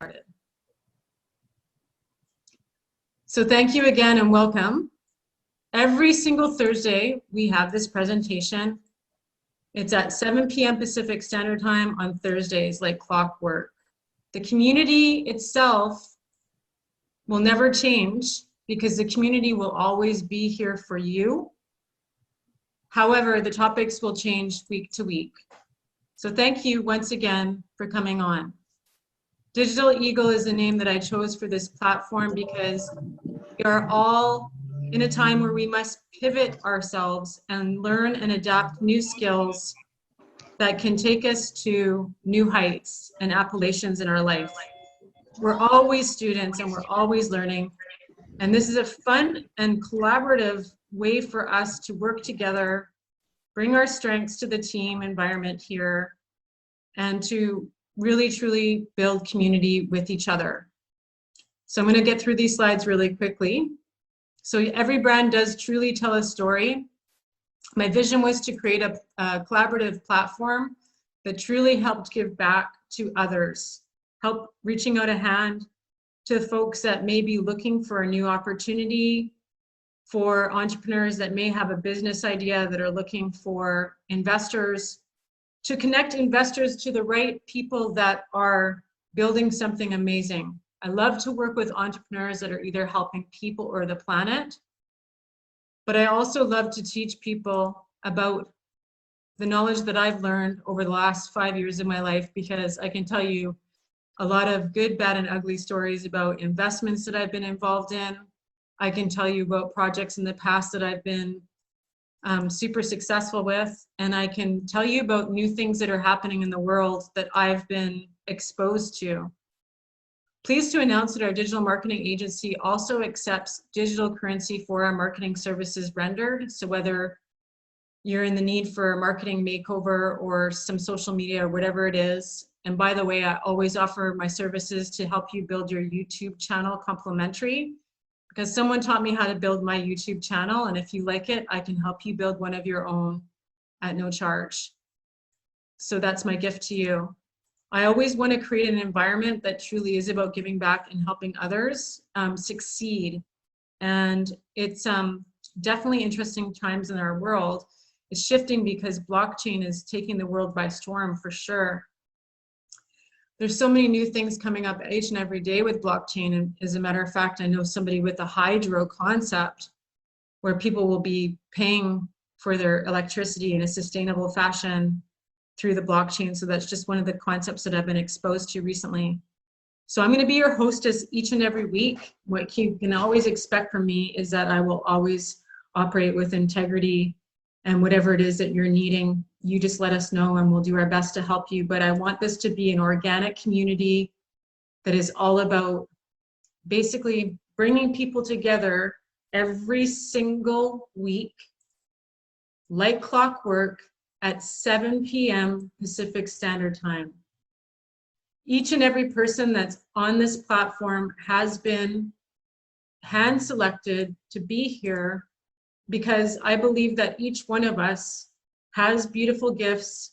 started. So thank you again and welcome. Every single Thursday, we have this presentation. It's at 7 p.m. Pacific Standard Time on Thursdays, like clockwork. The community itself will never change because the community will always be here for you. However, the topics will change week to week. So thank you once again for coming on. Digital Eagle is the name that I chose for this platform because we are all in a time where we must pivot ourselves and learn and adapt new skills that can take us to new heights and appellations in our life. We're always students and we're always learning. And this is a fun and collaborative way for us to work together, bring our strengths to the team environment here, and to really, truly build community with each other. So I'm going to get through these slides really quickly. So every brand does truly tell a story. My vision was to create a collaborative platform that truly helped give back to others, help reaching out a hand to folks that may be looking for a new opportunity, for entrepreneurs that may have a business idea that are looking for investors, to connect investors to the right people that are building something amazing. I love to work with entrepreneurs that are either helping people or the planet, but I also love to teach people about the knowledge that I've learned over the last 5 years of my life, because I can tell you a lot of good, bad, and ugly stories about investments that I've been involved in. I can tell you about projects in the past that I've been super successful with, and I can tell you about new things that are happening in the world that I've been exposed to. Pleased to announce that our digital marketing agency also accepts digital currency for our marketing services rendered. So whether you're in the need for a marketing makeover or some social media or whatever it is, and by the way, I always offer my services to help you build your YouTube channel complimentary, because someone taught me how to build my YouTube channel, and if you like it, I can help you build one of your own at no charge. So that's my gift to you. I always want to create an environment that truly is about giving back and helping others succeed. And it's definitely interesting times in our world. It's shifting because blockchain is taking the world by storm for sure. There's so many new things coming up each and every day with blockchain. And as a matter of fact, I know somebody with a hydro concept where people will be paying for their electricity in a sustainable fashion through the blockchain. So that's just one of the concepts that I've been exposed to recently. So I'm going to be your hostess each and every week. What you can always expect from me is that I will always operate with integrity, and whatever it is that you're needing, you just let us know and we'll do our best to help you. But I want this to be an organic community that is all about basically bringing people together every single week, like clockwork, at 7 p.m. Pacific Standard Time. Each and every person that's on this platform has been hand-selected to be here because I believe that each one of us has beautiful gifts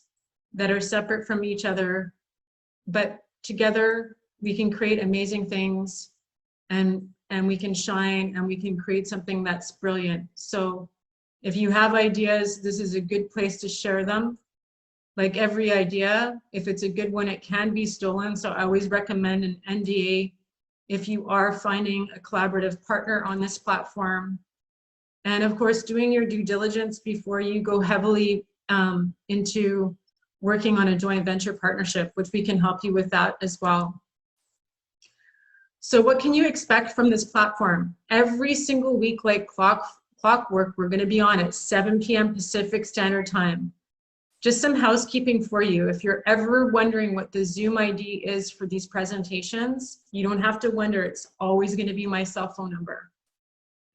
that are separate from each other, but together we can create amazing things, and we can shine and we can create something that's brilliant. So if you have ideas, this is a good place to share them. Like every idea, if it's a good one, it can be stolen. So I always recommend an NDA if you are finding a collaborative partner on this platform. And of course, doing your due diligence before you go heavily into working on a joint venture partnership, which we can help you with that as well. So what can you expect from this platform? Every single week, like clockwork, we're going to be on at 7 p.m. Pacific Standard Time. Just some housekeeping for you. If you're ever wondering what the Zoom ID is for these presentations, you don't have to wonder. It's always going to be my cell phone number.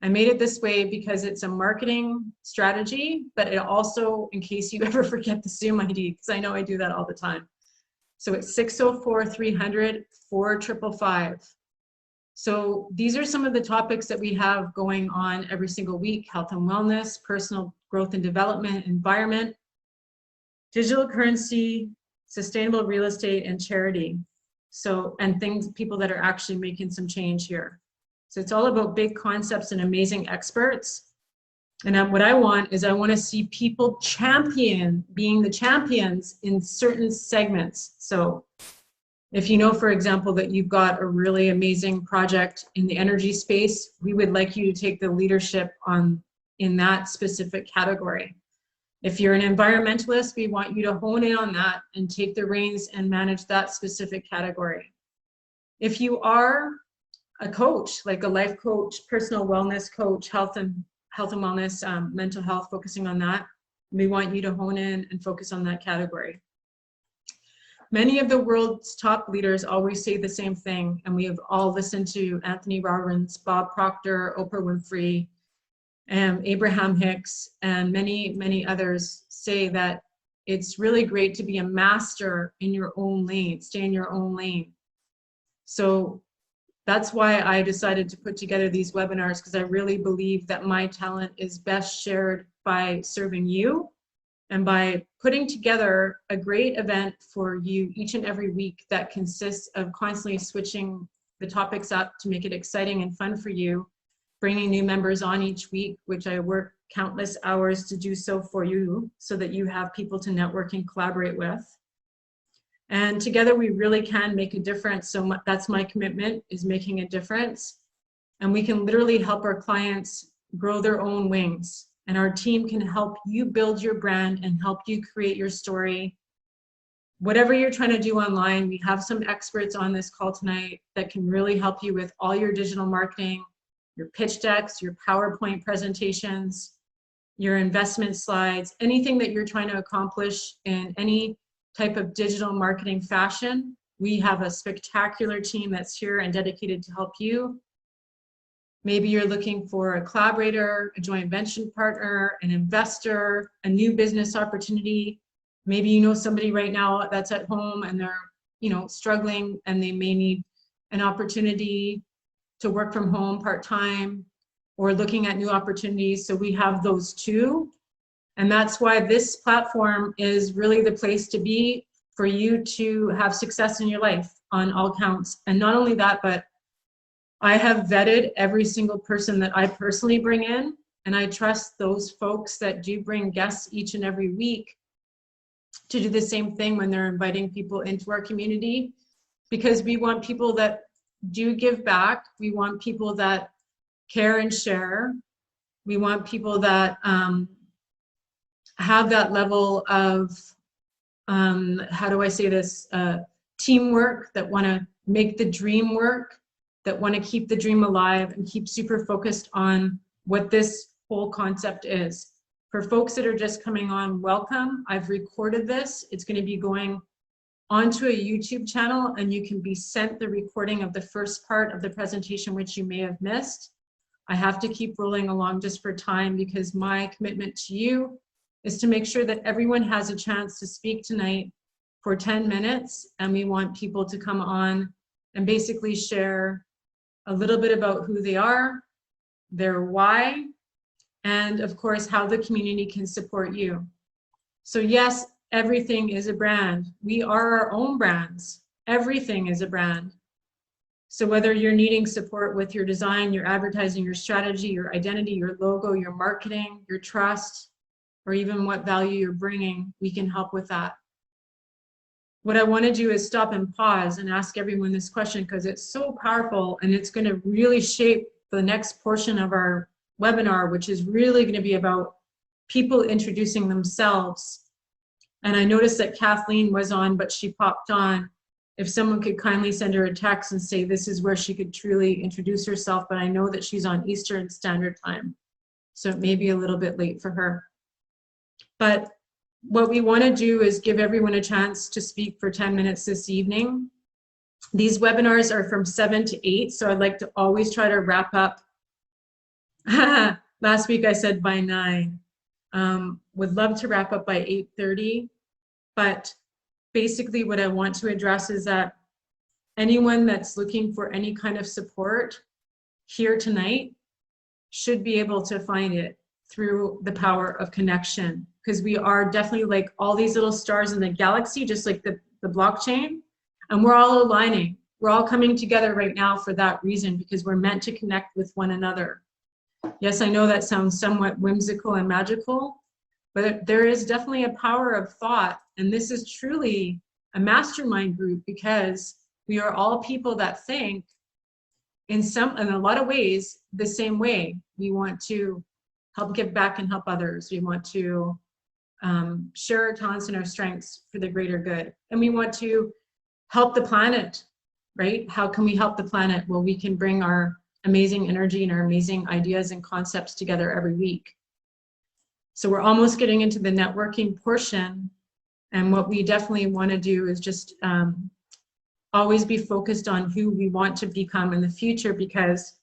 I made it this way because it's a marketing strategy, but it also, in case you ever forget the Zoom ID, because I know I do that all the time. So it's 604-300-4555. So these are some of the topics that we have going on every single week: health and wellness, personal growth and development, environment, digital currency, sustainable real estate, and charity. So, and things, people that are actually making some change here. So it's all about big concepts and amazing experts. And what I want is I want to see people being the champions in certain segments. So if you know, for example, that you've got a really amazing project in the energy space, we would like you to take the leadership in that specific category. If you're an environmentalist, we want you to hone in on that and take the reins and manage that specific category. If you are a coach, like a life coach, personal wellness coach, health and wellness, mental health, focusing on that, we want you to hone in and focus on that category. Many of the world's top leaders always say the same thing, and we have all listened to Anthony Robbins, Bob Proctor, Oprah Winfrey, Abraham Hicks, and many, many others say that it's really great to be a master in your own lane, stay in your own lane. So that's why I decided to put together these webinars, because I really believe that my talent is best shared by serving you and by putting together a great event for you each and every week that consists of constantly switching the topics up to make it exciting and fun for you, bringing new members on each week, which I work countless hours to do so for you, so that you have people to network and collaborate with. And together we really can make a difference. So that's my commitment, is making a difference. And we can literally help our clients grow their own wings. And our team can help you build your brand and help you create your story. Whatever you're trying to do online, we have some experts on this call tonight that can really help you with all your digital marketing, your pitch decks, your PowerPoint presentations, your investment slides, anything that you're trying to accomplish in any type of digital marketing fashion. We have a spectacular team that's here and dedicated to help you. Maybe you're looking for a collaborator, a joint venture partner, an investor, a new business opportunity. Maybe you know somebody right now that's at home and they're, struggling, and they may need an opportunity to work from home part-time, or looking at new opportunities. So we have those too. And that's why this platform is really the place to be for you to have success in your life on all counts. And not only that, but I have vetted every single person that I personally bring in, and I trust those folks that do bring guests each and every week to do the same thing when they're inviting people into our community, because we want people that do give back. We want people that care and share. We want people that have that level of, how do I say this, teamwork, that want to make the dream work, that want to keep the dream alive and keep super focused on what this whole concept is. For folks that are just coming on, welcome. I've recorded this. It's going to be going onto a YouTube channel, and you can be sent the recording of the first part of the presentation, which you may have missed. I have to keep rolling along just for time, because my commitment to you is to make sure that everyone has a chance to speak tonight for 10 minutes. And we want people to come on and basically share a little bit about who they are, their why, and of course, how the community can support you. So yes, everything is a brand. We are our own brands. Everything is a brand. So whether you're needing support with your design, your advertising, your strategy, your identity, your logo, your marketing, your trust, or even what value you're bringing, we can help with that. What I want to do is stop and pause and ask everyone this question, because it's so powerful, and it's going to really shape the next portion of our webinar, which is really going to be about people introducing themselves. And I noticed that Kathleen was on, but she popped on. If someone could kindly send her a text and say this is where she could truly introduce herself, but I know that she's on Eastern Standard Time, so it may be a little bit late for her. But what we want to do is give everyone a chance to speak for 10 minutes this evening. These webinars are from 7 to 8, so I'd like to always try to wrap up. Last week I said by 9. Would love to wrap up by 8:30, but basically what I want to address is that anyone that's looking for any kind of support here tonight should be able to find it through the power of connection, because we are definitely like all these little stars in the galaxy, just like the blockchain. And we're all aligning. We're all coming together right now for that reason, because we're meant to connect with one another. Yes, I know that sounds somewhat whimsical and magical, but there is definitely a power of thought. And this is truly a mastermind group, because we are all people that think in a lot of ways the same way. We want to help give back and help others. We want to share our talents and our strengths for the greater good. And we want to help the planet, right? How can we help the planet? Well, we can bring our amazing energy and our amazing ideas and concepts together every week. So we're almost getting into the networking portion. And what we definitely want to do is just always be focused on who we want to become in the future, because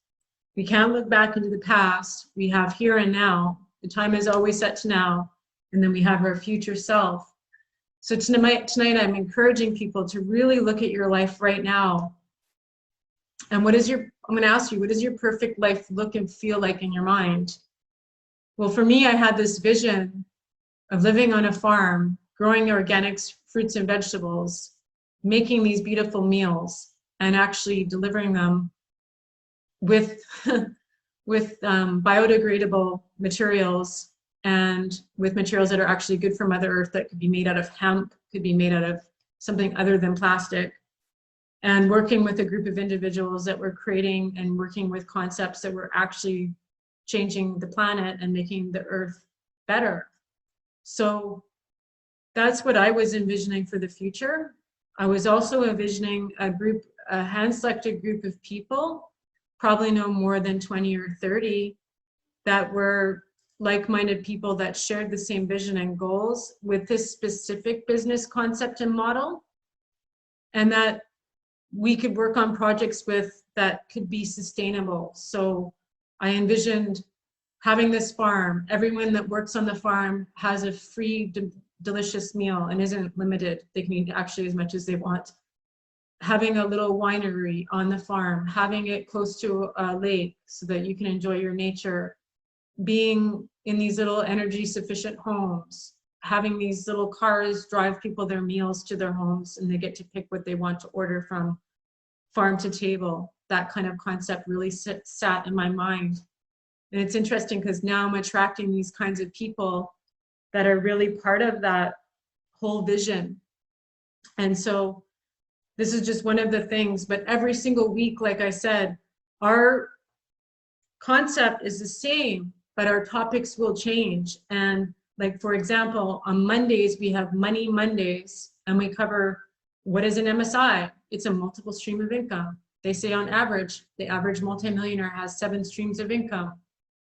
we can't look back into the past. We have here and now. The time is always set to now. And then we have our future self. So tonight I'm encouraging people to really look at your life right now. And I'm going to ask you, what does your perfect life look and feel like in your mind? Well, for me, I had this vision of living on a farm, growing organics, fruits and vegetables, making these beautiful meals, and actually delivering them with, with biodegradable materials, and with materials that are actually good for Mother Earth, that could be made out of hemp, could be made out of something other than plastic. And working with a group of individuals that were creating and working with concepts that were actually changing the planet and making the Earth better. So that's what I was envisioning for the future. I was also envisioning a hand-selected group of people, probably no more than 20 or 30, that were like-minded people that shared the same vision and goals with this specific business concept and model, and that we could work on projects with that could be sustainable. So I envisioned having this farm. Everyone that works on the farm has a free, delicious meal and isn't limited. They can eat actually as much as they want. Having a little winery on the farm, having it close to a lake so that you can enjoy your nature, being in these little energy sufficient homes, having these little cars drive people their meals to their homes, and they get to pick what they want to order from farm to table. That kind of concept really sat in my mind. And it's interesting because now I'm attracting these kinds of people that are really part of that whole vision. And so this is just one of the things, but every single week, like I said, our concept is the same, but our topics will change. And like, for example, on Mondays, we have Money Mondays, and we cover what is an MSI. It's a multiple stream of income. They say on average, the average multimillionaire has 7 streams of income.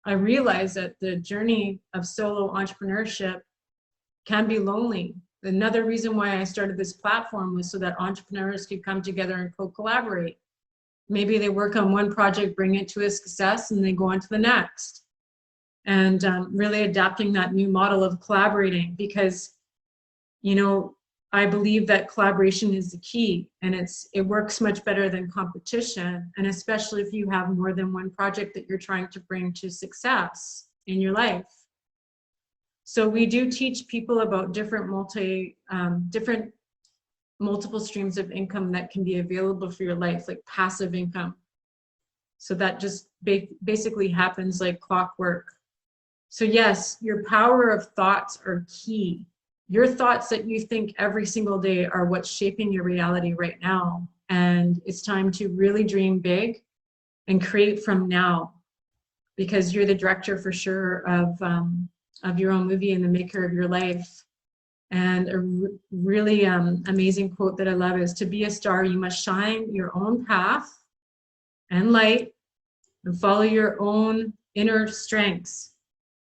I realize that the journey of solo entrepreneurship can be lonely. Another reason why I started this platform was so that entrepreneurs could come together and co-collaborate. Maybe they work on one project, bring it to a success, and they go on to the next. And really adapting that new model of collaborating, because, you know, I believe that collaboration is the key, and it works much better than competition, and especially if you have more than one project that you're trying to bring to success in your life. So we do teach people about different multiple streams of income that can be available for your life, like passive income. So that just basically happens like clockwork. So yes, your power of thoughts are key. Your thoughts that you think every single day are what's shaping your reality right now. And it's time to really dream big and create from now, because you're the director for sure of your own movie and the maker of your life. And a really amazing quote that I love is, to be a star, you must shine your own path and light and follow your own inner strengths.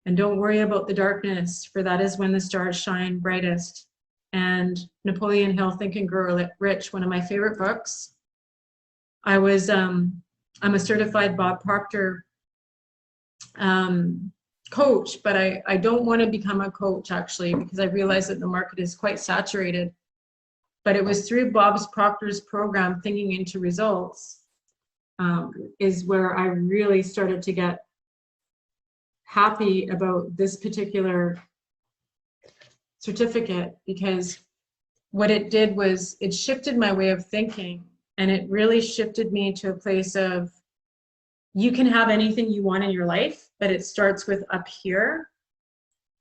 And don't worry about the darkness, for that is when the stars shine brightest. And Napoleon Hill, Think and Grow Rich, one of my favorite books. I'm a certified Bob Proctor coach, but I don't want to become a coach actually, because I realized that the market is quite saturated. But it was through Bob Proctor's program, Thinking into Results, is where I really started to get happy about this particular certificate, because what it did was it shifted my way of thinking, and it really shifted me to a place of, you can have anything you want in your life, but it starts with up here.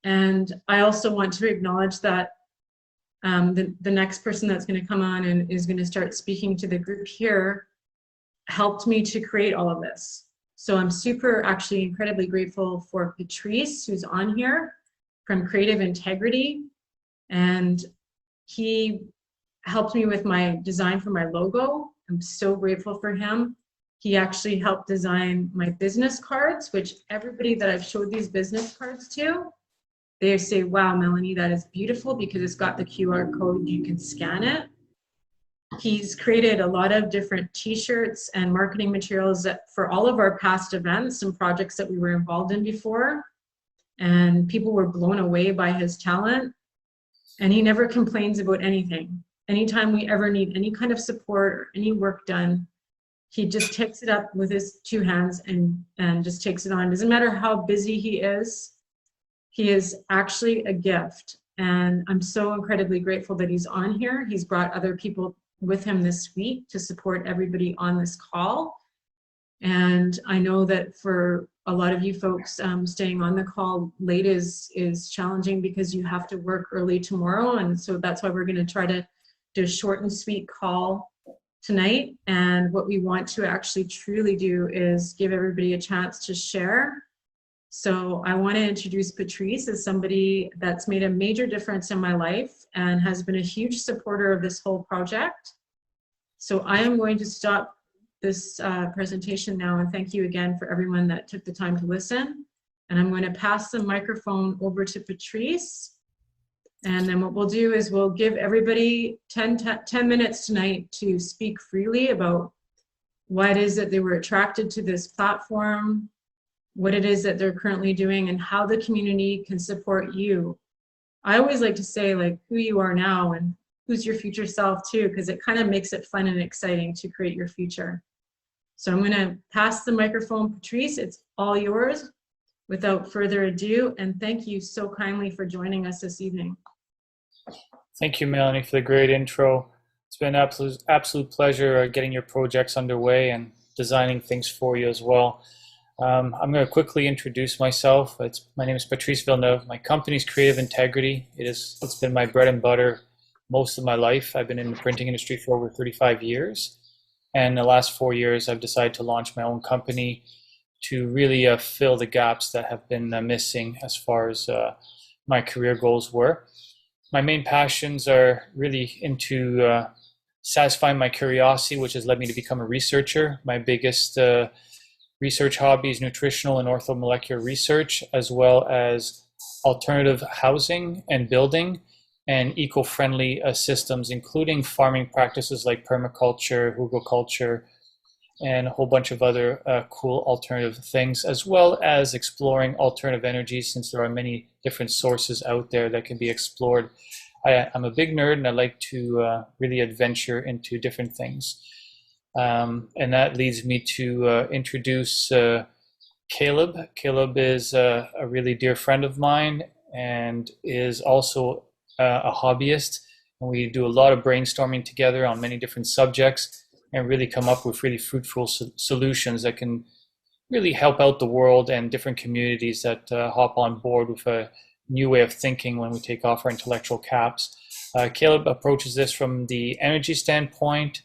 And I also want to acknowledge that the next person that's going to come on and is going to start speaking to the group here helped me to create all of this. So I'm actually incredibly grateful for Patrice, who's on here from Creative Integrity. And he helped me with my design for my logo. I'm so grateful for him. He actually helped design my business cards, which everybody that I've showed these business cards to, they say, wow, Melany, that is beautiful because it's got the QR code, you can scan it. He's created a lot of different t-shirts and marketing materials for all of our past events and projects that we were involved in before. And people were blown away by his talent. And he never complains about anything. Anytime we ever need any kind of support or any work done, he just takes it up with his two hands and just takes it on. Doesn't matter how busy he is actually a gift. And I'm so incredibly grateful that he's on here. He's brought other people with him this week to support everybody on this call. And I know that for a lot of you folks, staying on the call late is challenging because you have to work early tomorrow. And so that's why we're going to try to do a short and sweet call tonight. And what we want to actually truly do is give everybody a chance to share. So I want to introduce Patrice as somebody that's made a major difference in my life and has been a huge supporter of this whole project. So I am going to stop this presentation now, and thank you again for everyone that took the time to listen. And I'm going to pass the microphone over to Patrice. And then what we'll do is we'll give everybody 10 minutes tonight to speak freely about why it is that they were attracted to this platform, what it is that they're currently doing, and how the community can support you. I always like to say, like, who you are now and who's your future self too, because it kind of makes it fun and exciting to create your future. So I'm going to pass the microphone, Patrice. It's all yours. Without further ado, and thank you so kindly for joining us this evening. Thank you, Melany, for the great intro. It's been an absolute pleasure getting your projects underway and designing things for you as well. I'm going to quickly introduce myself. My name is Patrice Villeneuve. My company is Creative Integrity. It's been my bread and butter most of my life. I've been in the printing industry for over 35 years. And the last 4 years, I've decided to launch my own company to really fill the gaps that have been missing as far as my career goals were. My main passions are really into satisfying my curiosity, which has led me to become a researcher. My biggest research hobby is nutritional and orthomolecular research, as well as alternative housing and building and eco-friendly systems, including farming practices like permaculture, hugelculture, and a whole bunch of other cool alternative things, as well as exploring alternative energies, since there are many different sources out there that can be explored. I'm a big nerd, and I like to really adventure into different things. And that leads me to introduce Caleb. Caleb is a really dear friend of mine and is also a hobbyist. And we do a lot of brainstorming together on many different subjects and really come up with really fruitful solutions that can really help out the world and different communities that hop on board with a new way of thinking when we take off our intellectual caps. Caleb approaches this from the energy standpoint,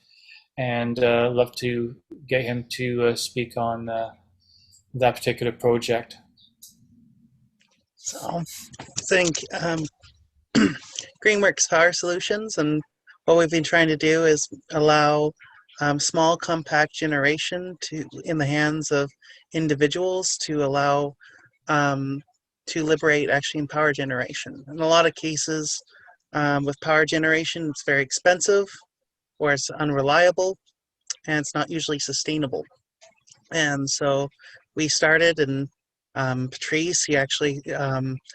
and love to get him to speak on that particular project. So I think Greenworks Power Solutions, and what we've been trying to do is allow small compact generation in the hands of individuals to allow to liberate actually in power generation. In a lot of cases with power generation, it's very expensive, or it's unreliable, and it's not usually sustainable. And so we started, and Patrice, he actually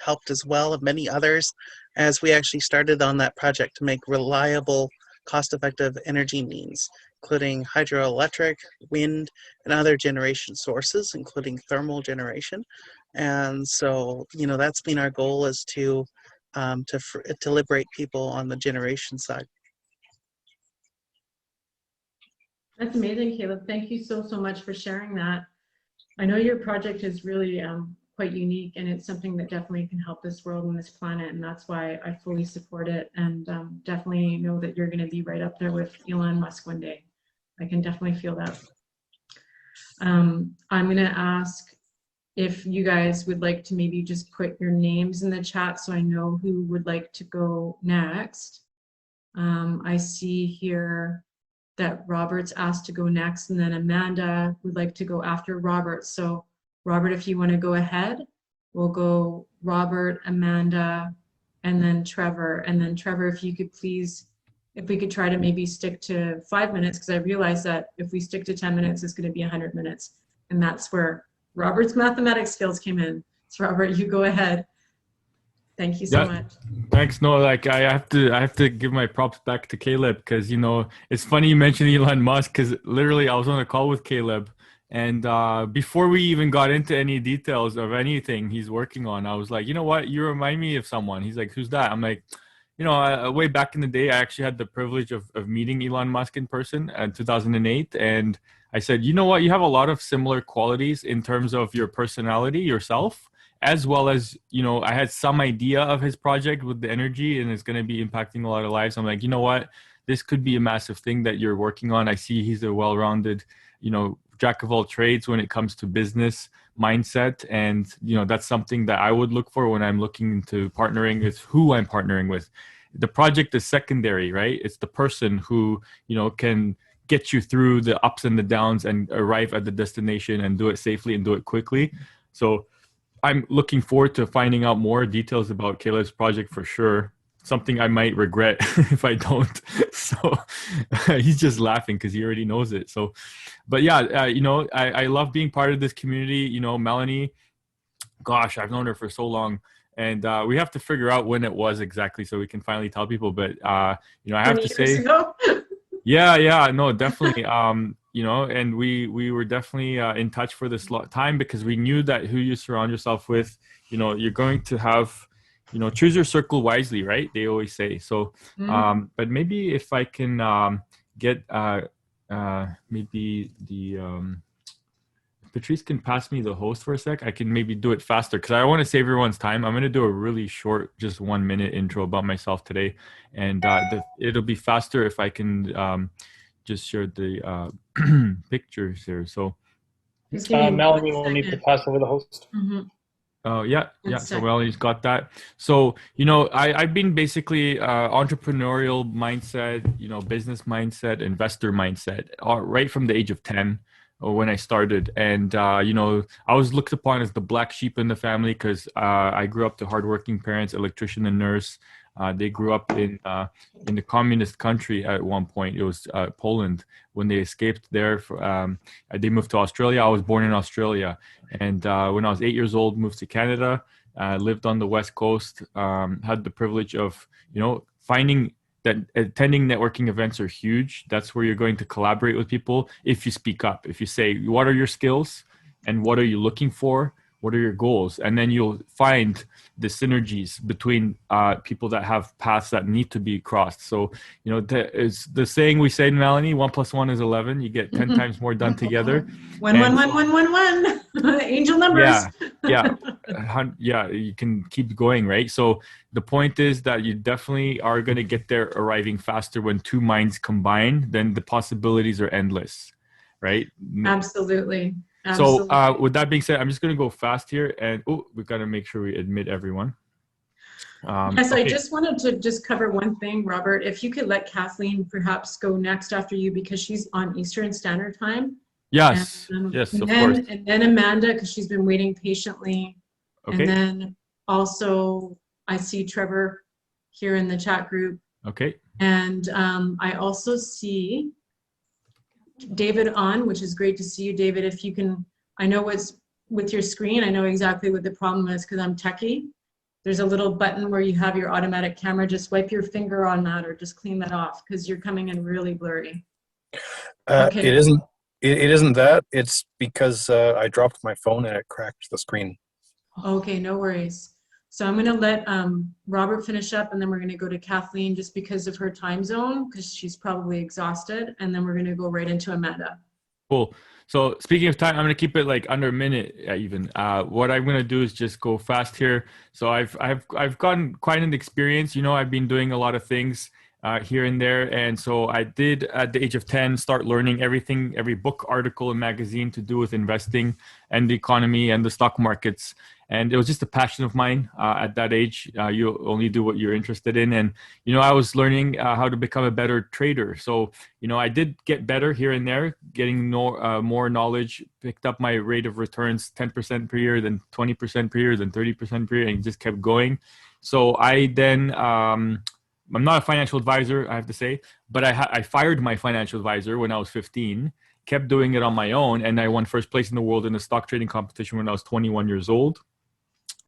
helped as well, and many others, as we actually started on that project to make reliable, cost-effective energy means, including hydroelectric, wind, and other generation sources, including thermal generation. And so, that's been our goal, is to to liberate people on the generation side. That's amazing, Caleb. Thank you so much for sharing that. I know your project is really quite unique, and it's something that definitely can help this world and this planet, and that's why I fully support it, and definitely know that you're going to be right up there with Elon Musk one day. I can definitely feel that. I'm going to ask if you guys would like to maybe just put your names in the chat so I know who would like to go next. I see here that Robert's asked to go next, and then Amanda would like to go after Robert. So Robert, if you want to go ahead, we'll go Robert, Amanda, and then Trevor. And then Trevor, if you could please, if we could try to maybe stick to 5 minutes, because I realize that if we stick to 10 minutes, it's going to be 100 minutes. And that's where Robert's mathematics skills came in. So Robert, you go ahead. Thank you so much. Thanks. No, like I have to give my props back to Caleb, because it's funny you mentioned Elon Musk, because literally I was on a call with Caleb, and before we even got into any details of anything he's working on, I was like, you know what, you remind me of someone. He's like, who's that? I'm like, way back in the day, I actually had the privilege of meeting Elon Musk in person in 2008, and I said, you know what, you have a lot of similar qualities in terms of your personality, yourself, as well as, I had some idea of his project with the energy, and it's going to be impacting a lot of lives. I'm like, you know what, this could be a massive thing that you're working on. I see he's a well-rounded, jack of all trades when it comes to business mindset. And, that's something that I would look for when I'm looking into partnering with who I'm partnering with. The project is secondary, right? It's the person who, can get you through the ups and the downs and arrive at the destination and do it safely and do it quickly. So I'm looking forward to finding out more details about Caleb's project for sure. Something I might regret if I don't. So he's just laughing because he already knows it. So, but yeah, I love being part of this community. Melany, gosh, I've known her for so long. And we have to figure out when it was exactly so we can finally tell people. But, I have to say, yeah, no, definitely. And we were definitely in touch for this time, because we knew that who you surround yourself with, you're going to have, choose your circle wisely, right? They always say. So, but maybe if I can get maybe the Patrice can pass me the host for a sec. I can maybe do it faster because I want to save everyone's time. I'm going to do a really short, just 1 minute intro about myself today. And it'll be faster if I can just share the pictures here. So Melanie will need to pass over the host. Oh, yeah. So Melany's got that. So, I've been basically entrepreneurial mindset, business mindset, investor mindset, right from the age of 10. Or when I started, and I was looked upon as the black sheep in the family because I grew up to hardworking parents, electrician and nurse. They grew up in the communist country at one point. It was Poland. When they escaped there, they moved to Australia. I was born in Australia, and when I was 8 years old, moved to Canada. Lived on the West Coast. Had the privilege of finding that attending networking events are huge. That's where you're going to collaborate with people. If you speak up, if you say, what are your skills and what are you looking for? What are your goals? And then you'll find the synergies between people that have paths that need to be crossed. So, it's the saying we say in Melany, 1 + 1 is 11. You get 10 times more done together. 1, 1, 1, 1, 1, 1. Angel numbers. Yeah. You can keep going, right? So the point is that you definitely are going to get there arriving faster when two minds combine. Then the possibilities are endless, right? Absolutely. So with that being said, I'm just going to go fast here, and we've got to make sure we admit everyone. Yes, okay. I just wanted to just cover one thing, Robert. If you could let Kathleen perhaps go next after you, because she's on Eastern Standard Time. Yes, yes, of course. And then Amanda, because she's been waiting patiently. Okay. And then also I see Trevor here in the chat group. Okay. And I also see David on, which is great to see you, David. If you can, I know what's with your screen. I know exactly what the problem is because I'm techie. There's a little button where you have your automatic camera. Just wipe your finger on that or just clean that off because you're coming in really blurry. Okay. It isn't that. It's because I dropped my phone and it cracked the screen. Okay, no worries. So I'm going to let Robert finish up, and then we're going to go to Kathleen just because of her time zone, because she's probably exhausted. And then we're going to go right into Amanda. Cool. So speaking of time, I'm going to keep it like under a minute even. What I'm going to do is just go fast here. So I've gotten quite an experience. You know, I've been doing a lot of things here and there. And so I did, at the age of 10, start learning everything, every book, article, and magazine to do with investing and the economy and the stock markets. And it was just a passion of mine at that age. You only do what you're interested in. And, you know, I was learning how to become a better trader. So, you know, I did get better here and there, getting more knowledge, picked up my rate of returns 10% per year, then 20% per year, then 30% per year, and just kept going. So I then, I'm not a financial advisor, I have to say, but I fired my financial advisor when I was 15, kept doing it on my own, and I won first place in the world in a stock trading competition when I was 21 years old.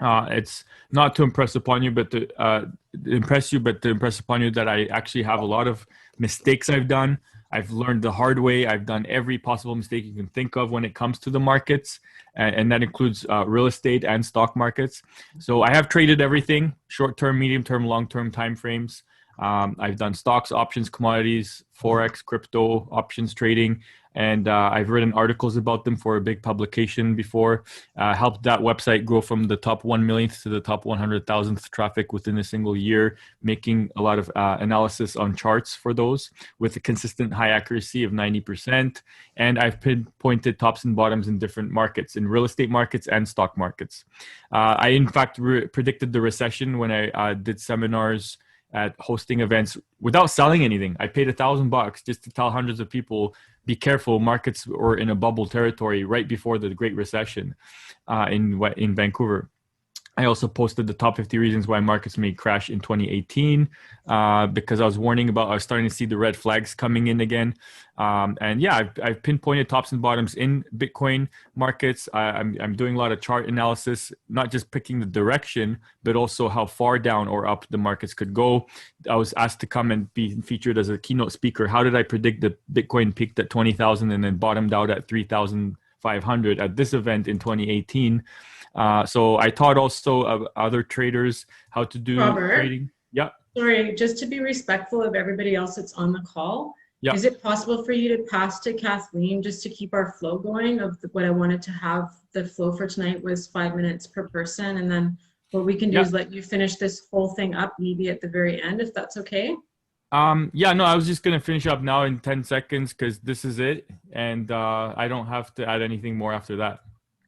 It's not to impress upon you, but to impress you, but to impress upon you that I actually have a lot of mistakes I've done. I've learned the hard way. I've done every possible mistake you can think of when it comes to the markets, and that includes real estate and stock markets. So I have traded everything: short-term, medium-term, long-term time frames. I've done stocks, options, commodities, forex, crypto, options trading, and I've written articles about them for a big publication before. Helped that website grow from the top 1 millionth to the top 100,000th traffic within a single year, making a lot of analysis on charts for those with a consistent high accuracy of 90%. And I've pinpointed tops and bottoms in different markets, in real estate markets and stock markets. I, in fact, predicted the recession when I did seminars at hosting events without selling anything. I paid $1,000 just to tell hundreds of people, be careful, markets were in a bubble territory right before the Great Recession in Vancouver. I also posted the top 50 reasons why markets may crash in 2018 because I was warning about, I was starting to see the red flags coming in again. And yeah, I've pinpointed tops and bottoms in Bitcoin markets. I'm doing a lot of chart analysis, not just picking the direction, but also how far down or up the markets could go. I was asked to come and be featured as a keynote speaker. How did I predict that Bitcoin peaked at 20,000 and then bottomed out at 3,500 at this event in 2018? So I taught also other traders how to do trading. Yeah. Sorry, just to be respectful of everybody else that's on the call. Yeah. Is it possible for you to pass to Kathleen just to keep our flow going of what I wanted to have? The flow for tonight was 5 minutes per person. And then what we can do is let you finish this whole thing up maybe at the very end, if that's okay. Yeah, no, I was just going to finish up now in 10 seconds because this is it. And I don't have to add anything more after that.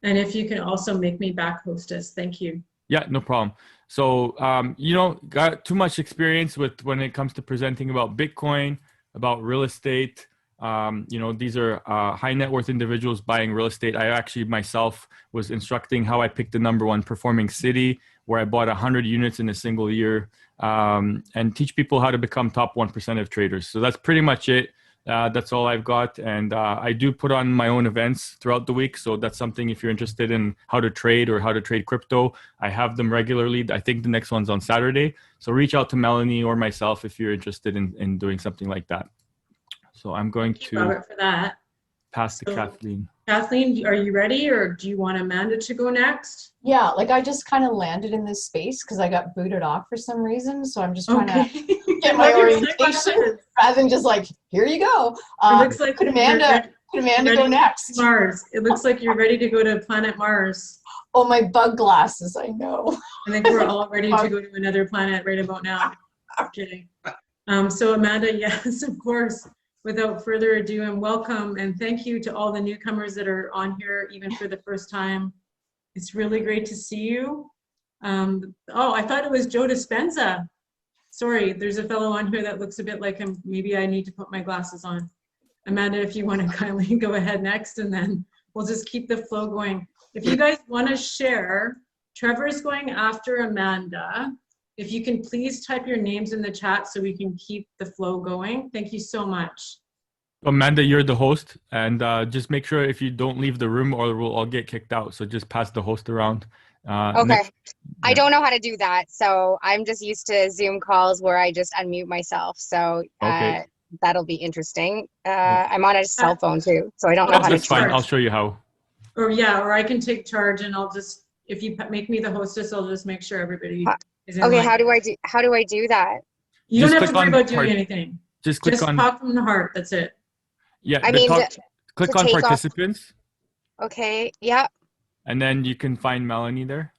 And if you can also make me back hostess, thank you. Yeah, no problem. So, you know, got too much experience with when it comes to presenting about Bitcoin, about real estate. You know, these are high net worth individuals buying real estate. I actually myself was instructing how I picked the #1 performing city where I bought 100 units in a single year and teach people how to become top 1% of traders. So that's pretty much it. That's all I've got. And I do put on my own events throughout the week. So that's something if you're interested in how to trade or how to trade crypto, I have them regularly. I think the next one's on Saturday. So reach out to Melany or myself if you're interested in doing something like that. So I'm going to Robert, for that. Pass to Kathleen. Kathleen, are you ready or do you want Amanda to go next? Yeah, like I just kind of landed in this space because I got booted off for some reason. So I'm just trying to get my orientation rather than just like, here you go. It looks like could Amanda go next? Mars. It looks like you're ready to go to planet Mars. Oh, my bug glasses, I know. I think we're all ready to go to another planet right about now. I'm kidding. So Amanda, yes, of course. Without further ado, and welcome and thank you to all the newcomers that are on here, even for the first time. It's really great to see you. Oh, I thought it was Joe Dispenza. Sorry, there's a fellow on here that looks a bit like him. Maybe I need to put my glasses on. Amanda, if you want to kindly go ahead next, and then we'll just keep the flow going. If you guys want to share, Trevor's going after Amanda. If you can please type your names in the chat so we can keep the flow going. Thank you so much. Amanda, you're the host, and just make sure if you don't leave the room or we'll all get kicked out. So just pass the host around. Okay. I don't know how to do that. So I'm just used to Zoom calls where I just unmute myself. So that'll be interesting. I'm on a cell phone too, so I don't know how to. That's fine. I'll show you how. Or yeah, or I can take charge and I'll just if you make me the hostess, I'll just make sure everybody Uh, is in Okay, line. how do I do that? You Just don't have to click worry on about doing part- anything. Just click Just on, talk from the heart. That's it. yeah, I the mean, top, click to on take off. participants, Okay, yeah, and then you can find Melany there,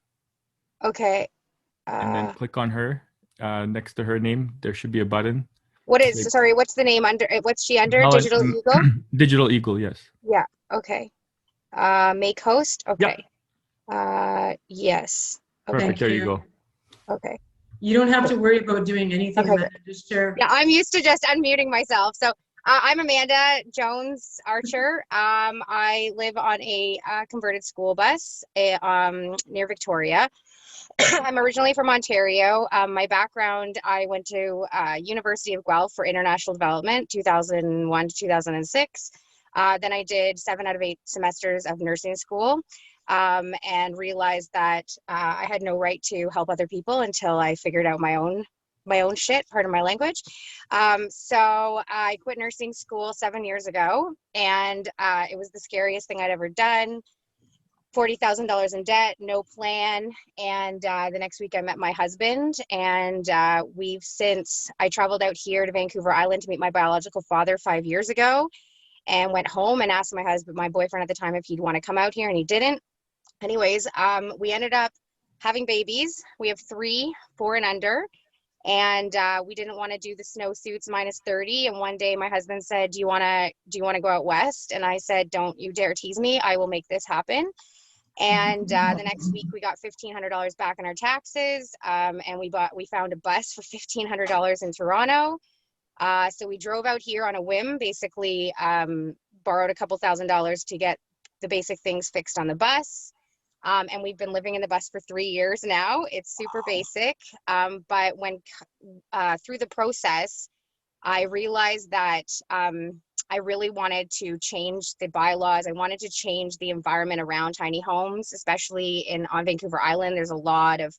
okay. and then click on her. Next to her name, there should be a button. What is, Like sorry, what's the name under, what's she under? Melon- Digital Eagle? Digital Eagle, yes. Yeah, okay. Make host? Okay. Yes. Okay, Perfect. Thank There you you. go. okay. You don't have to worry about doing anything, Okay, Amanda. Just share. Yeah, I'm used to just unmuting myself. So I'm Amanda Jones Archer. I live on a converted school bus near Victoria. I'm originally from Ontario. My background, I went to University of Guelph for International Development, 2001 to 2006. Then I did 7 out of 8 semesters of nursing school. And realized that I had no right to help other people until I figured out my own shit, pardon my language. So I quit nursing school 7 years ago, and it was the scariest thing I'd ever done. $40,000 in debt, no plan. And the next week I met my husband, and I traveled out here to Vancouver Island to meet my biological father 5 years ago, and went home and asked my boyfriend at the time if he'd want to come out here, and he didn't. Anyways, we ended up having babies. We have 3, 4 and under. And we didn't want to do the snowsuits -30. And one day my husband said, do you want to go out west? And I said, don't you dare tease me. I will make this happen. And the next week we got $1,500 back in our taxes. And we found a bus for $1,500 in Toronto. So we drove out here on a whim, basically borrowed a couple $1,000s to get the basic things fixed on the bus. And we've been living in the bus for 3 years now. It's super basic. But when through the process, I realized that I really wanted to change the bylaws. I wanted to change the environment around tiny homes, especially on Vancouver Island. There's a lot of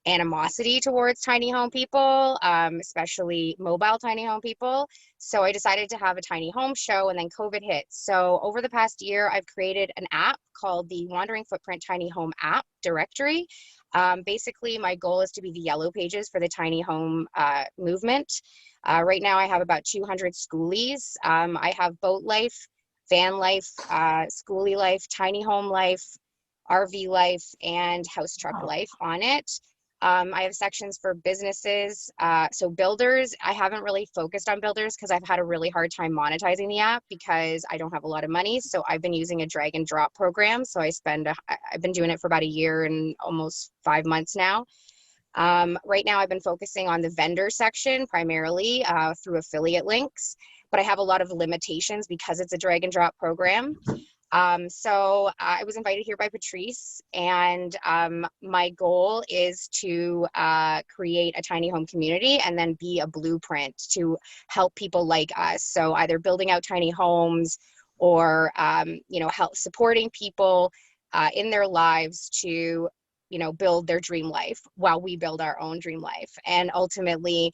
animosity towards tiny home people, especially mobile tiny home people. So I decided to have a tiny home show, and then COVID hit. So over the past year, I've created an app called the Wandering Footprint Tiny Home App Directory. Basically, my goal is to be the yellow pages for the tiny home movement. Right now, I have about 200 schoolies. I have boat life, van life, schoolie life, tiny home life, RV life, and house truck life on it. I have sections for businesses. So builders, I haven't really focused on builders because I've had a really hard time monetizing the app because I don't have a lot of money. So I've been using a drag and drop program. So I've been doing it for about a year and almost 5 months now. Right now I've been focusing on the vendor section primarily through affiliate links, but I have a lot of limitations because it's a drag and drop program. So I was invited here by Patrice, and my goal is to create a tiny home community and then be a blueprint to help people like us. So either building out tiny homes or, help supporting people in their lives to, build their dream life while we build our own dream life. And ultimately,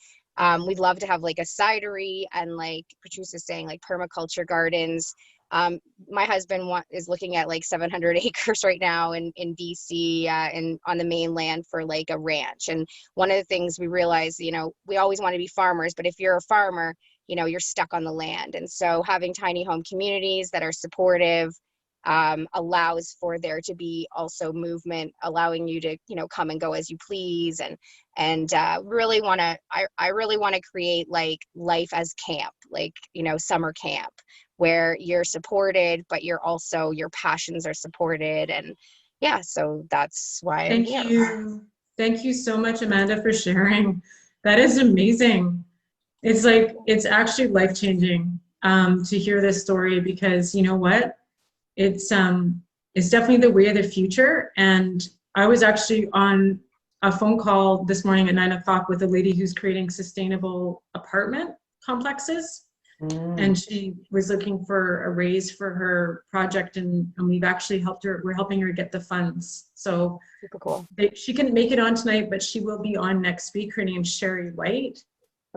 we'd love to have like a cidery and, like Patrice is saying, like permaculture gardens. My husband is looking at like 700 acres right now in BC and on the mainland for like a ranch. And one of the things we realize, we always want to be farmers, but if you're a farmer, you're stuck on the land. And so having tiny home communities that are supportive allows for there to be also movement, allowing you to, come and go as you please. And really want to, I really want to create like life as camp, like, summer camp, where you're supported, but your passions are supported. And yeah, so that's why I'm here. Thank you. Thank you so much, Amanda, for sharing. That is amazing. It's actually life-changing to hear this story, because you know what? It's definitely the way of the future. And I was actually on a phone call this morning at 9 o'clock with a lady who's creating sustainable apartment complexes. And she was looking for a raise for her project, and we've actually helped her. We're helping her get the funds. So super cool. She couldn't make it on tonight, but she will be on next week. Her name's Sherry White.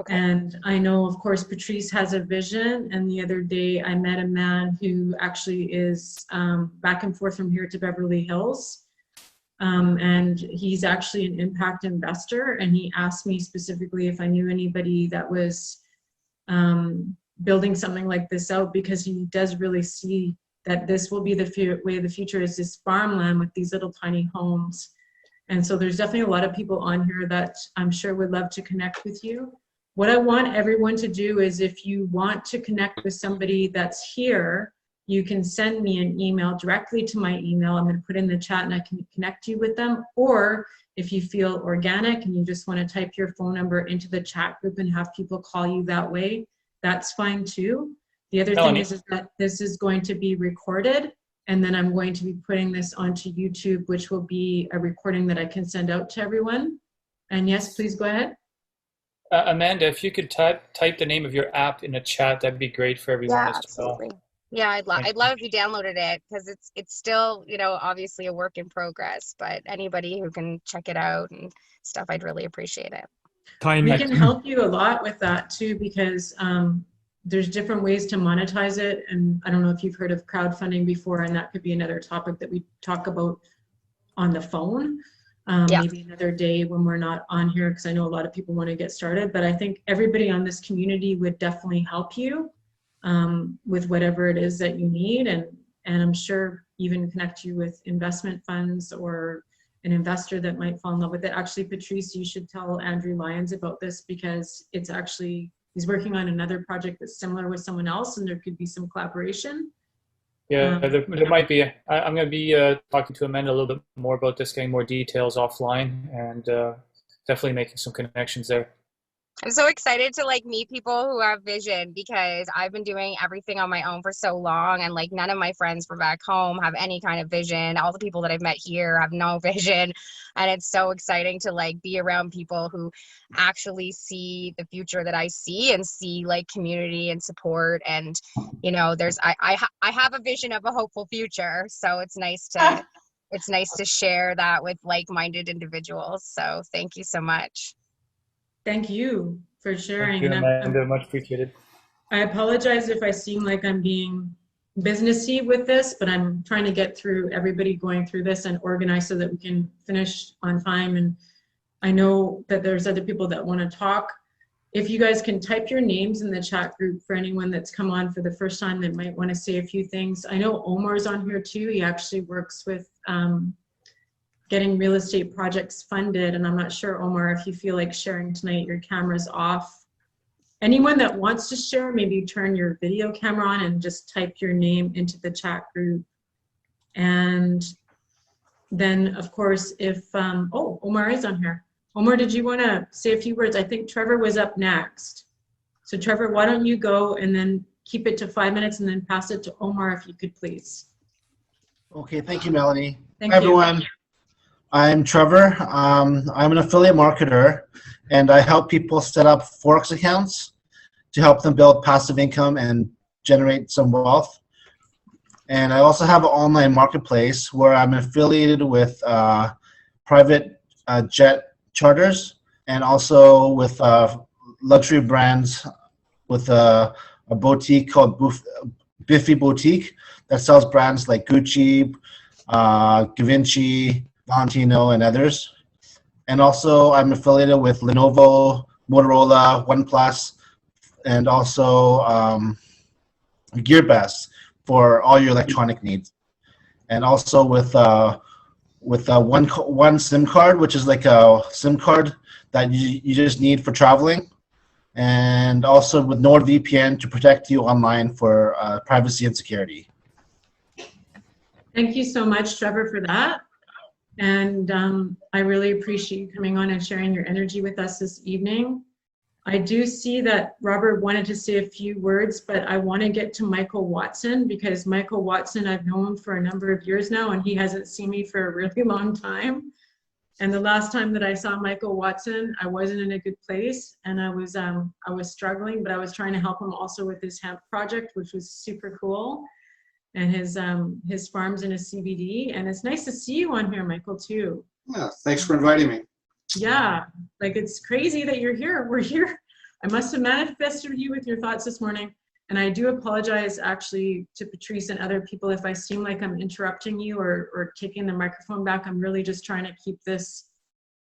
Okay. And I know, of course, Patrice has a vision. And the other day I met a man who actually is back and forth from here to Beverly Hills. And he's actually an impact investor. And he asked me specifically if I knew anybody that was building something like this out, because he does really see that this will be the way of the future, is this farmland with these little tiny homes. And so there's definitely a lot of people on here that I'm sure would love to connect with you. What I want everyone to do is, if you want to connect with somebody that's here, you can send me an email directly to my email. I'm going to put in the chat and I can connect you with them. Or if you feel organic and you just want to type your phone number into the chat group and have people call you that way, that's fine too. The other thing is that this is going to be recorded, and then I'm going to be putting this onto YouTube, which will be a recording that I can send out to everyone. And yes, please go ahead. Amanda, if you could type the name of your app in the chat, that'd be great for everyone as Absolutely. well. Yeah, I'd love if you downloaded it, because it's still, you know, obviously a work in progress, but anybody who can check it out and stuff, I'd really appreciate it. We can help you a lot with that too, because there's different ways to monetize it. And I don't know if you've heard of crowdfunding before, and that could be another topic that we talk about on the phone. Maybe another day when we're not on here, because I know a lot of people want to get started, but I think everybody on this community would definitely help you with whatever it is that you need. And I'm sure even connect you with investment funds or an investor that might fall in love with it. Actually, Patrice, you should tell Andrew Lyons about this, because it's actually, he's working on another project that's similar with someone else, and there could be some collaboration. Yeah, there might be. I'm going to be talking to Amanda a little bit more about this, getting more details offline, and definitely making some connections there. I'm so excited to like meet people who have vision, because I've been doing everything on my own for so long, and like none of my friends from back home have any kind of vision. All the people that I've met here have no vision, and it's so exciting to like be around people who actually see the future that I see, and see like community and support. And you know, I have a vision of a hopeful future, so it's nice to share that with like-minded individuals. So thank you so much. Thank you for sharing. Thank you, Amanda. Much appreciated. I apologize if I seem like I'm being businessy with this, but I'm trying to get through everybody going through this and organize so that we can finish on time. And I know that there's other people that want to talk. If you guys can type your names in the chat group for anyone that's come on for the first time that might want to say a few things. I know Omar's on here too. He actually works with getting real estate projects funded. And I'm not sure, Omar, if you feel like sharing tonight, your camera's off. Anyone that wants to share, maybe turn your video camera on and just type your name into the chat group. And then of course, if, oh, Omar is on here. Omar, did you want to say a few words? I think Trevor was up next. So Trevor, why don't you go and then keep it to 5 minutes and then pass it to Omar, if you could please. Okay, thank you, Melanie. Thank Hi, everyone. I'm Trevor. I'm an affiliate marketer, and I help people set up Forex accounts to help them build passive income and generate some wealth. And I also have an online marketplace where I'm affiliated with private jet charters, and also with luxury brands, with a boutique called Biffy Boutique that sells brands like Gucci, Givenchy, Valentino, and others. And also I'm affiliated with Lenovo, Motorola, OnePlus, and also GearBest for all your electronic needs. And also with one SIM card, which is like a SIM card that you just need for traveling. And also with NordVPN to protect you online for privacy and security. Thank you so much, Trevor, for that. And I really appreciate you coming on and sharing your energy with us this evening. I do see that Robert wanted to say a few words, but I want to get to Michael Watson, because Michael Watson I've known for a number of years now, and he hasn't seen me for a really long time. And the last time that I saw Michael Watson, I wasn't in a good place, and I was struggling, but I was trying to help him also with his hemp project, which was super cool. And his farms in a CBD. And it's nice to see you on here, Michael, too. Yeah, thanks for inviting me. Yeah, like it's crazy that you're here. We're here. I must have manifested you with your thoughts this morning. And I do apologize actually to Patrice and other people if I seem like I'm interrupting you or taking the microphone back. I'm really just trying to keep this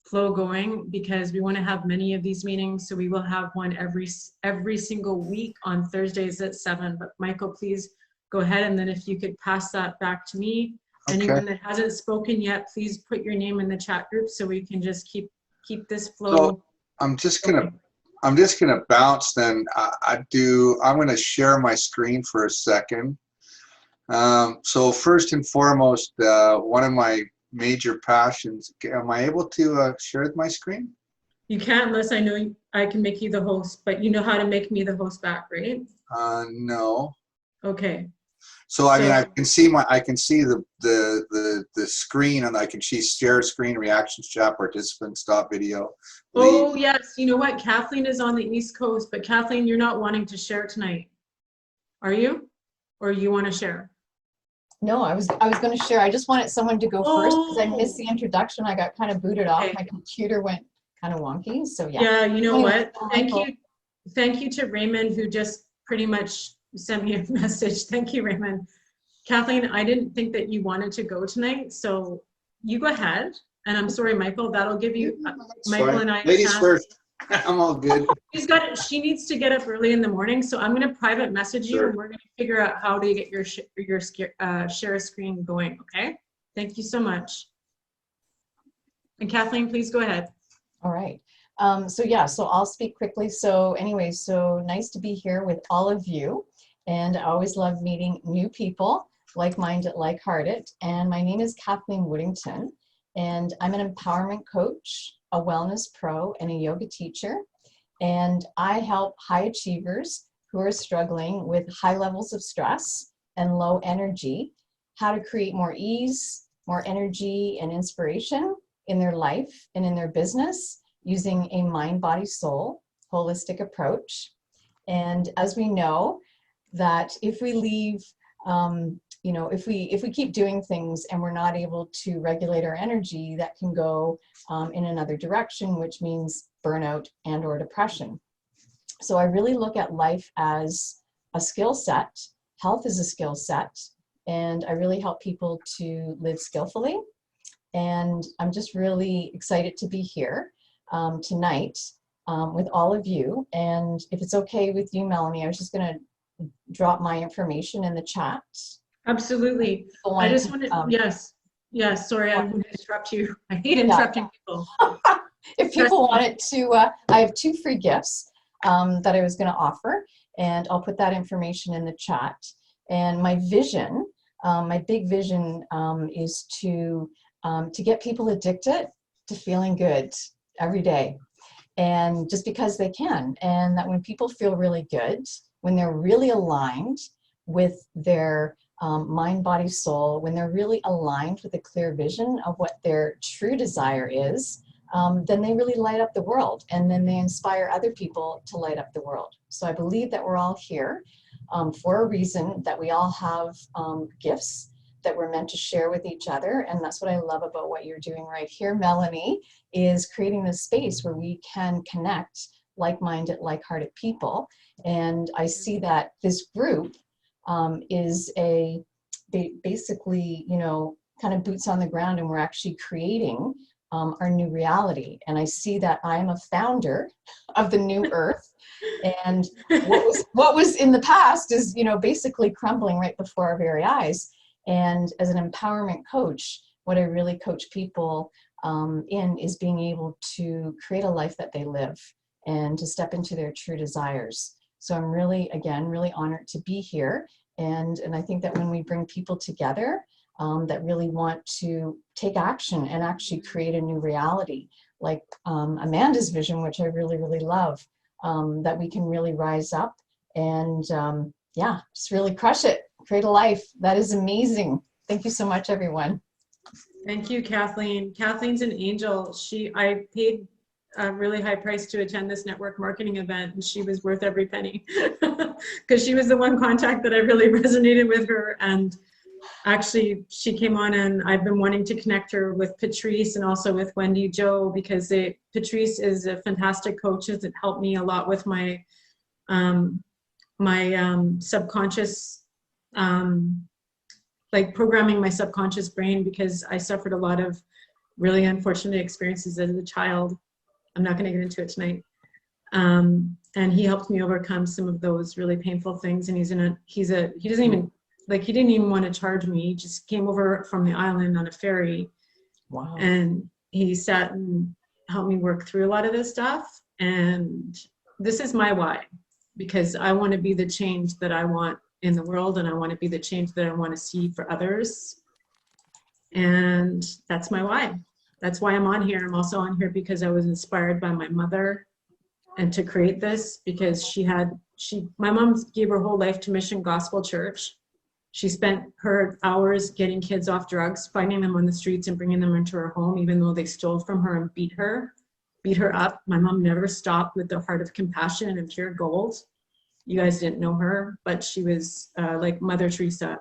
flow going because we want to have many of these meetings. So we will have one every single week on Thursdays at 7. But Michael, please go ahead. And then if you could pass that back to me. Okay. Anyone that hasn't spoken yet, please put your name in the chat group so we can just keep this flow. So I'm just gonna bounce then. I'm gonna share my screen for a second. So first and foremost, one of my major passions. Am I able to share my screen? You can't unless I know I can make you the host, but you know how to make me the host back, right? No. Okay. So I mean, I can see the screen, and I can see share screen, reactions, chat, participants, stop video. Oh yes, you know what? Kathleen is on the East Coast, but Kathleen, you're not wanting to share tonight, are you? Or you want to share? No, I was going to share. I just wanted someone to go first because I missed the introduction. I got kind of booted off. My computer went kind of wonky. So yeah. Yeah, you know what? Thank you to Raymond who just pretty much sent me a message. Thank you, Raymond. Kathleen, I didn't think that you wanted to go tonight, so you go ahead. And I'm sorry, Michael, that'll give you, Michael and I. Ladies first. I'm all good. She needs to get up early in the morning, so I'm going to private message you, and we're going to figure out how to get your share screen going, okay? Thank you so much. And Kathleen, please go ahead. All right. So yeah, so I'll speak quickly. So anyway, so nice to be here with all of you. And I always love meeting new people, like-minded, like-hearted. And my name is Kathleen Woodington, and I'm an empowerment coach, a wellness pro, and a yoga teacher. And I help high achievers who are struggling with high levels of stress and low energy, how to create more ease, more energy, and inspiration in their life and in their business using a mind, body, soul holistic approach. And as we know, that if we leave, you know, if we keep doing things and we're not able to regulate our energy, that can go in another direction, which means burnout and or depression. So I really look at life as a skill set. Health is a skill set, and I really help people to live skillfully. And I'm just really excited to be here tonight with all of you. And if it's okay with you, Melanie, I was just going to drop my information in the chat. Absolutely. I just want to, yes, sorry, I want to interrupt you. I hate interrupting people. If people wanted to, I have 2 free gifts that I was going to offer, and I'll put that information in the chat. And my vision, my big vision is to get people addicted to feeling good every day. And just because they can, and that when people feel really good, when they're really aligned with their mind, body, soul, when they're really aligned with a clear vision of what their true desire is, then they really light up the world, and then they inspire other people to light up the world. So I believe that we're all here for a reason, that we all have gifts that we're meant to share with each other. And that's what I love about what you're doing right here, Melanie, is creating this space where we can connect like-minded, like-hearted people. And I see that this group is basically, you know, kind of boots on the ground, and we're actually creating our new reality. And I see that I am a founder of the new earth. And what was in the past is, you know, basically crumbling right before our very eyes. And as an empowerment coach, what I really coach people in is being able to create a life that they live and to step into their true desires. So I'm really, again, really honored to be here. And I think that when we bring people together that really want to take action and actually create a new reality, like Amanda's vision, which I really, really love, that we can really rise up and yeah, just really crush it, create a life that is amazing. Thank you so much, everyone. Thank you, Kathleen. Kathleen's an angel. I paid a really high price to attend this network marketing event, and she was worth every penny because she was the one contact that I really resonated with her. And actually she came on, and I've been wanting to connect her with Patrice and also with Wendy Joe, because Patrice is a fantastic coach that helped me a lot with my subconscious, like programming my subconscious brain, because I suffered a lot of really unfortunate experiences as a child. I'm not going to get into it tonight. And he helped me overcome some of those really painful things. And he didn't even want to charge me. He just came over from the island on a ferry. Wow. And he sat and helped me work through a lot of this stuff. And this is my why, because I want to be the change that I want in the world, and I want to be the change that I want to see for others. And that's my why. That's why I'm on here. I'm also on here because I was inspired by my mother, and to create this, because my mom gave her whole life to Mission Gospel Church. She spent her hours getting kids off drugs, finding them on the streets and bringing them into her home, even though they stole from her and beat her up. My mom never stopped, with the heart of compassion and pure gold. You guys didn't know her, but she was like Mother Teresa.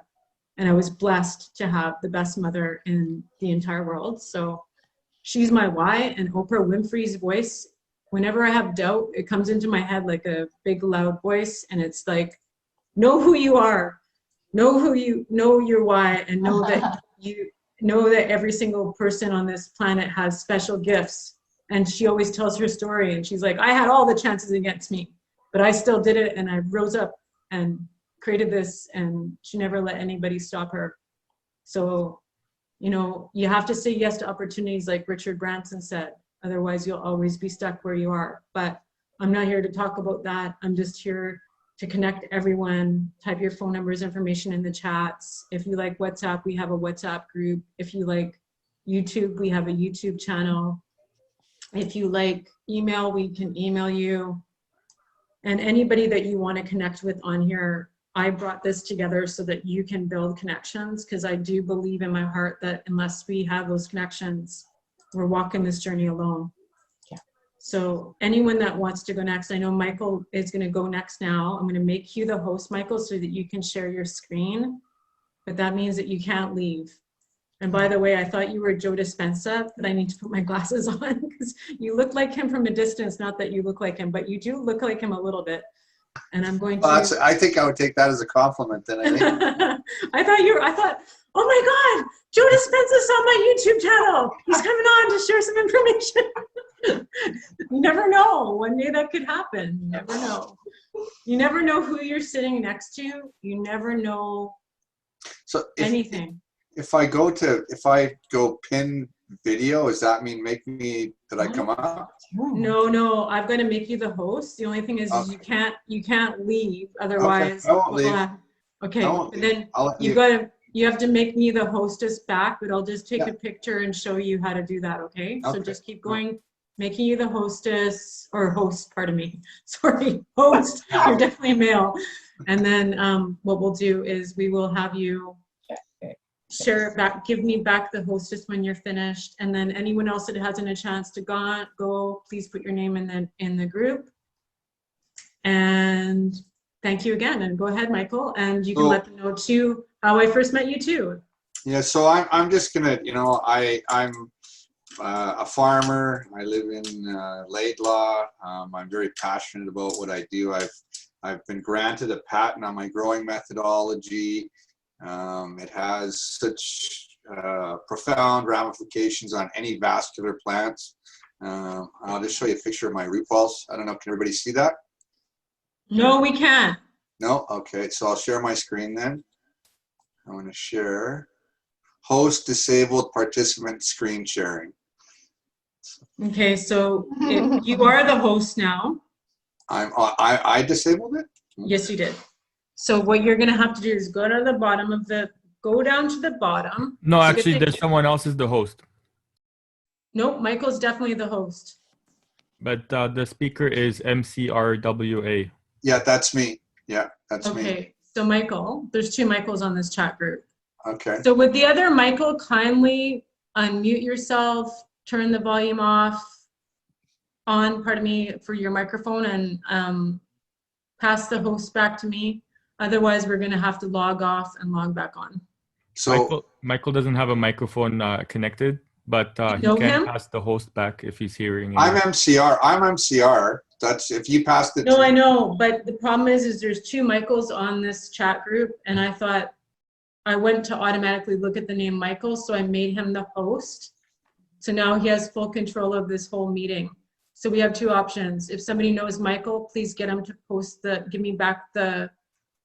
And I was blessed to have the best mother in the entire world. So she's my why. And Oprah Winfrey's voice, whenever I have doubt, it comes into my head like a big loud voice. And it's like, know who you are, know your why, and know that every single person on this planet has special gifts. And she always tells her story, and she's like, I had all the chances against me, but I still did it, and I rose up and created this, and she never let anybody stop her. So, you have to say yes to opportunities, like Richard Branson said, otherwise you'll always be stuck where you are. But I'm not here to talk about that. I'm just here to connect everyone. Type your phone numbers, information in the chats. If you like WhatsApp, we have a WhatsApp group. If you like YouTube, we have a YouTube channel. If you like email, we can email you. And anybody that you want to connect with on here, I brought this together so that you can build connections, because I do believe in my heart that unless we have those connections, we're walking this journey alone. Yeah. So anyone that wants to go next, I know Michael is going to go next now. I'm going to make you the host, Michael, so that you can share your screen, but that means that you can't leave. And by the way, I thought you were Joe Dispenza, but I need to put my glasses on, because you look like him from a distance. Not that you look like him, but you do look like him a little bit. And I'm going to. I think I would take that as a compliment. Then I think. I thought, oh my God, Joe Dispenza's on my YouTube channel. He's coming on to share some information. You never know. One day that could happen. You never know. You never know who you're sitting next to. You never know anything. If I go pin video, does that mean that I come up? No, I've got to make you the host. The only thing is, okay. you can't leave, otherwise. Okay, I won't leave. Okay, but then you have to make me the hostess back, but I'll just take a picture and show you how to do that, okay? So just keep going, making you the hostess, or host, pardon me. Sorry, host, you're definitely male. And then what we'll do is we will have you share it back, give me back the hostess when you're finished, and then anyone else that hasn't a chance to go, please put your name in the group. And thank you again, and go ahead, Michael, and you can let them know too how I first met you too. Yeah, so I'm just gonna, I'm a farmer. I live in Laidlaw. I'm very passionate about what I do. I've been granted a patent on my growing methodology. It has such profound ramifications on any vascular plants. I'll just show you a picture of my root balls. I don't know, can everybody see that? No, we can't. No? Okay, so I'll share my screen then. I'm going to share host disabled participant screen sharing. Okay, so you are the host now. I disabled it? Yes, you did. So what you're going to have to do is go down to the bottom. No, actually, there's someone else is the host. Nope, Michael's definitely the host. But the speaker is MCRWA. Yeah, that's me. Yeah, that's me. Okay, so Michael, there's two Michaels on this chat group. Okay. So would the other Michael kindly unmute yourself, turn the volume on, for your microphone, and pass the host back to me. Otherwise, we're going to have to log off and log back on. So Michael doesn't have a microphone connected, but he can pass the host back if he's hearing. I'm MCR. That's if you passed it. No, to I know, but the problem is there's two Michaels on this chat group, and I thought I went to automatically look at the name Michael, so I made him the host. So now he has full control of this whole meeting. So we have two options. If somebody knows Michael, please get him to give me back the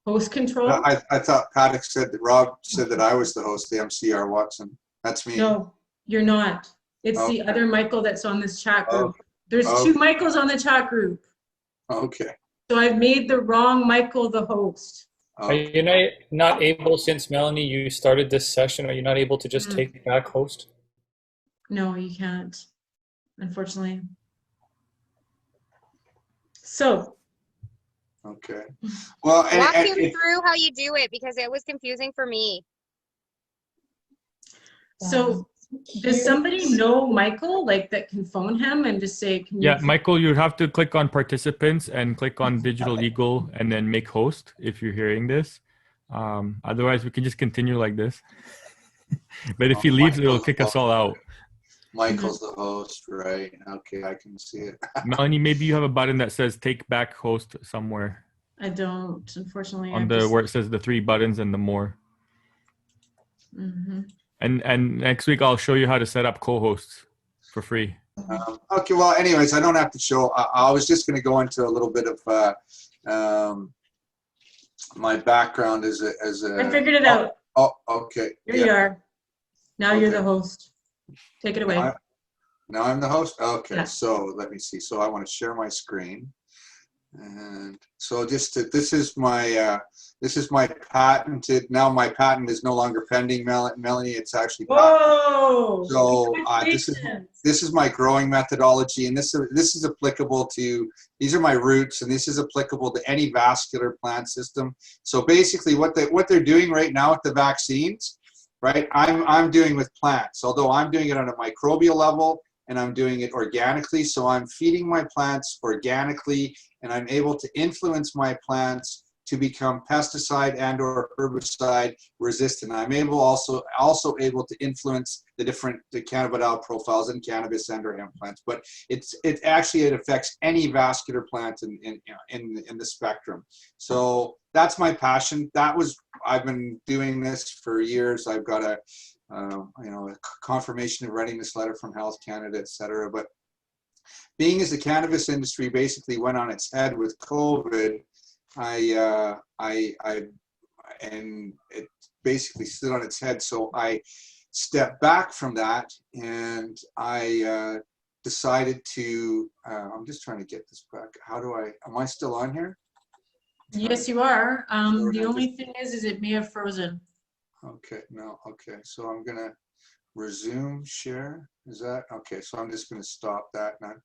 host control. I thought Paddock said that Rob said that I was the host, the MCR Watson. That's me. No, you're not. It's Okay. the other Michael that's on this chat group. Okay. There's Okay. two Michaels on the chat group. Okay. So I've made the wrong Michael the host. Are you not able, since Melanie, you started this session, are you not able to just take back host? No, you can't, unfortunately. So. Okay. Well, walk him through how you do it, because it was confusing for me. So does somebody know Michael, like that can phone him and just say, can you? Yeah, Michael, you'd have to click on participants and click on Digital Eagle and then make host if you're hearing this. Otherwise, we can just continue like this. But if he leaves, it'll kick us all out. Michael's the host, right? Okay, I can see it. Melanie, maybe you have a button that says take back host somewhere. I don't, unfortunately. On where it says the 3 buttons and the more. Mm-hmm. And next week I'll show you how to set up co-hosts for free. Okay, well, anyways, I don't have to show. I was just going to go into a little bit of my background as a. I figured it out. Oh, okay. Here you are. Now you're the host. Take it away. Now I'm the host? Okay, Yeah. So let me see. So I want to share my screen. And so this is my patented, now my patent is no longer pending, Melanie, it's actually patented. Whoa! So this is my growing methodology, and this is applicable to, these are my roots, and this is applicable to any vascular plant system. So basically what they're doing right now with the vaccines, right, I'm doing with plants, although I'm doing it on a microbial level, and I'm doing it organically. So I'm feeding my plants organically, and I'm able to influence my plants to become pesticide and or herbicide resistant. I'm also able to influence the cannabidiol profiles in cannabis and or hemp plants. But it affects any vascular plant in the spectrum. So that's my passion. I've been doing this for years. I've got a confirmation of writing this letter from Health Canada, et cetera. But being as the cannabis industry basically went on its head with COVID, and it basically stood on its head. So I stepped back from that, and I decided to, I'm just trying to get this back. Am I still on here? Yes, you are. The only thing is it may have frozen. Okay, no, okay. So I'm gonna resume share. Is that okay? So I'm just gonna stop that now.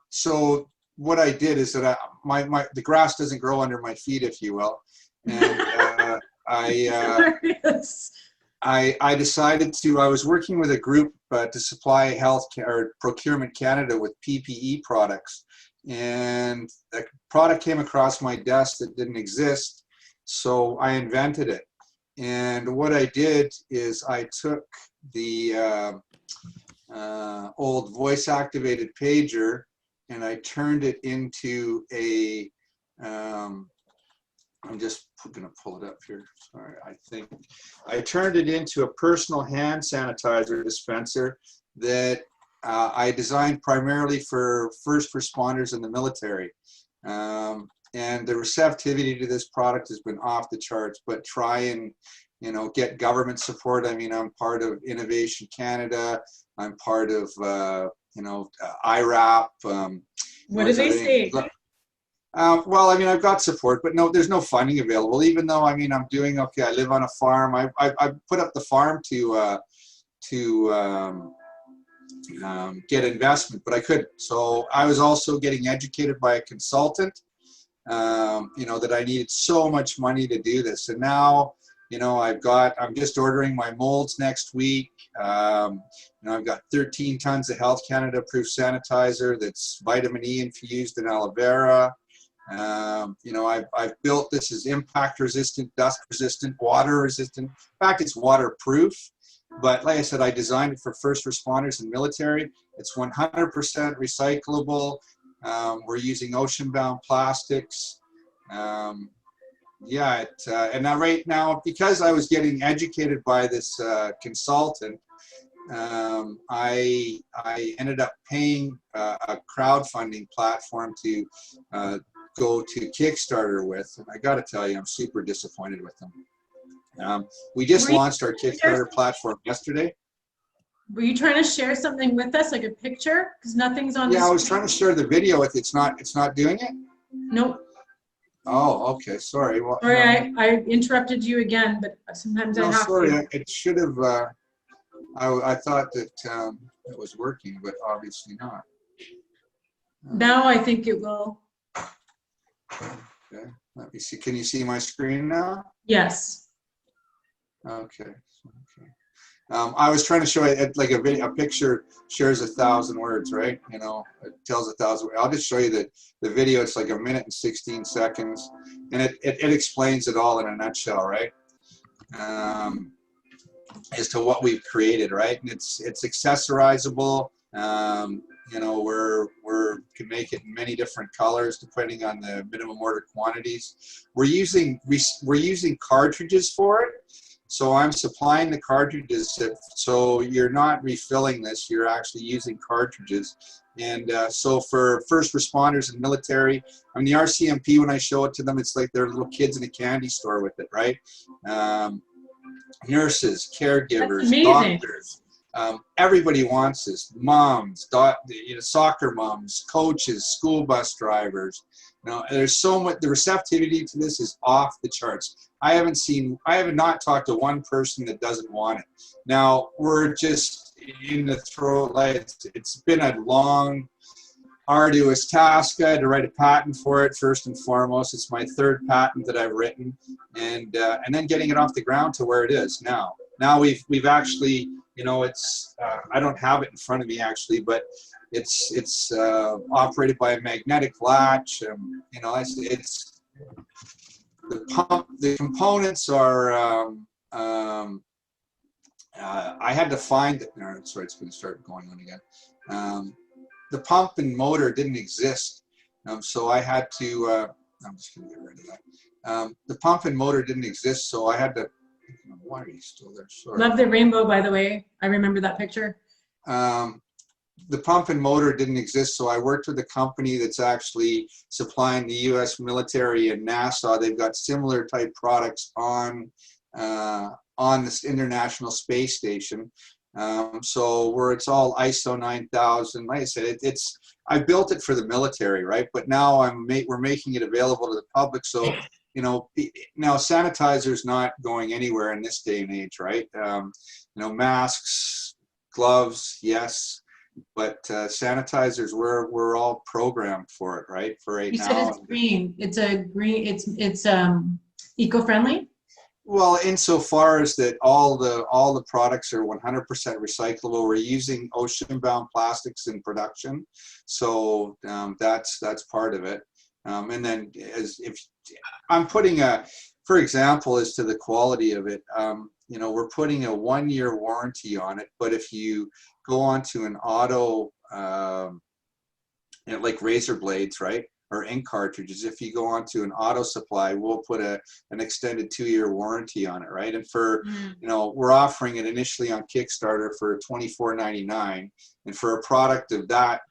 So what I did is that the grass doesn't grow under my feet, if you will, and I decided to. I was working with a group to supply Procurement Canada with PPE products, and a product came across my desk that didn't exist, so I invented it. And what I did is I took the old voice-activated pager, and I turned it into a, I'm just going to pull it up here. Sorry, I turned it into a personal hand sanitizer dispenser that I designed primarily for first responders in the military. And the receptivity to this product has been off the charts, but try and, get government support. I mean, I'm part of Innovation Canada. I'm part of, IRAP. What did they say? Well, I mean, I've got support, but no, there's no funding available, even though, I mean, I'm doing okay. I live on a farm. I put up the farm to get investment, but I couldn't. So I was also getting educated by a consultant, that I needed so much money to do this. And now, I'm just ordering my molds next week. I've got 13 tons of Health Canada approved sanitizer that's vitamin E infused in aloe vera. I've built this as impact resistant, dust resistant, water resistant. In fact, it's waterproof. But like I said, I designed it for first responders and military. It's 100% recyclable. We're using ocean-bound plastics. Yeah, and now right now, because I was getting educated by this consultant, I ended up paying a crowdfunding platform to go to Kickstarter with, and I got to tell you, I'm super disappointed with them. We just launched our Kickstarter platform yesterday. Were you trying to share something with us, like a picture? Because nothing's on. Yeah, I was trying to share the video with it's not doing it. Nope. Oh, okay. Sorry. Well, sorry, no. I interrupted you again, but sometimes I have sorry. to. It should have. I thought that it was working, but obviously not. Now I think it will. Okay. Let me see. Can you see my screen now? Yes. Okay. Okay. I was trying to show it like a picture shares 1,000 words, right? You know, it tells 1,000 words. I'll just show you the video. It's like 1 minute and 16 seconds, and it explains it all in a nutshell, right? As to what we've created, right? And it's accessorized. You know, we can make it in many different colors depending on the minimum order quantities. We're using cartridges for it. So I'm supplying the cartridges, so you're not refilling this, you're actually using cartridges. And so for first responders and military, I mean, the RCMP, when I show it to them, it's like they're little kids in a candy store with it, right? Nurses, caregivers, doctors, everybody wants this. Moms, soccer moms, coaches, school bus drivers. You know, there's so much, the receptivity to this is off the charts. I have not talked to one person that doesn't want it. Now, we're just in the throw, like, it's been a long, arduous task. I had to write a patent for it first and foremost. It's my 3rd patent that I've written, and then getting it off the ground to where it is now. Now we've actually, you know, it's I don't have it in front of me actually, but it's operated by a magnetic latch. You know, it's the pump. The components are. I had to find it. No, sorry, it's going to start going on again. The pump and motor didn't exist, so I had to. I'm just going to get rid of that. The pump and motor didn't exist, so I had to. Why are you still there? Sorry. Love the rainbow, by the way. I remember that picture. The pump and motor didn't exist, so I worked with a company that's actually supplying the U.S. military and NASA. They've got similar type products on this International Space Station. So where it's all ISO 9000. Like I said, I built it for the military, right? But now we're making it available to the public. So, you know, now sanitizer's not going anywhere in this day and age, right? You know, masks, gloves, yes. But sanitizers, we're all programmed for it, right? For right now. You said it's green. It's a green. It's eco-friendly. Well, insofar as that all the products are 100% recyclable. We're using ocean-bound plastics in production, so that's part of it. And then if I'm putting for example, as to the quality of it, you know, we're putting a 1-year warranty on it. But if you go onto an auto, you know, like razor blades, right? Or ink cartridges, if you go onto an auto supply, we'll put an extended 2-year warranty on it, right? And for, you know, we're offering it initially on Kickstarter for $24.99, and for a product of that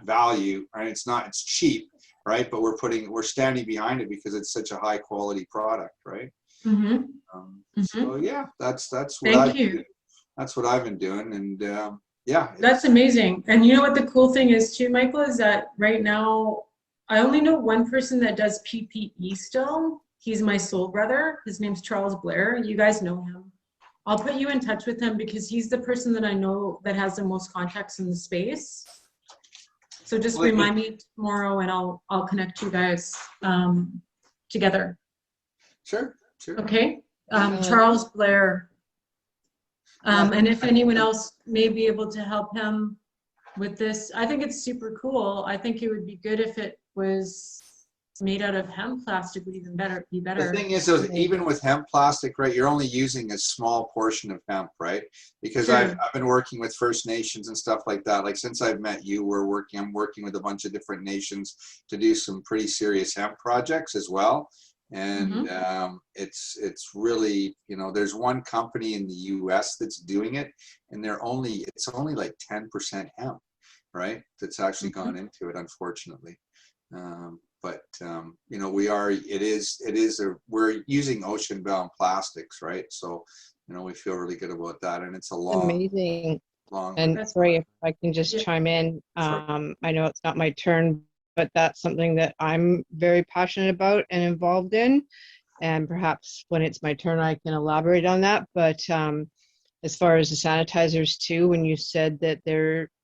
value, right? It's cheap, right? But we're standing behind it because it's such a high quality product, right? So yeah, that's what I've been doing, and yeah, that's amazing. And you know what the cool thing is too, Michael, is that right now I only know one person that does PPE still. He's my soul brother. His name's Charles Blair. You guys know him. I'll put you in touch with him because he's the person that I know that has the most contacts in the space. So just remind me tomorrow and I'll connect you guys together. Sure. Okay. Charles Blair. And if anyone else may be able to help him with this, I think it's super cool. I think it would be good if it was made out of hemp plastic would even be better. The thing is, even with hemp plastic, right, you're only using a small portion of hemp, right? Because Sure. I've been working with First Nations and stuff like that. Like since I've met you, I'm working with a bunch of different nations to do some pretty serious hemp projects as well. And it's really, you know, there's one company in the US that's doing it, and it's only like 10% hemp, right? That's actually gone into it, unfortunately. You know, we're using ocean-bound plastics, right? So, you know, we feel really good about that, and it's a Amazing. long. And sorry if I can just chime in. Sorry. I know it's not my turn, but that's something that I'm very passionate about and involved in. And perhaps when it's my turn, I can elaborate on that. But as far as the sanitizers too, when you said that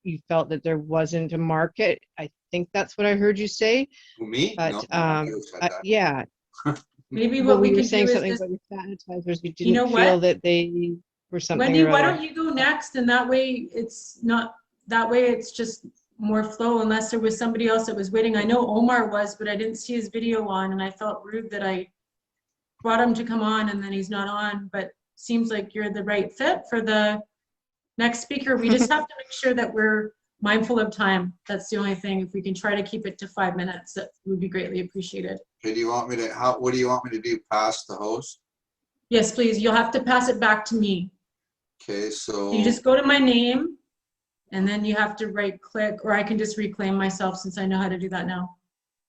you felt that there wasn't a market, I think that's what I heard you say. Me? But No, I never said that. yeah. Maybe Well, what we you were can saying do is something just, about your sanitizers. You you know didn't feel what? that they were something Wendy, or why other. don't you go next? And that way it's just more flow, unless there was somebody else that was waiting. I know Omar was, but I didn't see his video on, and I felt rude that I brought him to come on and then he's not on, but seems like you're the right fit for the next speaker. We just have to make sure that we're mindful of time. That's the only thing. If we can try to keep it to 5 minutes, that would be greatly appreciated. Okay, what do you want me to do? Pass the host? Yes, please. You'll have to pass it back to me. Okay, so You just go to my name and then you have to right click, or I can just reclaim myself since I know how to do that now.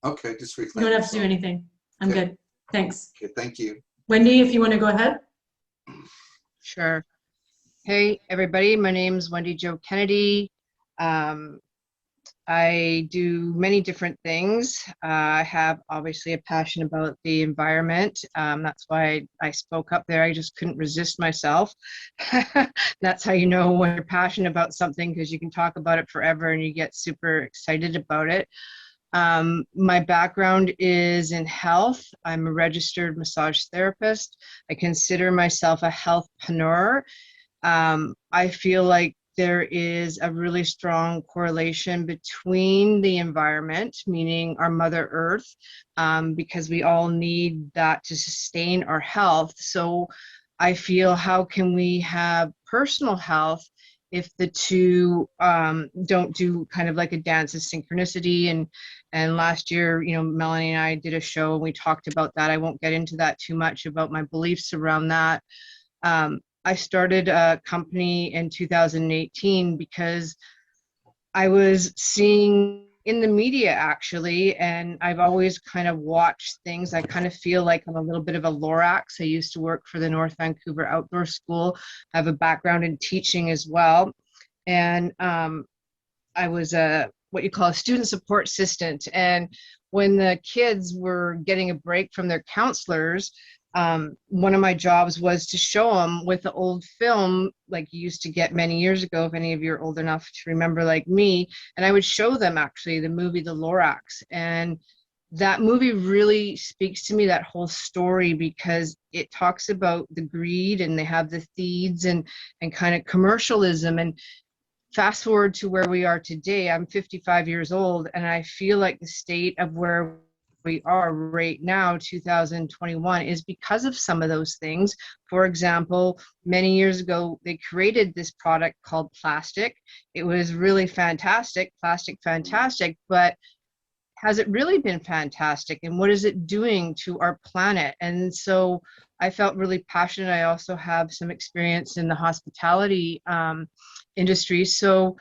okay, just You reclaim don't have to do yourself. anything. I'm Okay. good. Thanks. Okay, thank you. Wendy, if you want to go ahead. Sure. Hey, everybody. My name's Wendy Jo Kennedy. I do many different things. I have obviously a passion about the environment. That's why I spoke up there. I just couldn't resist myself. That's how you know when you're passionate about something, because you can talk about it forever and you get super excited about it. My background is in health. I'm a registered massage therapist. I consider myself a healthpreneur. I feel like there is a really strong correlation between the environment, meaning our Mother Earth, because we all need that to sustain our health. So I feel, how can we have personal health if the two don't do kind of like a dance of synchronicity? And last year, you know, Melany and I did a show and we talked about that. I won't get into that too much about my beliefs around that. I started a company in 2018 because I was seeing in the media, actually, and I've always kind of watched things. I kind of feel like I'm a little bit of a Lorax. I used to work for the North Vancouver Outdoor School. I have a background in teaching as well. And I was what you call a student support assistant. And when the kids were getting a break from their counselors, one of my jobs was to show them with the old film, like you used to get many years ago, if any of you are old enough to remember like me, and I would show them actually the movie The Lorax. And that movie really speaks to me, that whole story, because it talks about the greed, and they have the thieves and kind of commercialism. And fast forward to where we are today, I'm 55 years old, and I feel like the state of where we are right now, 2021, is because of some of those things. For example, many years ago, they created this product called plastic. It was really fantastic, fantastic, but has it really been fantastic? And what is it doing to our planet? And so I felt really passionate. I also have some experience in the hospitality industry. So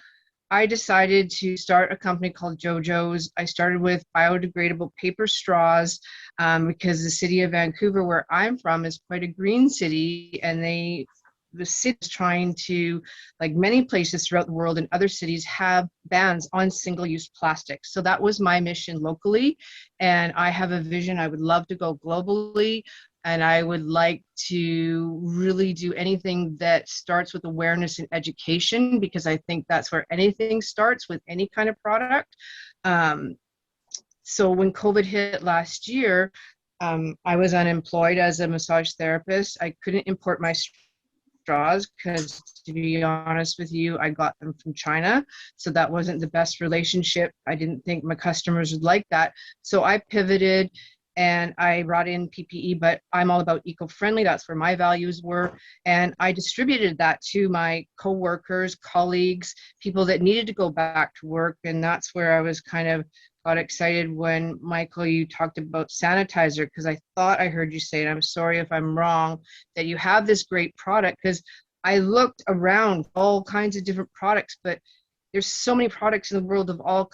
I decided to start a company called JoJo's. I started with biodegradable paper straws because the city of Vancouver, where I'm from, is quite a green city, and the city is trying to, like many places throughout the world and other cities, have bans on single-use plastics. So that was my mission locally, and I have a vision. I would love to go globally. And I would like to really do anything that starts with awareness and education, because I think that's where anything starts with any kind of product. So when COVID hit last year, I was unemployed as a massage therapist. I couldn't import my straws because, to be honest with you, I got them from China. So that wasn't the best relationship. I didn't think my customers would like that. So I pivoted and I brought in PPE, but I'm all about eco-friendly. That's where my values were. And I distributed that to my coworkers, colleagues, people that needed to go back to work. And that's where I was kind of got excited when, Michael, you talked about sanitizer, because I thought I heard you say, and I'm sorry if I'm wrong, that you have this great product, because I looked around all kinds of different products, but there's so many products in the world of all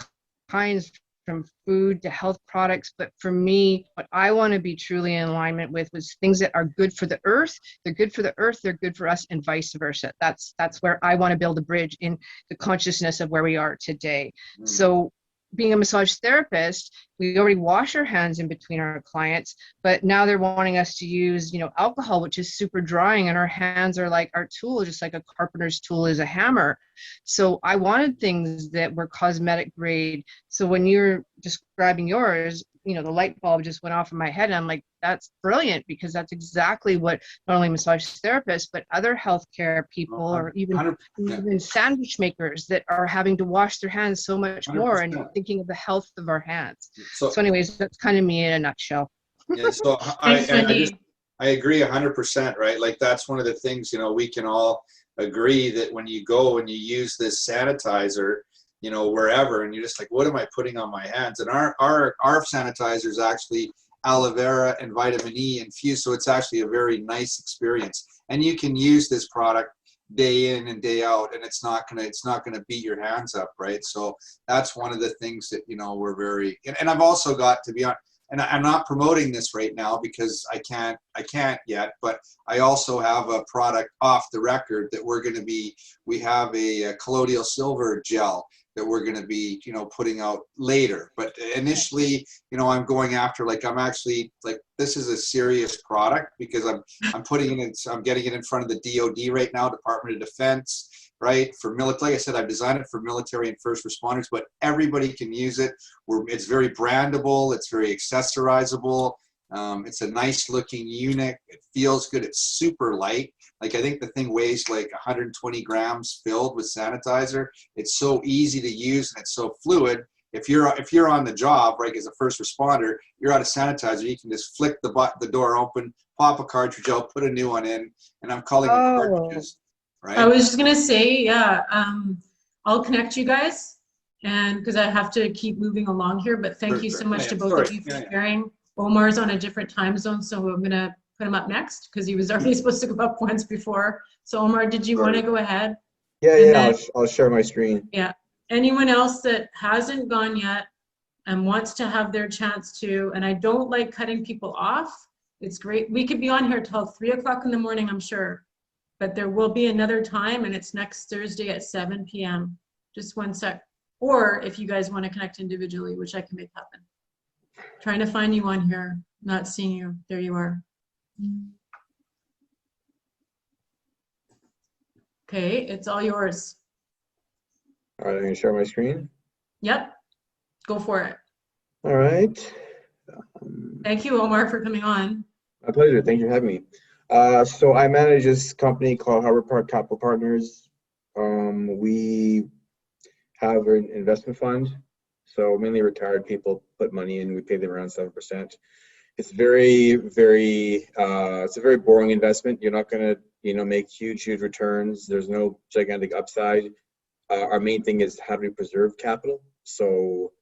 kinds, from food to health products. But for me, what I want to be truly in alignment with was things that are good for the earth. They're good for the earth, they're good for us, and vice versa. That's where I want to build a bridge in the consciousness of where we are today. So being a massage therapist, we already wash our hands in between our clients, but now they're wanting us to use, alcohol, which is super drying, and our hands are like our tool, just like a carpenter's tool is a hammer. So I wanted things that were cosmetic grade. So when you're describing yours, the light bulb just went off in my head, and I'm like, that's brilliant, because that's exactly what not only massage therapists, but other healthcare people, or even sandwich makers that are having to wash their hands so much more, and thinking of the health of our hands. So anyways, that's kind of me in a nutshell. Yeah, so I agree 100%, right? Like, that's one of the things, we can all agree that when you go and you use this sanitizer, wherever, and you're just like, what am I putting on my hands? And our sanitizer is actually aloe vera and vitamin E infused, so it's actually a very nice experience. And you can use this product day in and day out, and it's not gonna beat your hands up, right? So that's one of the things that we're very. And I've also got, to be honest, and I'm not promoting this right now because I can't yet, but I also have a product off the record that we have a colloidal silver gel that we're going to be, putting out later. But initially, I'm going after, I'm actually, this is a serious product, because I'm putting it in, I'm getting it in front of the DOD right now, Department of Defense, right? For military, like I said, I've designed it for military and first responders, but everybody can use it. It's very brandable. It's very accessorizable. It's a nice looking unit. It feels good. It's super light. I think the thing weighs 120 grams filled with sanitizer. It's so easy to use, and it's so fluid. If you're on the job, right, as a first responder, you're out of sanitizer, you can just flick the door open, pop a cartridge out, put a new one in, and I'm calling them cartridges. Right? I was just gonna say, yeah, I'll connect you guys, and because I have to keep moving along here, but thank you so much to both of you for sharing. Omar's on a different time zone, so I'm gonna put him up next because he was already supposed to go up once before. So Omar, did you want to go ahead? Yeah, I'll share my screen. Yeah. Anyone else that hasn't gone yet and wants to have their chance to, and I don't like cutting people off. It's great. We could be on here till 3 o'clock in the morning, I'm sure. But there will be another time, and it's next Thursday at 7 p.m. Just one sec. Or if you guys want to connect individually, which I can make happen. Trying to find you on here, not seeing you. There you are. Okay, it's all yours. All right, I'm going to share my screen. Yep, go for it. All right. Thank you, Omar, for coming on. My pleasure. Thank you for having me. So I manage this company called Harbor Park Capital Partners. We have an investment fund. So mainly retired people put money in. We pay them around 7%. It's very, very, it's a very boring investment. You're not going to, make huge returns. There's no gigantic upside. Our main thing is how do we preserve capital. So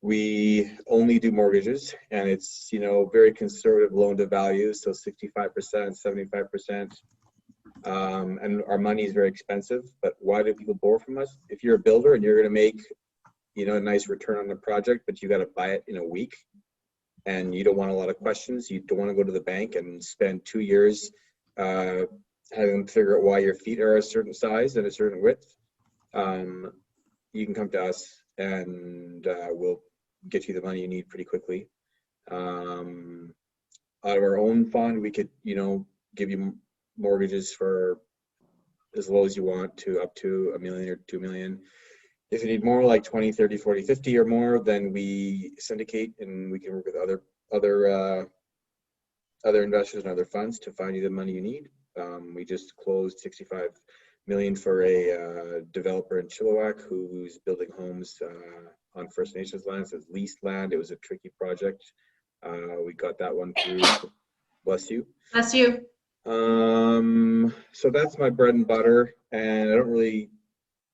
we only do mortgages, and it's, very conservative loan to value. So 65%, 75%. And our money is very expensive, but why do people borrow from us? If you're a builder and you're going to make, a nice return on the project, but you got to buy it in a week, and you don't want a lot of questions. You don't want to go to the bank and spend 2 years having them figure out why your feet are a certain size and a certain width. You can come to us, and we'll get you the money you need pretty quickly. Out of our own fund, we could, give you mortgages for as low as you want to up to $1 million or $2 million. If you need more, like 20, 30, 40, 50 or more, then we syndicate, and we can work with other investors and other funds to find you the money you need. We just closed 65 million for a developer in Chilliwack who's building homes on First Nations lands. It's leased land. It was a tricky project. We got that one through. Bless you. Bless you. So that's my bread and butter, and I don't really.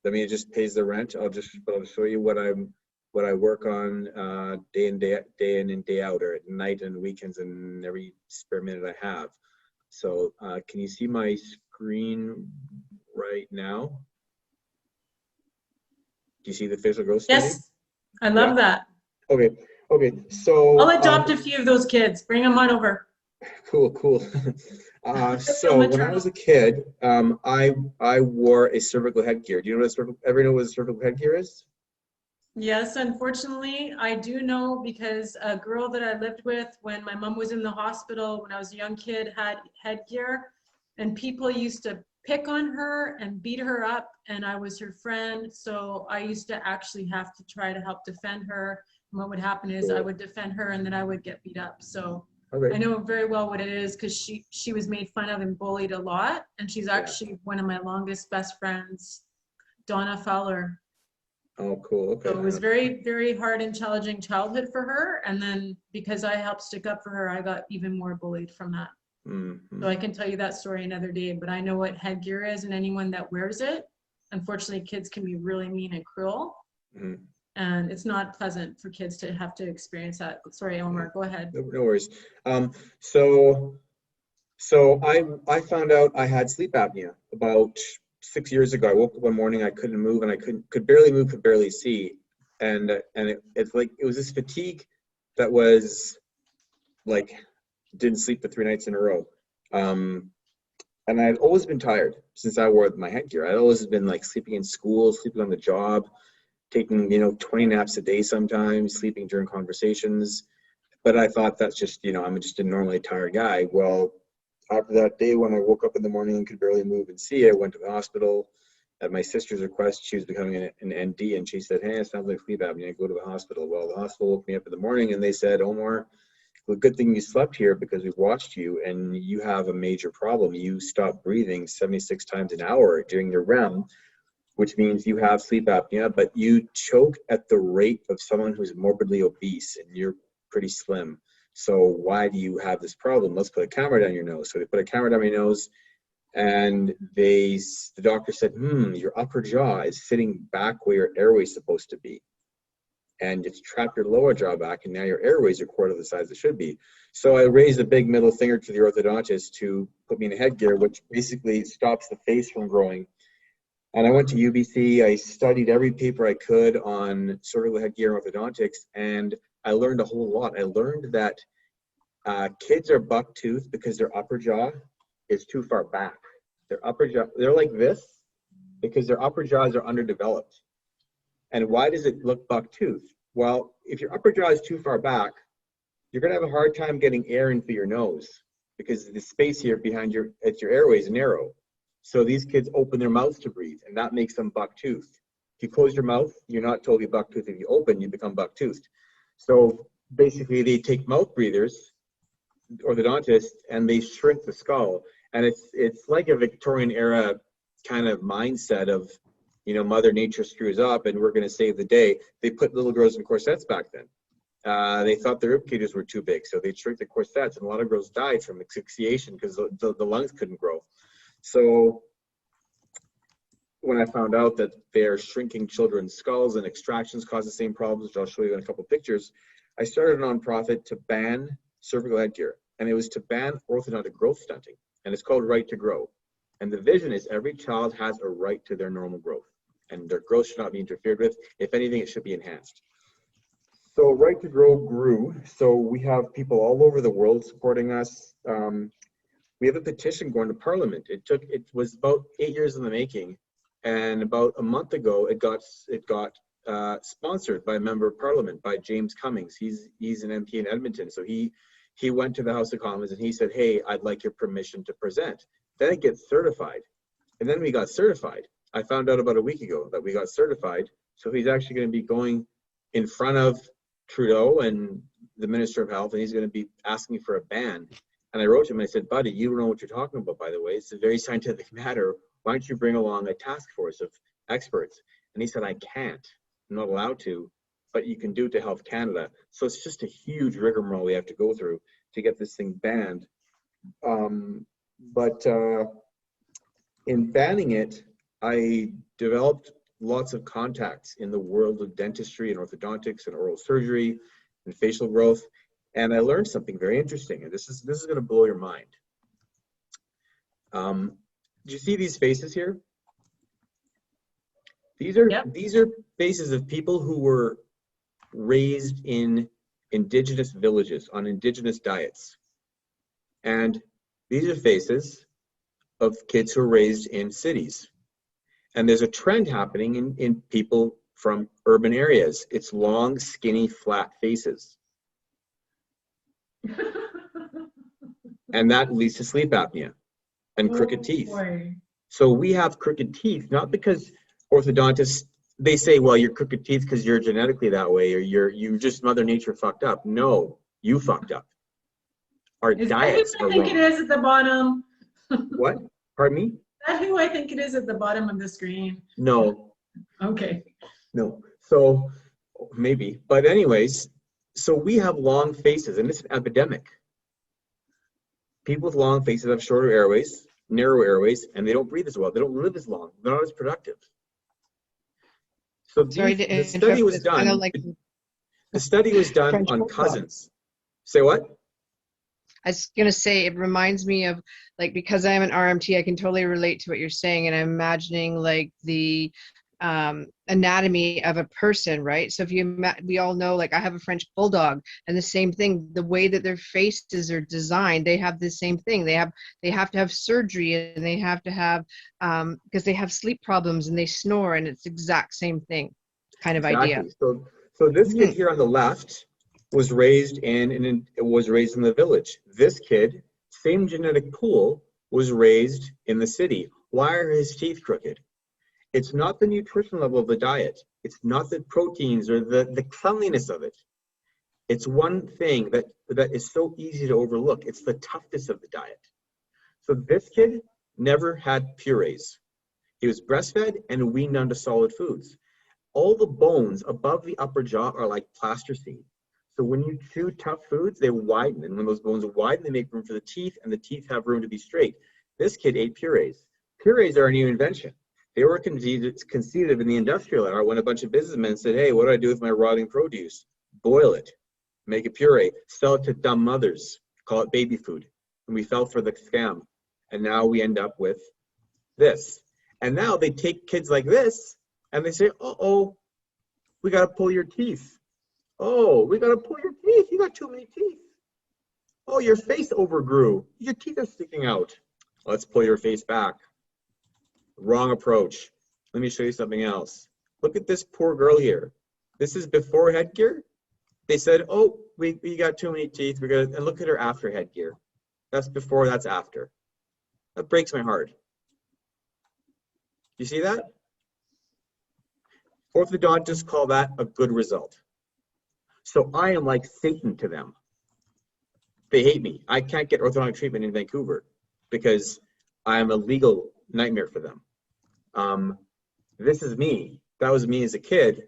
I mean, it just pays the rent. I'll show you what I work on day in and day out, or at night and weekends, and every spare minute I have. So can you see my screen right now? Do you see the facial growth study? Yes, I love that. Okay. So I'll adopt a few of those kids. Bring them on over. Cool. So when I was a kid, I wore a cervical headgear. Do you know what a cervical headgear is? Yes, unfortunately, I do know, because a girl that I lived with when my mom was in the hospital when I was a young kid had headgear, and people used to pick on her and beat her up, and I was her friend, so I used to actually have to try to help defend her. And what would happen is I would defend her and then I would get beat up. So I know very well what it is, because she was made fun of and bullied a lot, and she's actually one of my longest best friends, Donna Fowler. Oh, cool. Okay. So it was very, very hard and challenging childhood for her. And then because I helped stick up for her, I got even more bullied from that. Mm-hmm. So I can tell you that story another day, but I know what headgear is, and anyone that wears it, unfortunately, kids can be really mean and cruel. Mm-hmm. And it's not pleasant for kids to have to experience that. Sorry, Elmer, go ahead. No worries. So I found out I had sleep apnea about 6 years ago. I woke up one morning, I couldn't move, and I could barely move, could barely see, and it's like it was this fatigue that was like didn't sleep for 3 nights in a row. And I'd always been tired since I wore my headgear. I'd always been like sleeping in school, sleeping on the job, taking 20 naps a day sometimes, sleeping during conversations. But I thought that's just I'm just a normally tired guy. Well, after that day when I woke up in the morning and could barely move and see, I went to the hospital. At my sister's request, she was becoming an ND, and she said, "Hey, it sounds like sleep apnea. Go to the hospital." Well, the hospital woke me up in the morning and they said, "Omar, well, good thing you slept here because we've watched you and you have a major problem. You stop breathing 76 times an hour during your REM, which means you have sleep apnea, but you choke at the rate of someone who's morbidly obese and you're pretty slim. So why do you have this problem? Let's put a camera down your nose." So they put a camera down my nose, and the doctor said, "Your upper jaw is sitting back where your airway is supposed to be. And it's trapped your lower jaw back, and now your airways are quarter the size it should be." So I raised a big middle finger to the orthodontist to put me in a headgear, which basically stops the face from growing. And I went to UBC. I studied every paper I could on cervical headgear and orthodontics, and I learned a whole lot. I learned that kids are buck-toothed because their upper jaw is too far back. Their upper jaw, they're like this because their upper jaws are underdeveloped. And why does it look buck-toothed? Well, if your upper jaw is too far back, you're going to have a hard time getting air in through your nose because the space here behind your airway is narrow. So these kids open their mouths to breathe, and that makes them buck-toothed. If you close your mouth, you're not totally buck-toothed. If you open, you become buck-toothed. So basically, they take mouth breathers, orthodontists, and they shrink the skull. And it's like a Victorian era kind of mindset of, Mother Nature screws up and we're going to save the day. They put little girls in corsets back then. They thought their rib cages were too big, so they shrink the corsets, and a lot of girls died from asphyxiation because the lungs couldn't grow. So when I found out that they're shrinking children's skulls and extractions cause the same problems, which I'll show you in a couple of pictures, I started a nonprofit to ban cervical headgear, and it was to ban orthodontic growth stunting, and it's called Right to Grow. And the vision is every child has a right to their normal growth, and their growth should not be interfered with. If anything, it should be enhanced. So Right to Grow grew. So we have people all over the world supporting us. We have a petition going to Parliament. It was about 8 years in the making, and about a month ago, it got sponsored by a member of Parliament, by James Cummings. He's an MP in Edmonton. So he went to the House of Commons and he said, "Hey, I'd like your permission to present." Then it gets certified, and then we got certified. I found out about a week ago that we got certified. So he's actually going to be going in front of Trudeau and the Minister of Health, and he's going to be asking for a ban. And I wrote to him, I said, buddy, you don't know what you're talking about, by the way. It's a very scientific matter. Why don't you bring along a task force of experts? And he said, I can't. I'm not allowed to, but you can do it to Health Canada. So it's just a huge rigmarole we have to go through to get this thing banned. But in banning it, I developed lots of contacts in the world of dentistry and orthodontics and oral surgery and facial growth. And I learned something very interesting, and this is going to blow your mind. Do you see these faces here? These are faces of people who were raised in indigenous villages on indigenous diets, and these are faces of kids who are raised in cities. And there's a trend happening in people from urban areas. It's long, skinny, flat faces. And that leads to sleep apnea and crooked teeth. Boy. So we have crooked teeth, not because orthodontists, they say, well, you're crooked teeth because you're genetically that way, or you just Mother Nature fucked up. No, you fucked up. Our diets are wrong. I think it is at the bottom. What? Pardon me? Is that who I think it is at the bottom of the screen? No. Okay. No. So maybe. But anyways, so we have long faces, and it's an epidemic. People with long faces have shorter airways, narrow airways, and they don't breathe as well. They don't live as long. They're not as productive. So the study was done. The study was done on cousins. Say what? I was going to say, it reminds me of, like, because I'm an RMT, I can totally relate to what you're saying. And I'm imagining like the anatomy of a person, right? So if we all know, like, I have a French bulldog, and the same thing, the way that their faces are designed, they have the same thing. They have to have surgery, and they have to have, because they have sleep problems and they snore, and it's exact same thing kind of idea. So this kid here on the left was raised in the village. This kid, same genetic pool, was raised in the city. Why are his teeth crooked? It's not the nutrition level of the diet. It's not the proteins or the cleanliness of it. It's one thing that is so easy to overlook. It's the toughness of the diet. So this kid never had purees. He was breastfed and weaned onto solid foods. All the bones above the upper jaw are like plasticine. So when you chew tough foods, they widen. And when those bones widen, they make room for the teeth, and the teeth have room to be straight. This kid ate purees. Purees are a new invention. They were conceived in the industrial era when a bunch of businessmen said, hey, what do I do with my rotting produce? Boil it, make a puree, sell it to dumb mothers, call it baby food. And we fell for the scam. And now we end up with this. And now they take kids like this and they say, uh-oh, we got to pull your teeth. Oh, we got to pull your teeth. You got too many teeth. Oh, your face overgrew. Your teeth are sticking out. Let's pull your face back. Wrong approach. Let me show you something else. Look at this poor girl here. This is before headgear. They said, oh, we got too many teeth. And look at her after headgear. That's before, that's after. That breaks my heart. You see that? Orthodontists call that a good result. So I am like Satan to them. They hate me. I can't get orthodontic treatment in Vancouver because I am a legal nightmare for them. This is me. That was me as a kid.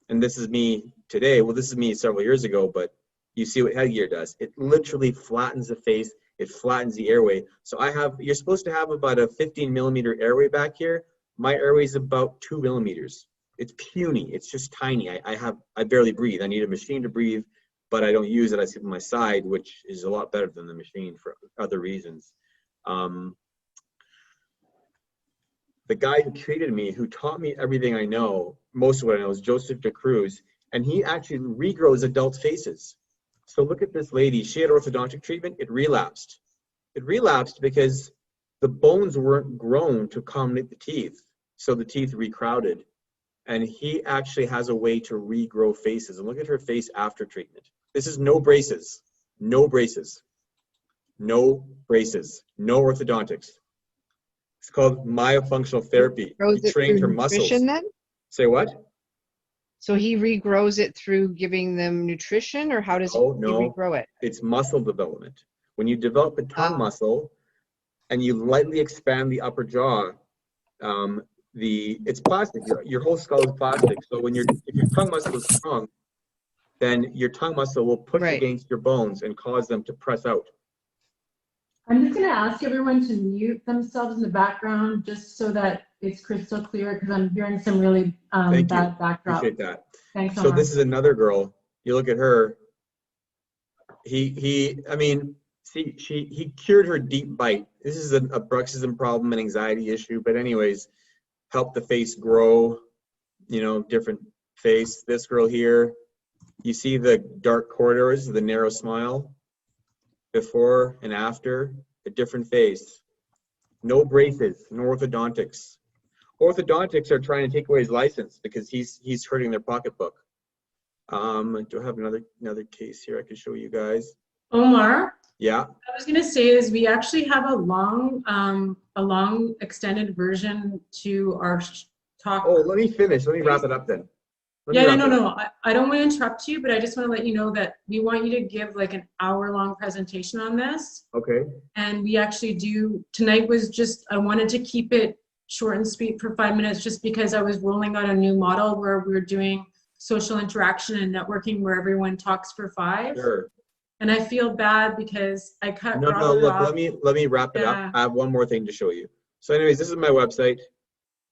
And this is me today. Well, this is me several years ago, but you see what headgear does. It literally flattens the face. It flattens the airway. So you're supposed to have about a 15 millimeter airway back here. My airway is about 2 millimeters. It's puny. It's just tiny. I barely breathe. I need a machine to breathe, but I don't use it. I sit on my side, which is a lot better than the machine for other reasons. The guy who treated me, who taught me everything I know, most of what I know, is Joseph DeCruz, and he actually regrows adult faces. So look at this lady. She had orthodontic treatment. It relapsed. It relapsed because the bones weren't grown to accommodate the teeth, so the teeth recrowded. And he actually has a way to regrow faces. And look at her face after treatment. This is no braces, no braces, no braces, no orthodontics. It's called myofunctional therapy. He trained her muscles. Then? Say what? So he regrows it through giving them nutrition, or how does he regrow it? It's muscle development. When you develop a tongue muscle and you lightly expand the upper jaw, it's plastic. Your whole skull is plastic. So if your tongue muscle is strong, then your tongue muscle will push against your bones and cause them to press out. I'm just going to ask everyone to mute themselves in the background just so that it's crystal clear, because I'm hearing some really bad backdrop. Appreciate that. Thanks so So much. this is another girl. You look at her. I mean, see, he cured her deep bite. This is a bruxism problem, an anxiety issue, but anyways, helped the face grow, you know, different face. This girl here, you see the dark corridors, the narrow smile, before and after, a different face. No braces, no orthodontics. Orthodontics are trying to take away his license because he's hurting their pocketbook. Do I have another case here I can show you guys? Omar? Yeah. I was going to say is we actually have a long extended version to our talk. Oh, let me finish. Let me wrap it up then. No. I don't want to interrupt you, but I just want to let you know that we want you to give like an hour-long presentation on this. Okay. And we actually do. Tonight was just, I wanted to keep it short and sweet for 5 minutes just because I was rolling out a new model where we're doing social interaction and networking where everyone talks for 5. Sure. And I feel bad because I cut Robert look, off. let me wrap it up. I have one more thing to show you. So anyways, this is my website.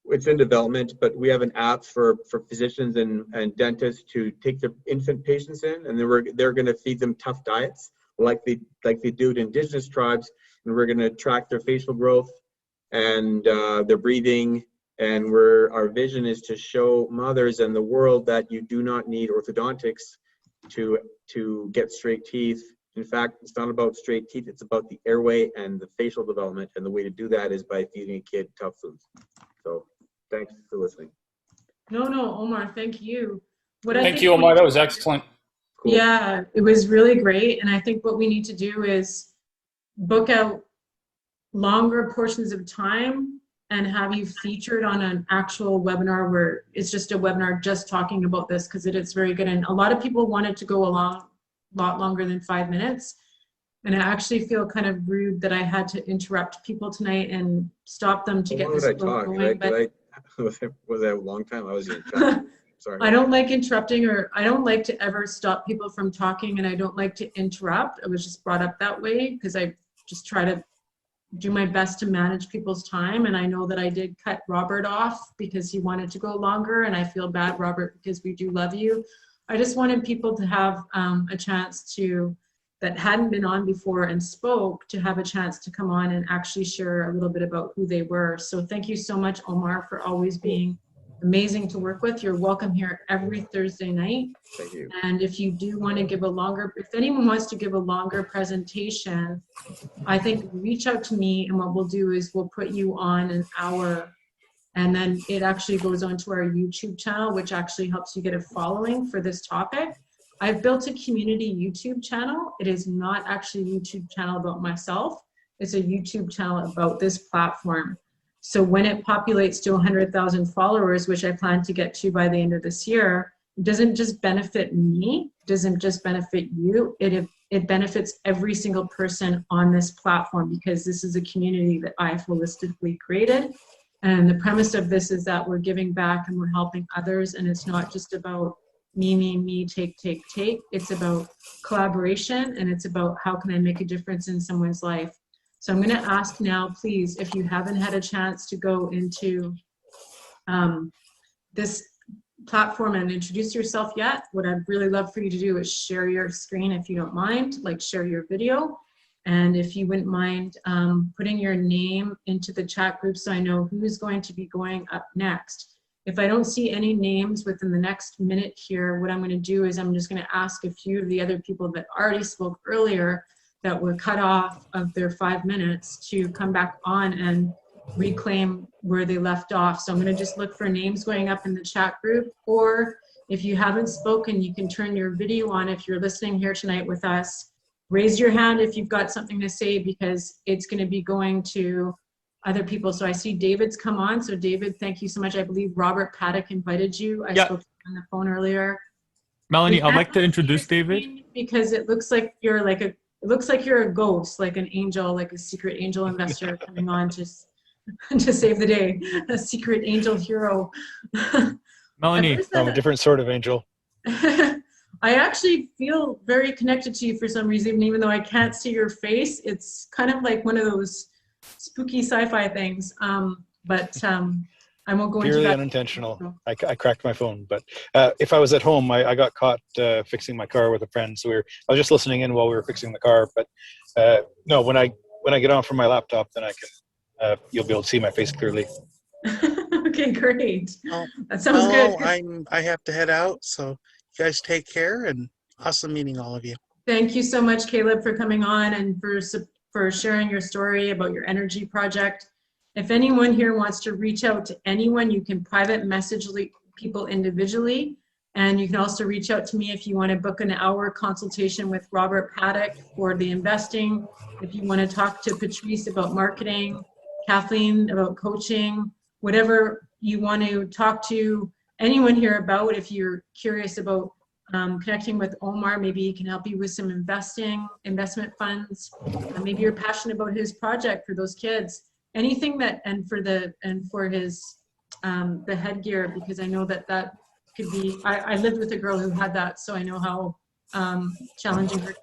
It's in development, but we have an app for physicians and dentists to take their infant patients in, and then they're going to feed them tough diets like they do to indigenous tribes, and we're going to track their facial growth and their breathing, and our vision is to show mothers and the world that you do not need orthodontics to get straight teeth. In fact, it's not about straight teeth, it's about the airway and the facial development, and the way to do that is by feeding a kid tough foods. So thanks for listening. No, Omar, thank you. Thank you, Omar. That was excellent. Cool. Yeah, it was really great. And I think what we need to do is book out longer portions of time and have you featured on an actual webinar where it's just a webinar just talking about this, because it is very good. And a lot of people wanted to go along a lot longer than 5 minutes. And I actually feel kind of rude that I had to interrupt people tonight and stop them to get this flow going. Was that a long time? I was in chat. Sorry. I don't like interrupting, or I don't like to ever stop people from talking, and I don't like to interrupt. I was just brought up that way because I just try to do my best to manage people's time. And I know that I did cut Robert off because he wanted to go longer, and I feel bad, Robert, because we do love you. I just wanted people to have a chance that hadn't been on before and spoke, to have a chance to come on and actually share a little bit about who they were. So thank you so much, Omar, for always being amazing to work with. You're welcome here every Thursday night. Thank you. And if you do want to give if anyone wants to give a longer presentation, I think reach out to me, and what we'll do is we'll put you on an hour, and then it actually goes onto our YouTube channel, which actually helps you get a following for this topic. I've built a community YouTube channel. It is not actually a YouTube channel about myself. It's a YouTube channel about this platform. So when it populates to 100,000 followers, which I plan to get to by the end of this year, it doesn't just benefit me, it doesn't just benefit you, it benefits every single person on this platform, because this is a community that I've holistically created. And the premise of this is that we're giving back and we're helping others, and it's not just about me, take. It's about collaboration, and it's about how can I make a difference in someone's life. So I'm going to ask now, please, if you haven't had a chance to go into this platform and introduce yourself yet, what I'd really love for you to do is share your screen, if you don't mind, like share your video. And if you wouldn't mind putting your name into the chat group so I know who's going to be going up next. If I don't see any names within the next minute here, what I'm going to do is I'm just going to ask a few of the other people that already spoke earlier that were cut off of their 5 minutes to come back on and reclaim where they left off. So I'm going to just look for names going up in the chat group, or if you haven't spoken, you can turn your video on. If you're listening here tonight with us, raise your hand if you've got something to say, because it's going to be going to other people. So I see David's come on. So David, thank you so much. I believe Robert Paddock invited you. I spoke to him on the phone earlier. Melanie, I'd like to introduce David. Because it looks like you're like looks like you're a ghost, like an angel, like a secret angel investor coming on to save the day, a secret angel hero. Melanie, I'm a different sort of angel. I actually feel very connected to you for some reason, even though I can't see your face. It's kind of like one of those spooky sci-fi things. But I won't go into Purely that. unintentional. I cracked my phone, but if I was at home, I got caught fixing my car with a friend. So I was just listening in while we were fixing the car. But no, when I get on from my laptop, then I can you'll be able to see my face clearly. Okay, great. Oh, That sounds good. I have to head out, so you guys take care, and awesome meeting all of you. Thank you so much, Caleb, for coming on and for sharing your story about your energy project. If anyone here wants to reach out to anyone, you can private message people individually. And you can also reach out to me if you want to book an hour consultation with Robert Paddock for the investing. If you want to talk to Patrice about marketing, Kathleen about coaching, whatever you want to talk to anyone here about. If you're curious about connecting with Omar, maybe he can help you with some investment funds. Maybe you're passionate about his project for those kids. Anything that, and for his the headgear, because I know that could be. I lived with a girl who had that, so I know how challenging her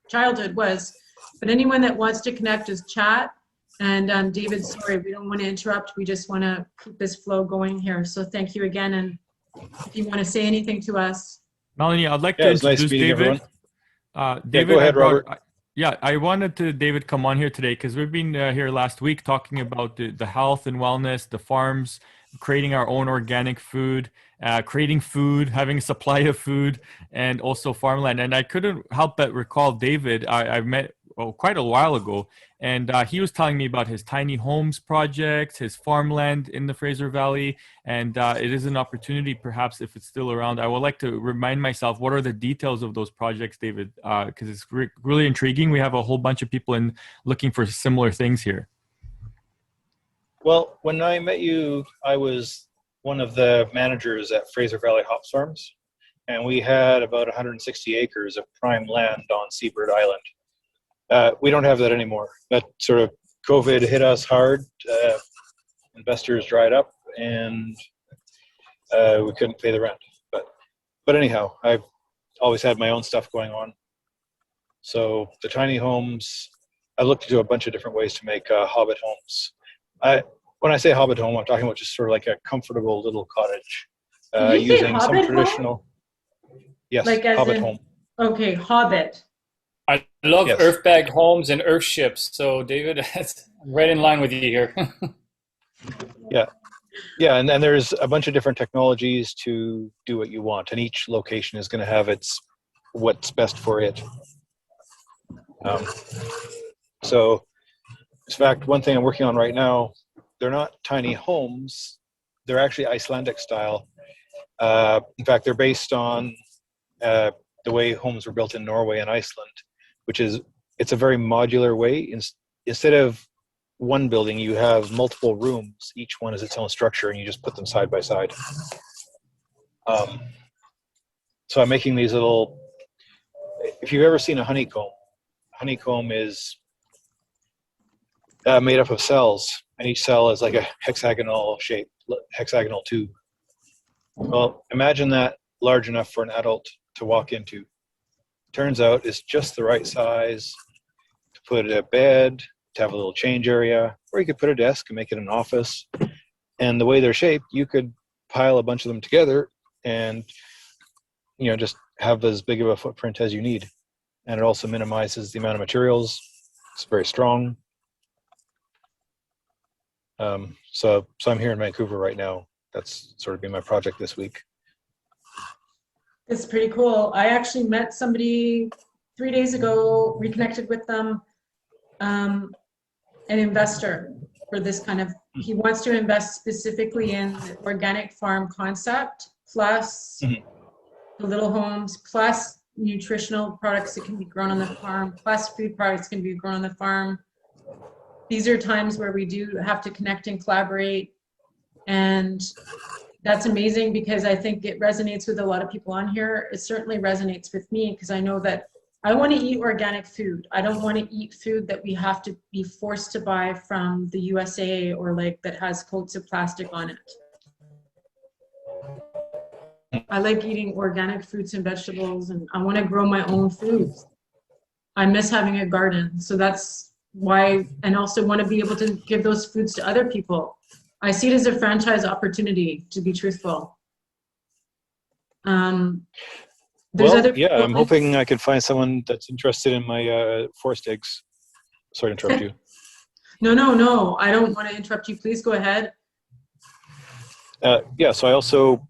childhood was. But anyone that wants to connect, just chat. And David, sorry, we don't want to interrupt. We just want to keep this flow going here. So thank you again. And if you want to say anything to us. Melanie, I'd like to introduce nice meeting David. David, go ahead, Robert. I wanted David come on here today because we've been here last week talking about the health and wellness, the farms, creating our own organic food, creating food, having a supply of food, and also farmland. And I couldn't help but recall David. I've met quite a while ago, and he was telling me about his tiny homes project, his farmland in the Fraser Valley, and it is an opportunity, perhaps if it's still around. I would like to remind myself, what are the details of those projects, David? Because it's really intriguing. We have a whole bunch of people looking for similar things here. Well, when I met you, I was one of the managers at Fraser Valley Hops Farms, and we had about 160 acres of prime land on Seabird Island. We don't have that anymore. That sort of COVID hit us hard. Investors dried up, and we couldn't pay the rent. But anyhow, I've always had my own stuff going on. So the tiny homes, I looked into a bunch of different ways to make hobbit homes. When I say hobbit home, I'm talking about just sort of like a comfortable little cottage using some traditional. Yes, like hobbit home. Okay, hobbit. I love earthbag homes and earth ships. So David, that's right in line with you here. Yeah, and then there's a bunch of different technologies to do what you want, and each location is going to have what's best for it. So, in fact, one thing I'm working on right now, they're not tiny homes, they're actually Icelandic style. In fact, they're based on the way homes were built in Norway and Iceland, which is, it's a very modular way. Instead of one building, you have multiple rooms. Each one is its own structure, and you just put them side by side. So I'm making these little, if you've ever seen a honeycomb is made up of cells, and each cell is like a hexagonal tube. Well, imagine that large enough for an adult to walk into. Turns out it's just the right size to put a bed, to have a little change area, or you could put a desk and make it an office. And the way they're shaped, you could pile a bunch of them together and, you know, just have as big of a footprint as you need. And it also minimizes the amount of materials. It's very strong. So I'm here in Vancouver right now. That's sort of been my project this week. It's pretty cool. I actually met somebody 3 days ago, reconnected with them, an investor for this kind of, he wants to invest specifically in the organic farm concept, plus the little homes, plus nutritional products that can be grown on the farm, plus food products can be grown on the farm. These are times where we do have to connect and collaborate. And that's amazing because I think it resonates with a lot of people on here. It certainly resonates with me because I know that I want to eat organic food. I don't want to eat food that we have to be forced to buy from the USA or like that has coats of plastic on it. I like eating organic fruits and vegetables, and I want to grow my own foods. I miss having a garden. So that's why, and also want to be able to give those foods to other people. I see it as a franchise opportunity, to be truthful. Yeah, I'm hoping I can find someone that's interested in my forest eggs. Sorry to interrupt you. No, I don't want to interrupt you. Please go ahead. Yeah, so I also,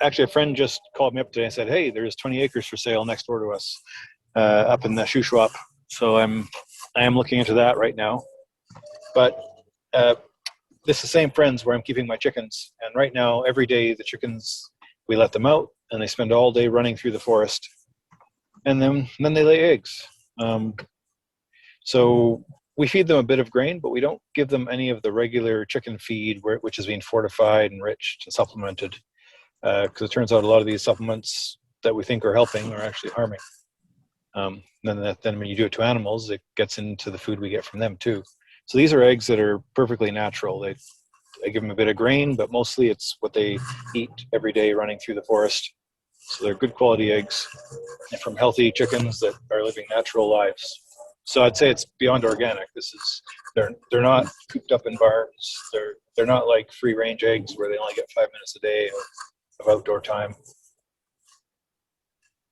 actually a friend just called me up today and said, hey, there's 20 acres for sale next door to us up in the Shuswap. So I am looking into that right now. But this is the same friends where I'm keeping my chickens. And right now, every day the chickens, we let them out and they spend all day running through the forest. And then they lay eggs. So we feed them a bit of grain, but we don't give them any of the regular chicken feed, which has been fortified, enriched, and supplemented. Because it turns out a lot of these supplements that we think are helping are actually harming. Then when you do it to animals, it gets into the food we get from them too. So these are eggs that are perfectly natural. I give them a bit of grain, but mostly it's what they eat every day running through the forest. So they're good quality eggs from healthy chickens that are living natural lives. So I'd say it's beyond organic. They're not cooped up in barns. They're not like free range eggs where they only get 5 minutes a day of outdoor time.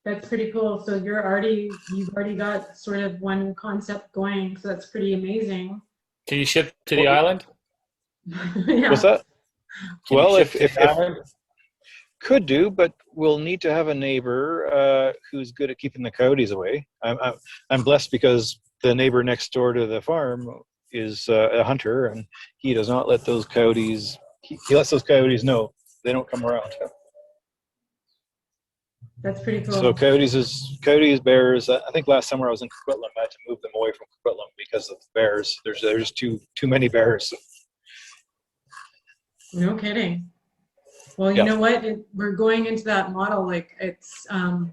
That's pretty cool. So you've already got sort of one concept going. So that's pretty amazing. Can you ship to the island? Yeah. What's that? Well, if island? could do, but we'll need to have a neighbor who's good at keeping the coyotes away. I'm blessed because the neighbor next door to the farm is a hunter, and he does not let those coyotes. He lets those coyotes know they don't come around. That's pretty cool. So coyotes, bears. I think last summer I was in Coquitlam. I had to move them away from Coquitlam because of the bears. There's just too many bears. No kidding. Well, you know what? We're going into that model. Like it's. I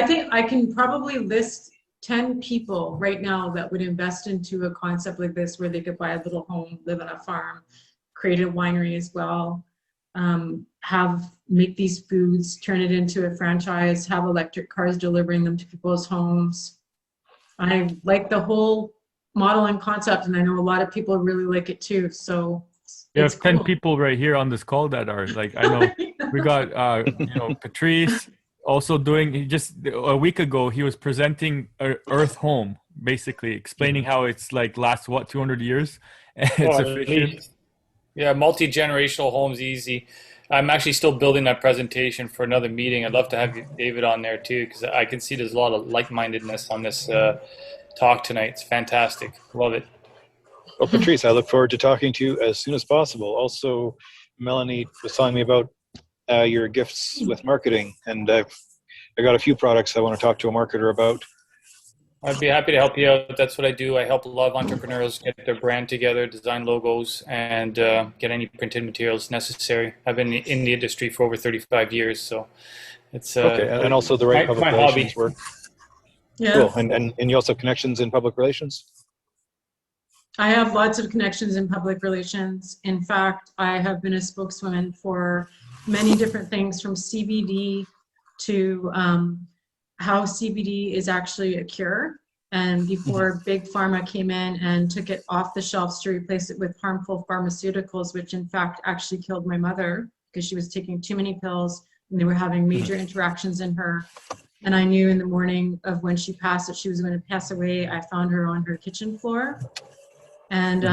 think I can probably list 10 people right now that would invest into a concept like this, where they could buy a little home, live on a farm, create a winery as well. Make these foods, turn it into a franchise, have electric cars delivering them to people's homes. I like the whole model and concept, and I know a lot of people really like it too. So you have 10 cool. people right here on this call that are like, I know we got Patrice also doing, just a week ago he was presenting Earth Home, basically explaining how it's like lasts 200 years and it's efficient. Yeah, multi-generational homes, easy. I'm actually still building that presentation for another meeting. I'd love to have David on there too, because I can see there's a lot of like-mindedness on this talk tonight. It's fantastic. Love it. Well, Patrice, I look forward to talking to you as soon as possible. Also, Melany was telling me about your gifts with marketing, and I got a few products I want to talk to a marketer about. I'd be happy to help you out. That's what I do. I help a lot of entrepreneurs get their brand together, design logos, and get any printed materials necessary. I've been in the industry for over 35 years, so it's okay. And also the right public relations hobby. work. Yeah. Cool. And you also have connections in public relations? I have lots of connections in public relations. In fact, I have been a spokeswoman for many different things, from CBD to how CBD is actually a cure. And before Big Pharma came in and took it off the shelves to replace it with harmful pharmaceuticals, which in fact actually killed my mother because she was taking too many pills and they were having major interactions in her. And I knew in the morning of when she passed that she was going to pass away. I found her on her kitchen floor. And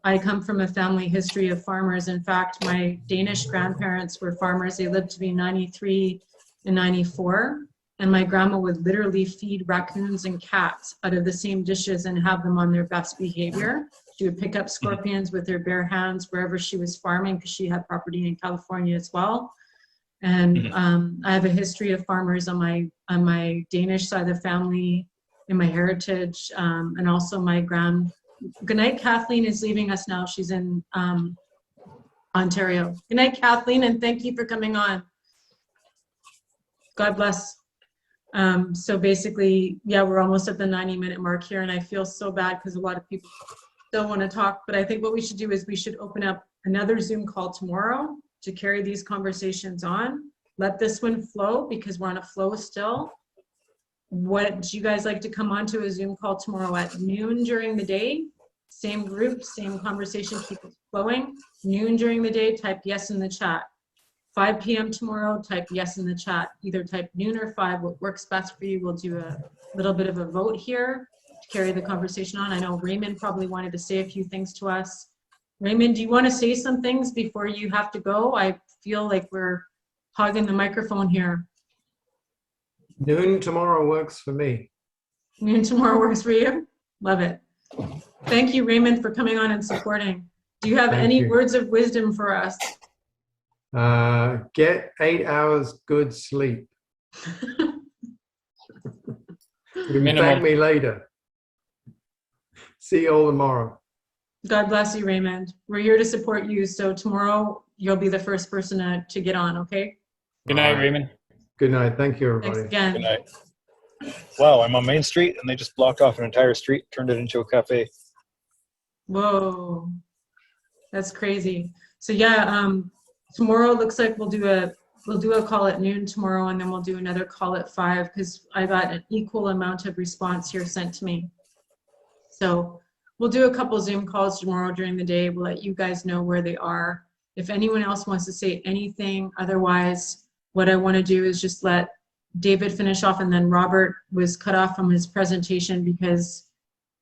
I come from a family history of farmers. In fact, my Danish grandparents were farmers. They lived to be 93 and 94. And my grandma would literally feed raccoons and cats out of the same dishes and have them on their best behavior. She would pick up scorpions with her bare hands wherever she was farming, because she had property in California as well. And I have a history of farmers on my Danish side of the family, in my heritage, and also my good night, Kathleen is leaving us now. She's in Ontario. Good night, Kathleen, and thank you for coming on. God bless. So basically, yeah, we're almost at the 90-minute mark here, and I feel so bad because a lot of people still want to talk, but I think what we should do is we should open up another Zoom call tomorrow to carry these conversations on. Let this one flow because we're on a flow still. Would you guys like to come on to a Zoom call tomorrow at noon during the day? Same group, same conversation, keep it flowing. Noon during the day, type yes in the chat. 5 p.m. tomorrow, type yes in the chat. Either type noon or 5, what works best for you. We'll do a little bit of a vote here to carry the conversation on. I know Raymond probably wanted to say a few things to us. Raymond, do you want to say some things before you have to go? I feel like we're hogging the microphone here. Noon tomorrow works for me. Noon tomorrow works for you? Love it. Thank you, Raymond, for coming on and supporting. Do you have any words of wisdom for us? Get 8 hours good sleep. You can thank me later. See you all tomorrow. God bless you, Raymond. We're here to support you. So tomorrow you'll be the first person to get on, okay? Good night, Raymond. Good night. Thank you, everybody. Thanks again. Good night. Wow, I'm on Main Street and they just blocked off an entire street, turned it into a cafe. Whoa, that's crazy. So yeah, tomorrow looks like we'll do a call at noon tomorrow, and then we'll do another call at 5 because I got an equal amount of response here sent to me. So we'll do a couple Zoom calls tomorrow during the day. We'll let you guys know where they are. If anyone else wants to say anything, otherwise, what I want to do is just let David finish off, and then Robert was cut off from his presentation because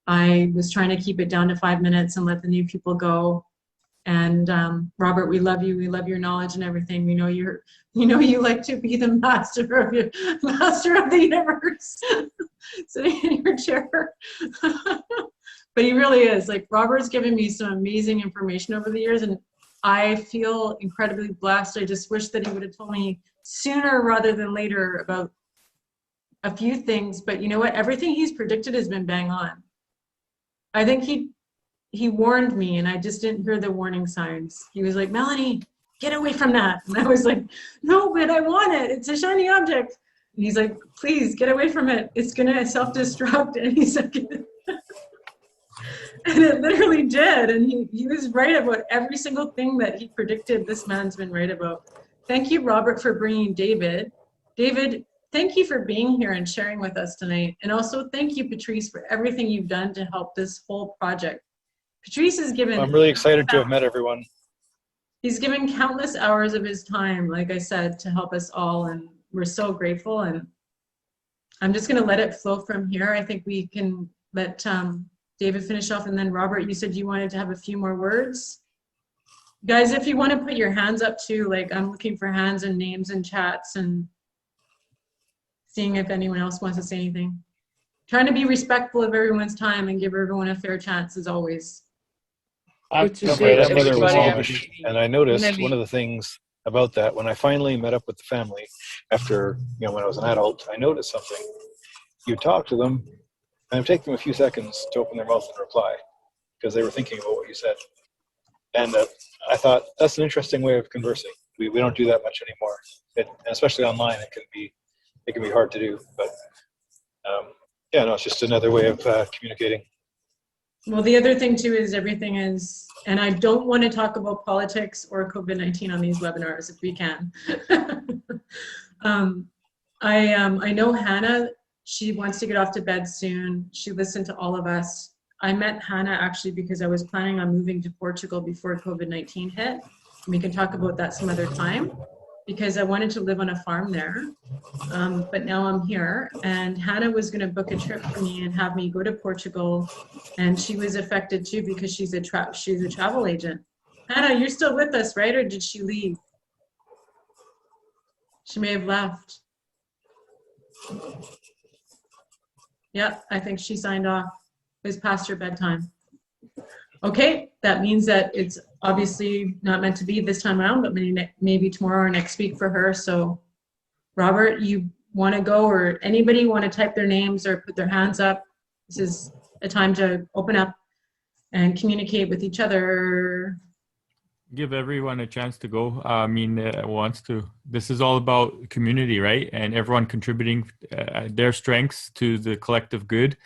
I was trying to keep it down to 5 minutes and let the new people go. And Robert, we love you. We love your knowledge and everything. We know you like to be the master of the universe, sitting in your chair. But he really is. Like, Robert's given me some amazing information over the years, and I feel incredibly blessed. I just wish that he would have told me sooner rather than later about a few things. But you know what? Everything he's predicted has been bang on. I think he warned me, and I just didn't hear the warning signs. He was like, Melany, get away from that. And I was like, no, but I want it. It's a shiny object. And he's like, please get away from it. It's going to self-destruct any second. And it literally did. And he was right about every single thing that he predicted. This man's been right about. Thank you, Robert, for bringing David. David, thank you for being here and sharing with us tonight. And also thank you, Patrice, for everything you've done to help this whole project. Patrice has given... I'm really excited to have met everyone. He's given countless hours of his time, like I said, to help us all. And we're so grateful. And I'm just going to let it flow from here. I think we can let David finish off. And then Robert, you said you wanted to have a few more words. Guys, if you want to put your hands up too, like I'm looking for hands and names and chats and seeing if anyone else wants to say anything. Trying to be respectful of everyone's time and give everyone a fair chance as always. My grandmother was Amish, and I noticed one of the things about that when I finally met up with the family after, when I was an adult, I noticed something. You talk to them, and it takes them a few seconds to open their mouth and reply because they were thinking about what you said. And I thought that's an interesting way of conversing. We don't do that much anymore, especially online. It can be hard to do, but it's just another way of communicating. Well, the other thing too is everything is, and I don't want to talk about politics or COVID-19 on these webinars if we can. I know Hannah, she wants to get off to bed soon. She listened to all of us. I met Hannah actually because I was planning on moving to Portugal before COVID-19 hit. We can talk about that some other time because I wanted to live on a farm there. But now I'm here, and Hannah was going to book a trip for me and have me go to Portugal, and she was affected too because she's a travel agent. Hannah, you're still with us, right? Or did she leave? She may have left. Yeah, I think she signed off. It was past her bedtime. Okay, that means that it's obviously not meant to be this time around, but maybe tomorrow or next week for her. So Robert, you want to go, or anybody want to type their names or put their hands up? This is a time to open up and communicate with each other. give everyone a chance to go. I mean, wants to. This is all about community, right? And everyone contributing their strengths to the collective good.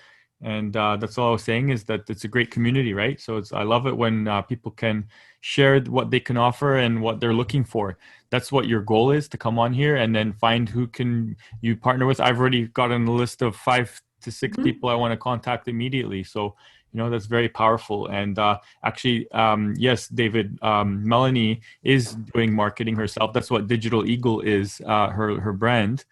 And that's all I was saying, is that it's a great community, right? So I love it when people can share what they can offer and what they're looking for. That's what your goal is, to come on here and then find who can you partner with. I've already gotten a list of 5 to 6 people I want to contact immediately. So, that's very powerful. And actually, yes, David, Melany is doing marketing herself. That's what Digital Eagle is, her brand.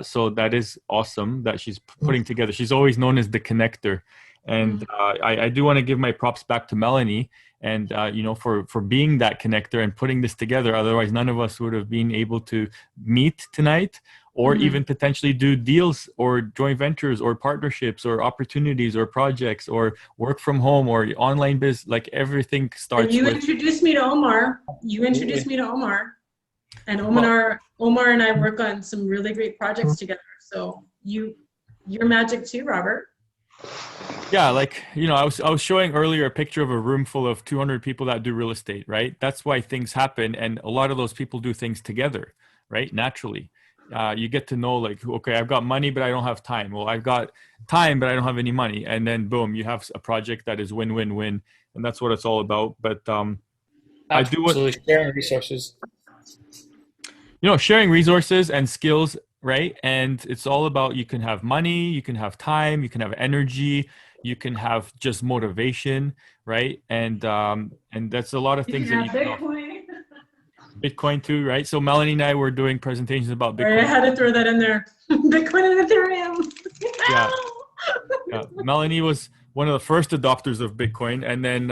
So that is awesome that she's putting together. She's always known as the connector. And I do want to give my props back to Melany and, for being that connector and putting this together. Otherwise, none of us would have been able to meet tonight, or even potentially do deals or joint ventures or partnerships or opportunities or projects or work from home or online business. Like, everything starts and you with... introduced me to Omar. And Omar and I work on some really great projects together. So you're magic too, Robert. Yeah, like, I was showing earlier a picture of a room full of 200 people that do real estate, right? That's why things happen. And a lot of those people do things together, right? Naturally. You get to know, like, okay, I've got money, but I don't have time. Well, I've got time, but I don't have any money. And then boom, you have a project that is win-win-win. And that's what it's all about. But I do want... Absolutely, sharing resources. Sharing resources and skills, right? And it's all about, you can have money, you can have time, you can have energy, you can have just motivation, right? And that's a lot of things that you can offer. Bitcoin too, right? So Melany and I were doing presentations about Bitcoin. Right, I had to throw that in there. Bitcoin and Ethereum. Yeah. Melany was one of the first adopters of Bitcoin, and then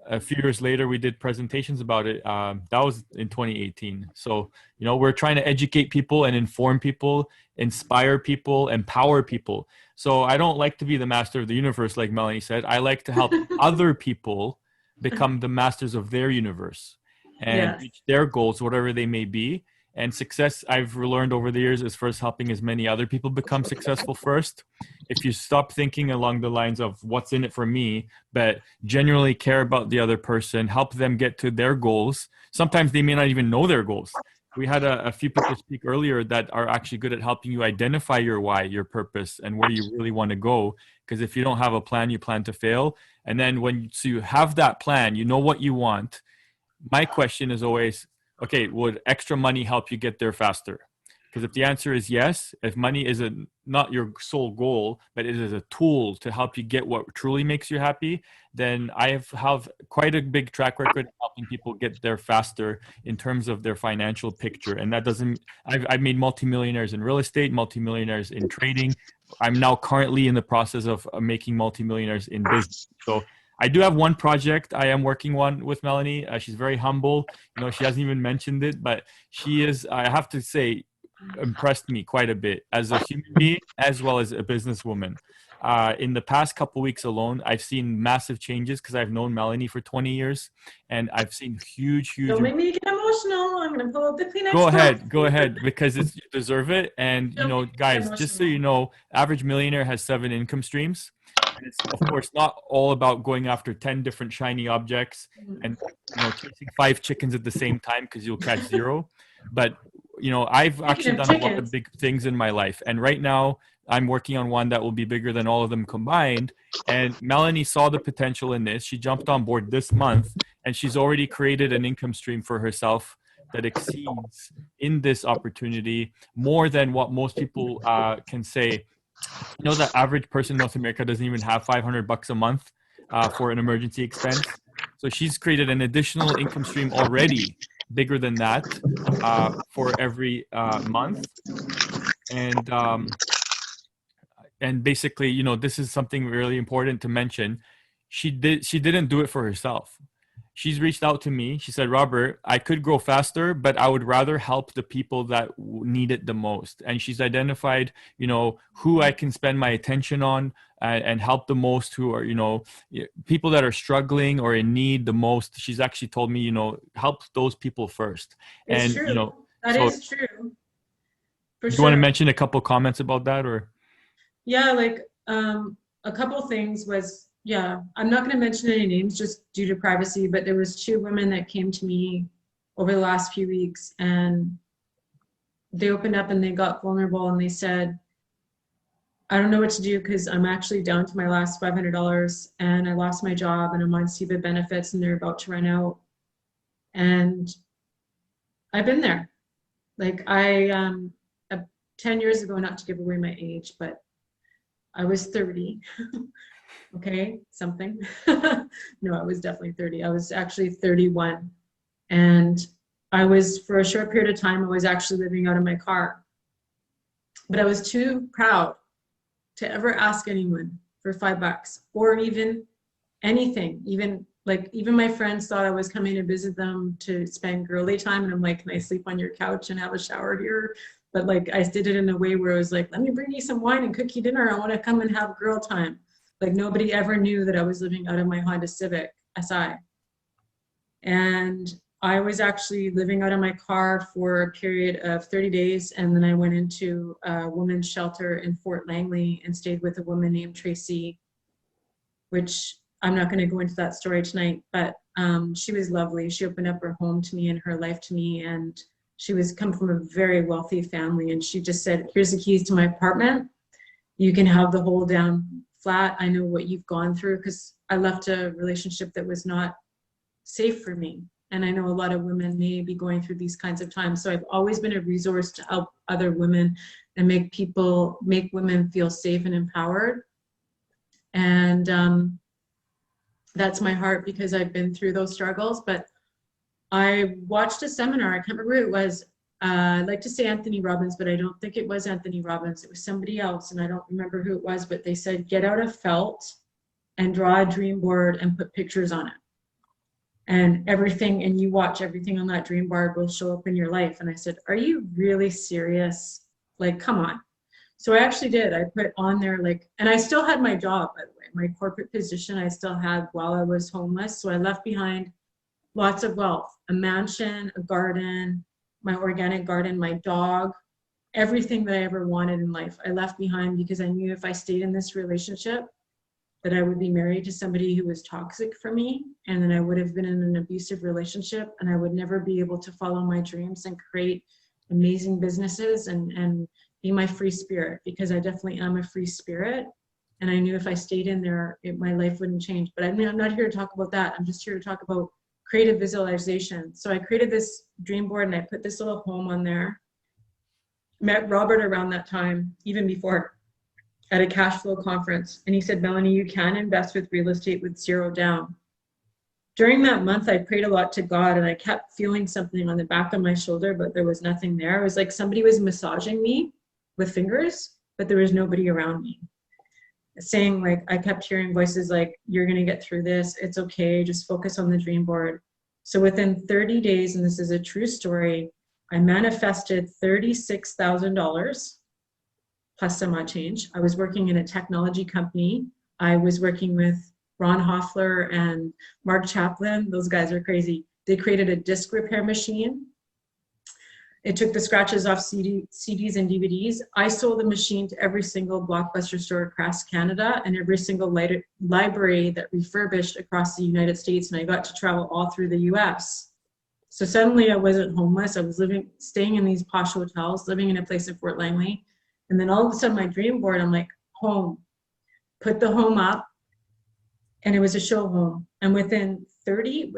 a few years later we did presentations about it. That was in 2018. So we're trying to educate people and inform people, inspire people, empower people. So I don't like to be the master of the universe, like Melany said. I like to help other people become the masters of their universe and reach their goals, whatever they may be. And success, I've learned over the years, is first helping as many other people become successful first. If you stop thinking along the lines of what's in it for me, but genuinely care about the other person, help them get to their goals. Sometimes they may not even know their goals. We had a few people speak earlier that are actually good at helping you identify your why, your purpose, and where you really want to go. Because if you don't have a plan, you plan to fail. And then so you have that plan, you know what you want. My question is always, okay, would extra money help you get there faster? Because if the answer is yes, if money is not your sole goal, but it is a tool to help you get what truly makes you happy, then I have quite a big track record of helping people get there faster in terms of their financial picture. And that doesn't, I've made multimillionaires in real estate, multimillionaires in trading. I'm now currently in the process of making multimillionaires in business. So I do have one project I am working on with Melany. She's very humble. She hasn't even mentioned it, but she is, I have to say, impressed me quite a bit as a human being as well as a businesswoman. In the past couple weeks alone, I've seen massive changes because I've known Melany for 20 years, and I've seen huge. Don't make me get emotional. I'm gonna pull up the Kleenex. Go ahead, because you deserve it. And guys, just so you know, average millionaire has 7 income streams. And it's, of course, not all about going after 10 different shiny objects and chasing 5 chickens at the same time, because you'll catch 0. But I've actually done a lot of big things in my life, and right now I'm working on one that will be bigger than all of them combined. And Melany saw the potential in this. She jumped on board this month, and she's already created an income stream for herself that exceeds in this opportunity more than what most people can say. The average person in North America doesn't even have $500 a month for an emergency expense. So she's created an additional income stream already bigger than that for every month. And basically, this is something really important to mention. She didn't do it for herself. She's reached out to me. She said, Robert, I could grow faster, but I would rather help the people that need it the most. And she's identified, who I can spend my attention on and help the most, who are, people that are struggling or in need the most. She's actually told me, help those people first. It's and, true. That is true. Do you want to mention a couple comments about that, or? Yeah, like a couple things was yeah, I'm not going to mention any names just due to privacy, but there was 2 women that came to me over the last few weeks, and they opened up and they got vulnerable, and they said, I don't know what to do because I'm actually down to my last $500 and I lost my job and I'm on CBID benefits and they're about to run out. And I've been there. Like 10 years ago, not to give away my age, but I was 30. Okay, something. No, I was definitely 30. I was actually 31. And I was, for a short period of time, I was actually living out of my car. But I was too proud to ever ask anyone for $5 or even anything. Even my friends thought I was coming to visit them to spend girly time. And I'm like, can I sleep on your couch and have a shower here? But like, I did it in a way where I was like, let me bring you some wine and cook you dinner. I want to come and have girl time. Like nobody ever knew that I was living out of my Honda Civic SI. And I was actually living out of my car for a period of 30 days. And then I went into a women's shelter in Fort Langley and stayed with a woman named Tracy, which I'm not going to go into that story tonight, but she was lovely. She opened up her home to me and her life to me. And she was come from a very wealthy family. And she just said, here's the keys to my apartment. You can have the whole down flat. I know what you've gone through, because I left a relationship that was not safe for me. And I know a lot of women may be going through these kinds of times. So I've always been a resource to help other women and make women feel safe and empowered. And that's my heart, because I've been through those struggles. But I watched a seminar, I can't remember who it was. I'd like to say Anthony Robbins, but I don't think it was Anthony Robbins. It was somebody else, and I don't remember who it was, but they said, get out of felt and draw a dream board and put pictures on it. And everything, and you watch everything on that dream board will show up in your life. And I said, are you really serious? Like, come on. So I actually did. I put on there, like, and I still had my job, by the way, my corporate position I still had while I was homeless. So I left behind lots of wealth, a mansion, a garden, my organic garden, my dog, everything that I ever wanted in life. I left behind because I knew if I stayed in this relationship, that I would be married to somebody who was toxic for me, and then I would have been in an abusive relationship, and I would never be able to follow my dreams and create amazing businesses and be my free spirit, because I definitely am a free spirit. And I knew if I stayed in there, my life wouldn't change. But I mean, I'm not here to talk about that. I'm just here to talk about creative visualization. So I created this dream board and I put this little home on there. Met Robert around that time, even before, at a cash flow conference. And he said, Melany, you can invest with real estate with 0 down. During that month, I prayed a lot to God, and I kept feeling something on the back of my shoulder, but there was nothing there. It was like somebody was massaging me with fingers, but there was nobody around me. Saying, like, I kept hearing voices like, you're gonna get through this, it's okay, just focus on the dream board. So within 30 days, and this is a true story, I manifested $36,000 plus some odd change. I was working in a technology company. I was working with Ron Hoffler and Mark Chaplin. Those guys are crazy. They created a disc repair machine. It took the scratches off CDs and DVDs. I sold the machine to every single Blockbuster store across Canada and every single library that refurbished across the United States. And I got to travel all through the US. So suddenly I wasn't homeless. I was staying in these posh hotels, living in a place in Fort Langley. And then all of a sudden my dream board, I'm like, home. Put the home up, and it was a show home. And within 30,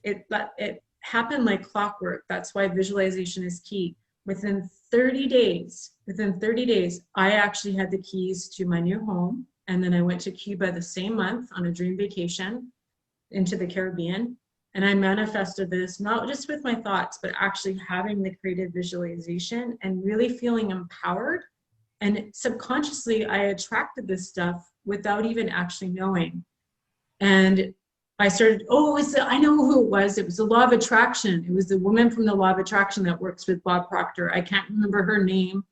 it happened like clockwork. That's why visualization is key. Within 30 days, I actually had the keys to my new home. And then I went to Cuba the same month on a dream vacation into the Caribbean. And I manifested this, not just with my thoughts, but actually having the creative visualization and really feeling empowered. And subconsciously, I attracted this stuff without even actually knowing. And I started, I know who it was. It was the law of attraction. It was the woman from the law of attraction that works with Bob Proctor. I can't remember her name.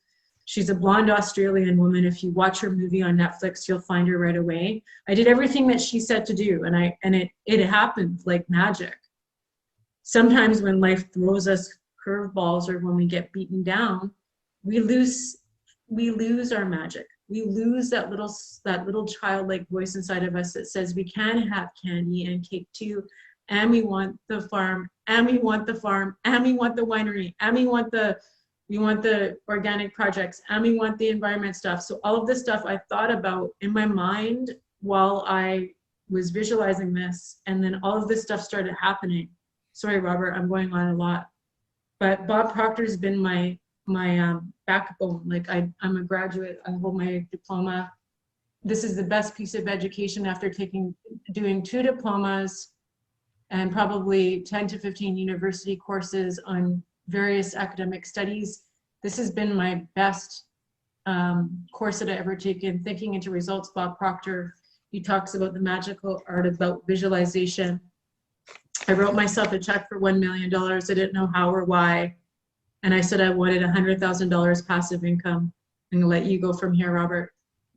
She's a blonde Australian woman. If you watch her movie on Netflix, you'll find her right away. I did everything that she said to do, and it happened like magic. Sometimes when life throws us curveballs or when we get beaten down, we lose our magic. we lose that little childlike voice inside of us that says we can have candy and cake too, and we want the farm, and we want the farm, and we want the winery, and we want the organic projects, and we want the environment stuff. So all of this stuff I thought about in my mind while I was visualizing this, and then all of this stuff started happening. Sorry, Robert, I'm going on a lot. But Bob Proctor's been my backbone. Like I'm a graduate, I hold my diploma. This is the best piece of education after doing 2 diplomas and probably 10 to 15 university courses on various academic studies. This has been my best course that I ever taken, Thinking into Results, Bob Proctor. He talks about the magical art about visualization. I wrote myself a check for $1 million. I didn't know how or why. And I said I wanted $100,000 passive income. I'm gonna let you go from here, Robert.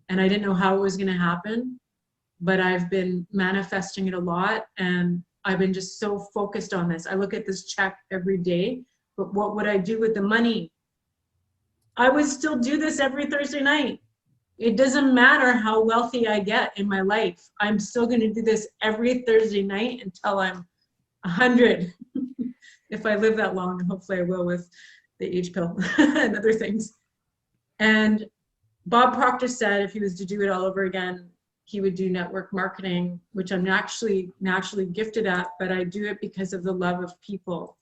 And I didn't know how it was gonna happen, but I've been manifesting it a lot, and I've been just so focused on this. I look at this check every day, but what would I do with the money? I would still do this every Thursday night. It doesn't matter how wealthy I get in my life. I'm still going to do this every Thursday night until I'm 100. If I live that long, and hopefully I will with the age pill and other things. And Bob Proctor said if he was to do it all over again, he would do network marketing, which I'm actually naturally gifted at, but I do it because of the love of people.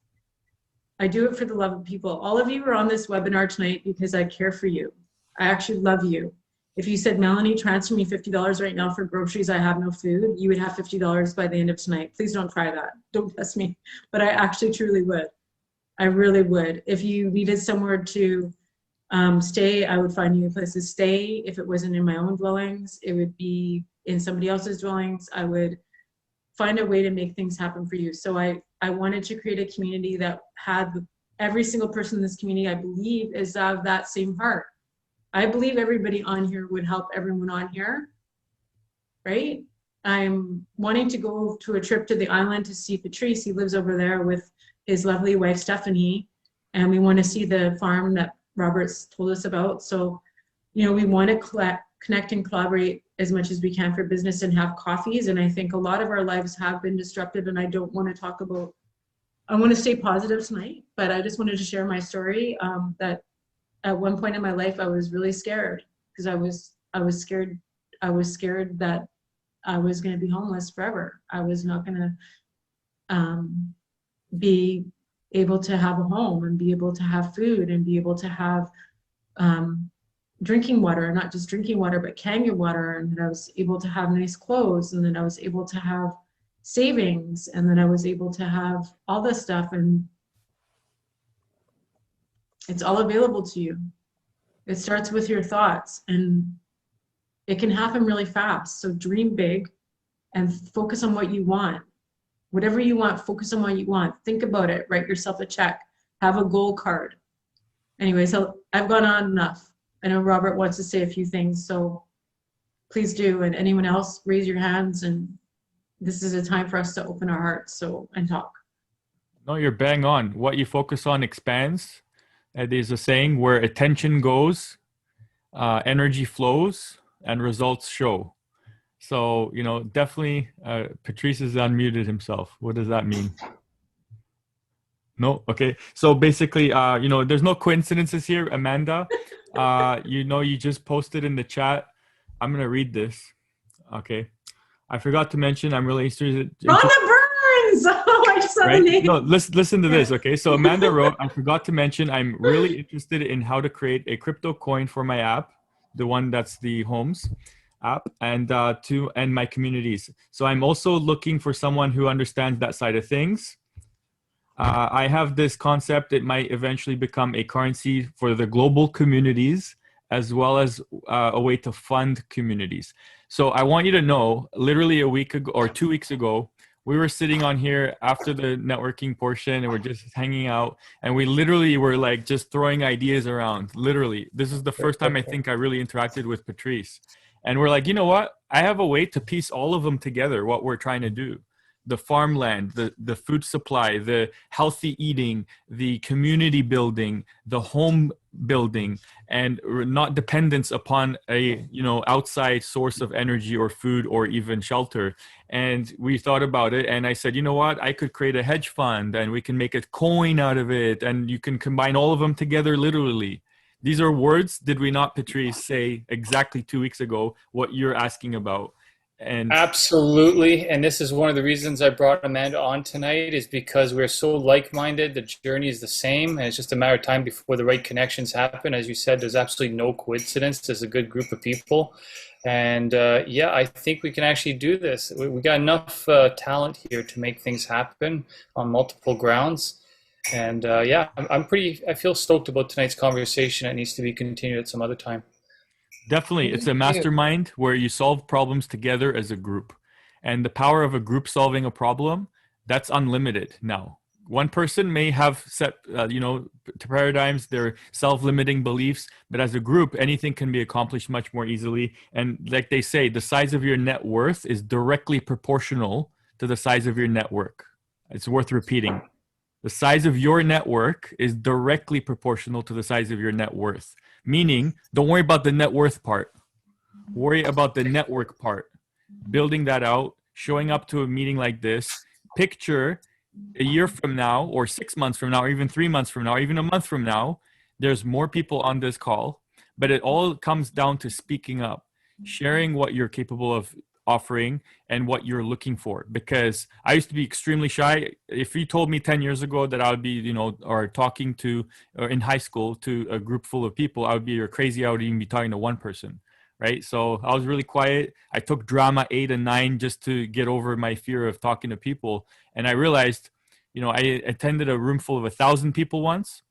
I do it for the love of people. All of you are on this webinar tonight because I care for you. I actually love you. If you said, Melany, transfer me $50 right now for groceries, I have no food, you would have $50 by the end of tonight. Please don't try that. Don't test me. But I actually truly would. I really would. If you needed somewhere to stay, I would find you a place to stay. If it wasn't in my own dwellings, it would be in somebody else's dwellings. I would find a way to make things happen for you. So I wanted to create a community that had every single person in this community, I believe, is of that same heart. I believe everybody on here would help everyone on here, right? I'm wanting to go to a trip to the island to see Patrice. He lives over there with his lovely wife, Stephanie, and we want to see the farm that Robert's told us about. So, you know, we want to connect and collaborate as much as we can for business and have coffees. And I think a lot of our lives have been disrupted, and I don't want to talk about, I want to stay positive tonight, but I just wanted to share my story that at one point in my life, I was really scared because I was scared that I was going to be homeless forever. I was not going to be able to have a home and be able to have food and be able to have drinking water, not just drinking water, but Kangen water, and that I was able to have nice clothes, and then I was able to have savings, and then I was able to have all this stuff, and it's all available to you. It starts with your thoughts, and it can happen really fast. So dream big and focus on what you want. Whatever you want, focus on what you want. Think about it, write yourself a check, have a goal card. Anyway, so I've gone on enough. I know Robert wants to say a few things, so please do. And anyone else, raise your hands, and this is a time for us to open our hearts and talk. No, you're bang on. What you focus on expands. There's a saying, where attention goes, energy flows, and results show. So, you know, definitely Patrice has unmuted himself. What does that mean? No? Okay. So basically, you know, there's no coincidences here, Amanda. You know, you just posted in the chat. I'm going to read this. Okay. I forgot to mention, I'm really interested. Rhonda Burns! Oh, I just saw the name. No, listen to this. Okay. So Amanda wrote, I forgot to mention, I'm really interested in how to create a crypto coin for my app, the one that's the Homes app, and my communities. So I'm also looking for someone who understands that side of things. I have this concept. It might eventually become a currency for the global communities, as well as a way to fund communities. So I want you to know, literally a week ago or 2 weeks ago, we were sitting on here after the networking portion, and we're just hanging out, and we literally were like just throwing ideas around. Literally, this is the first time I think I really interacted with Patrice. And we're like, you know what? I have a way to piece all of them together, what we're trying to do. the farmland, the food supply, the healthy eating, the community building, the home building, and not dependence upon a outside source of energy or food or even shelter. And we thought about it, and I said, you know what, I could create a hedge fund and we can make a coin out of it, and you can combine all of them together literally. These are words, did we not, Patrice, say exactly 2 weeks ago what you're asking about? And absolutely. And this is one of the reasons I brought Amanda on tonight, is because we're so like-minded. The journey is the same, and it's just a matter of time before the right connections happen. As you said, there's absolutely no coincidence. There's a good group of people. And yeah, I think we can actually do this. We got enough talent here to make things happen on multiple grounds. And yeah, I feel stoked about tonight's conversation. It needs to be continued at some other time. Definitely. It's a mastermind where you solve problems together as a group. And the power of a group solving a problem, that's unlimited now. One person may have set, paradigms, their self-limiting beliefs, but as a group, anything can be accomplished much more easily. And like they say, the size of your net worth is directly proportional to the size of your network. It's worth repeating. The size of your network is directly proportional to the size of your net worth. Meaning, don't worry about the net worth part. Worry about the network part. Building that out, showing up to a meeting like this. Picture a year from now, or 6 months from now, or even 3 months from now, or even a month from now, there's more people on this call, but it all comes down to speaking up, sharing what you're capable of offering and what you're looking for. Because I used to be extremely shy. If you told me 10 years ago that I would be, or talking to, or in high school to a group full of people, I would be, you're crazy. I would even be talking to one person, right? So I was really quiet. I took drama 8 and 9 just to get over my fear of talking to people. And I realized, I attended a room full of 1,000 people once,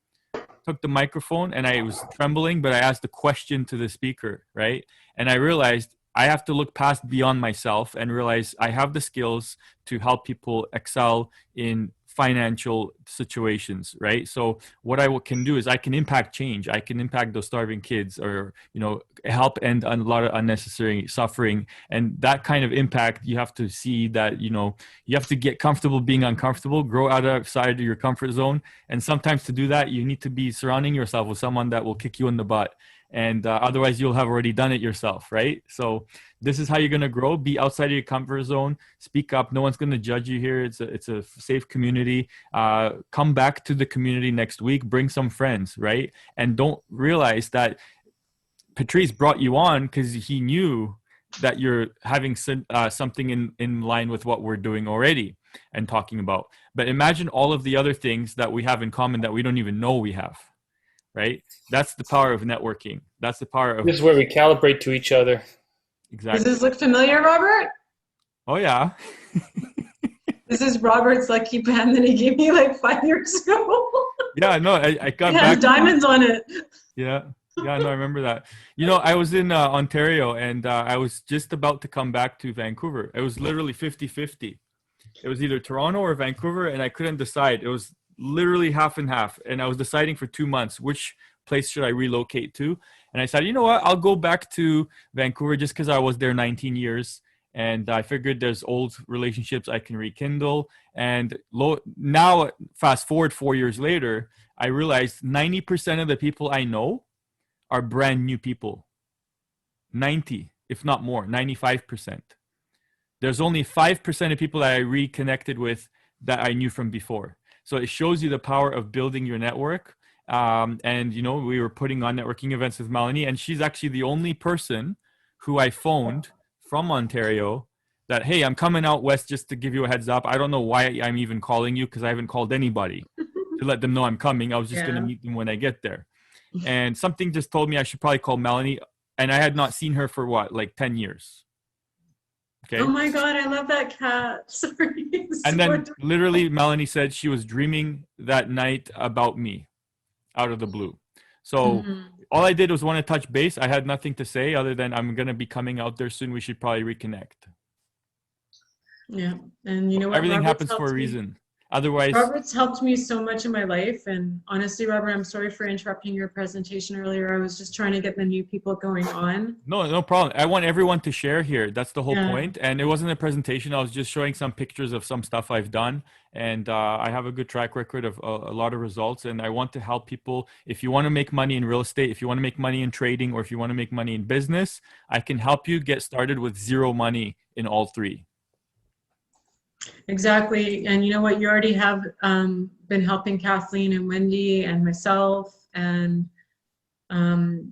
took the microphone, and I was trembling, but I asked a question to the speaker, right? And I realized I have to look past beyond myself and realize I have the skills to help people excel in financial situations, right? So what I can do is I can impact change. I can impact those starving kids, or, help end a lot of unnecessary suffering. And that kind of impact, you have to see that, you have to get comfortable being uncomfortable, grow outside of your comfort zone. And sometimes to do that, you need to be surrounding yourself with someone that will kick you in the butt. And otherwise you'll have already done it yourself, right? So this is how you're going to grow. Be outside of your comfort zone. Speak up. No one's going to judge you here. It's a safe community. Come back to the community next week. Bring some friends, right? And don't realize that Patrice brought you on because he knew that you're having something in line with what we're doing already and talking about. But imagine all of the other things that we have in common that we don't even know we have. Right? That's the power of networking. That's the power of... This is where we calibrate to each other. Does Exactly. this look familiar, Robert? Oh, yeah. This is Robert's lucky pen that he gave me like 5 years ago. Yeah, no, I got it has diamonds on it. Yeah. Yeah, no, I remember that. I was in Ontario, and I was just about to come back to Vancouver. It was literally 50-50. It was either Toronto or Vancouver, and I couldn't decide. It was literally half and half. And I was deciding for 2 months, which place should I relocate to? And I said, you know what, I'll go back to Vancouver just because I was there 19 years. And I figured there's old relationships I can rekindle. And now, fast forward 4 years later, I realized 90% of the people I know are brand new people. 90, if not more, 95%. There's only 5% of people that I reconnected with that I knew from before. So it shows you the power of building your network. And, we were putting on networking events with Melany, and she's actually the only person who I phoned from Ontario that, hey, I'm coming out west just to give you a heads up. I don't know why I'm even calling you because I haven't called anybody to let them know I'm coming. I was just going to meet them when I get there. And something just told me I should probably call Melany. And I had not seen her for 10 years. Okay. Oh my God, I love that cat. Sorry. And then literally Melany said she was dreaming that night about me out of the blue. So all I did was want to touch base. I had nothing to say other than I'm going to be coming out there soon. We should probably reconnect. Yeah. And you know what? Everything Robert's happens for a reason. Otherwise, Robert's helped me so much in my life. And honestly, Robert, I'm sorry for interrupting your presentation earlier. I was just trying to get the new people going on. no problem. I want everyone to share here. That's the whole Yeah. point. And it wasn't a presentation. I was just showing some pictures of some stuff I've done. And I have a good track record of a lot of results. And I want to help people. If you want to make money in real estate, if you want to make money in trading, or if you want to make money in business, I can help you get started with zero money in all three. Exactly. And you know what? You already have been helping Kathleen and Wendy and myself. And, you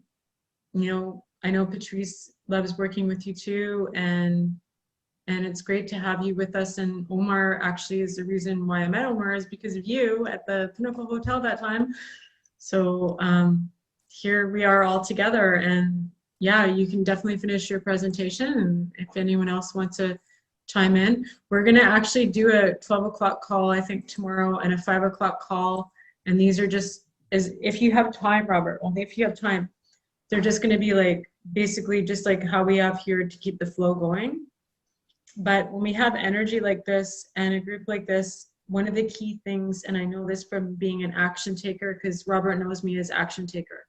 know, I know Patrice loves working with you too. And it's great to have you with us. And Omar actually is the reason why I met Omar, is because of you at the Pinnacle Hotel that time. So here we are all together. And yeah, you can definitely finish your presentation. And if anyone else wants to chime in, we're going to actually do a 12 o'clock call, I think tomorrow, and a 5 o'clock call. And these are just, as if you have time, Robert, only if you have time, they're just going to be like, basically just like how we have here to keep the flow going. But when we have energy like this and a group like this, one of the key things, and I know this from being an action taker, because Robert knows me as action taker.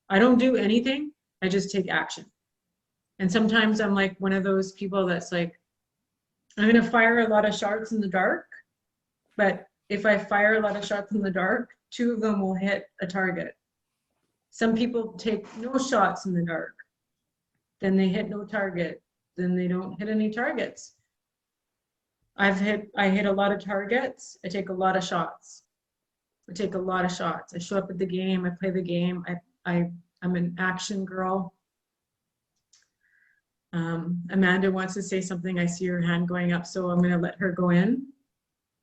I don't do anything, I just take action. And sometimes I'm like one of those people that's like, I'm going to fire a lot of shots in the dark, but if I fire a lot of shots in the dark, 2 of them will hit a target. Some people take no shots in the dark, then they hit no target, then they don't hit any targets. I hit a lot of targets. I take a lot of shots. I take a lot of shots. I show up at the game. I play the game. I'm an action girl. Amanda wants to say something. I see her hand going up, so I'm going to let her go in.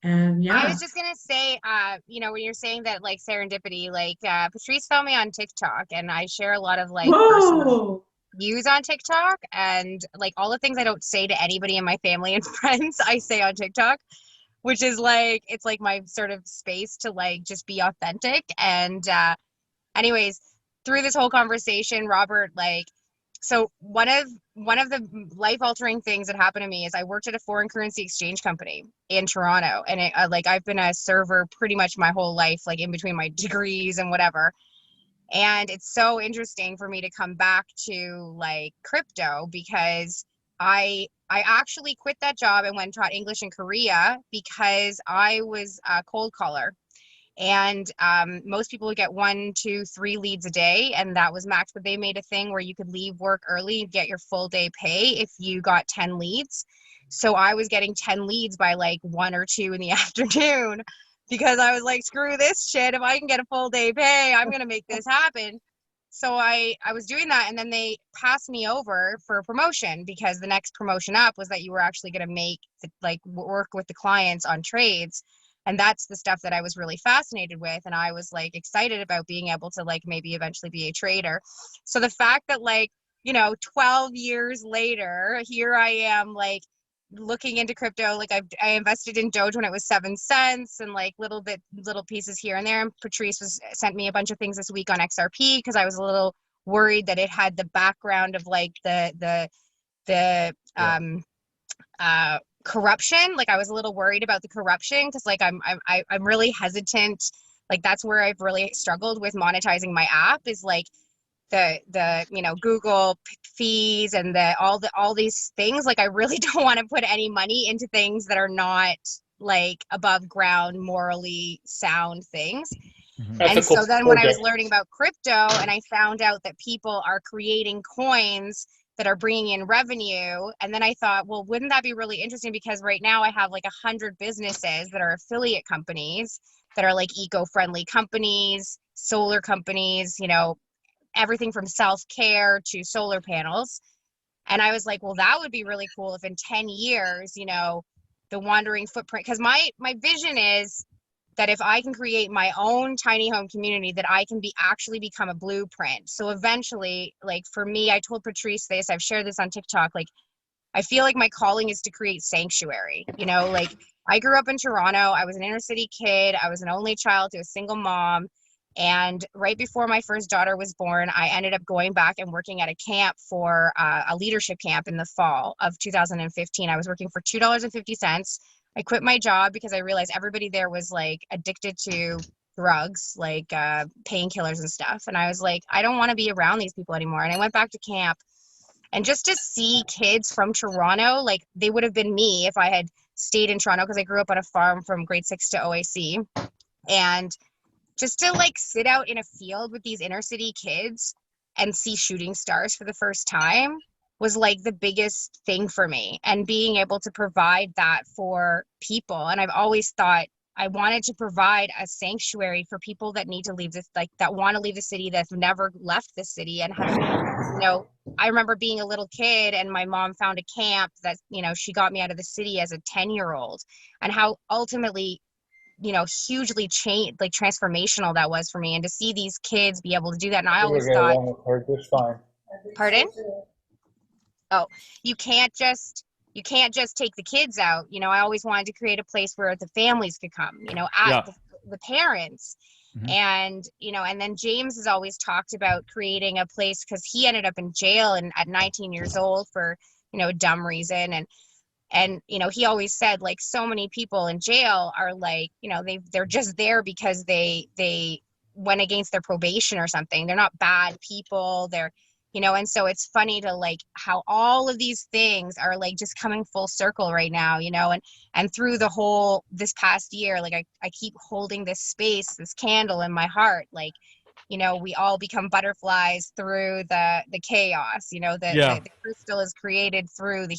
And yeah. I was just going to say, you know, when you're saying that, like, serendipity, like, Patrice found me on TikTok, and I share a lot of, like, personal views on TikTok, and, like, all the things I don't say to anybody in my family and friends, I say on TikTok, which is, like, it's, like, my sort of space to, like, just be authentic. And anyways, through this whole conversation, Robert, like, so one of the life-altering things that happened to me is I worked at a foreign currency exchange company in Toronto, and it, like, I've been a server pretty much my whole life, like in between my degrees and whatever. And it's so interesting for me to come back to, like, crypto, because I actually quit that job and went and taught English in Korea because I was a cold caller. And most people would get 1, 2, 3 leads a day, and that was max. But they made a thing where you could leave work early and get your full day pay if you got 10 leads. So I was getting 10 leads by like 1 or 2 in the afternoon, because I was like, screw this shit. If I can get a full day pay, I'm going to make this happen. So I was doing that, and then they passed me over for a promotion, because the next promotion up was that you were actually going to make, like, work with the clients on trades. And that's the stuff that I was really fascinated with. And I was, like, excited about being able to, like, maybe eventually be a trader. So the fact that, like, you know, 12 years later, here I am, like, looking into crypto. Like, I invested in Doge when it was 7 cents, and, like, little pieces here and there. And Patrice sent me a bunch of things this week on XRP, because I was a little worried that it had the background of, like, the corruption. Like, I was a little worried about the corruption, because, like, I'm really hesitant. Like, that's where I've really struggled with monetizing my app, is like the you know, Google fees and all these things. Like, I really don't want to put any money into things that are not, like, above ground, morally sound things. And so then when I was learning about crypto, and I found out that people are creating coins that are bringing in revenue. And then I thought, well, wouldn't that be really interesting? Because right now I have like 100 businesses that are affiliate companies that are like eco-friendly companies, solar companies, you know, everything from self-care to solar panels. And I was like, well, that would be really cool if in 10 years, you know, the wandering footprint, because my vision is that if I can create my own tiny home community, that I can actually become a blueprint. So eventually, like, for me, I told Patrice this, I've shared this on TikTok, like, I feel like my calling is to create sanctuary. You know, like, I grew up in Toronto. I was an inner city kid. I was an only child to a single mom. And right before my first daughter was born, I ended up going back and working at a camp for a leadership camp in the fall of 2015. I was working for $2.50 I quit my job because I realized everybody there was like addicted to drugs, like painkillers and stuff. And I was like, I don't want to be around these people anymore. And I went back to camp, and just to see kids from Toronto, like they would have been me if I had stayed in Toronto, because I grew up on a farm from grade 6 to OAC. And just to like sit out in a field with these inner city kids and see shooting stars for the first time was like the biggest thing for me, and being able to provide that for people. And I've always thought I wanted to provide a sanctuary for people that need to leave this, like that want to leave the city, that have never left the city and have, you know, I remember being a little kid and my mom found a camp that, you know, she got me out of the city as a 10-year-old, and how ultimately, you know, hugely changed, like transformational that was for me. And to see these kids be able to do that. And I always thought, just fine. Pardon? Oh, you can't just take the kids out. You know, I always wanted to create a place where the families could come, you know, the parents. Mhm. And, you know, and then James has always talked about creating a place, because he ended up in jail and at 19 years old for, you know, a dumb reason. And, you know, he always said, like, so many people in jail are like, you know, they're just there because they went against their probation or something. They're not bad people. They're, you know, and so it's funny to like how all of these things are like just coming full circle right now, you know, and through the whole, this past year, like I keep holding this space, this candle in my heart, like, you know, we all become butterflies through the chaos, you know, the crystal is created through the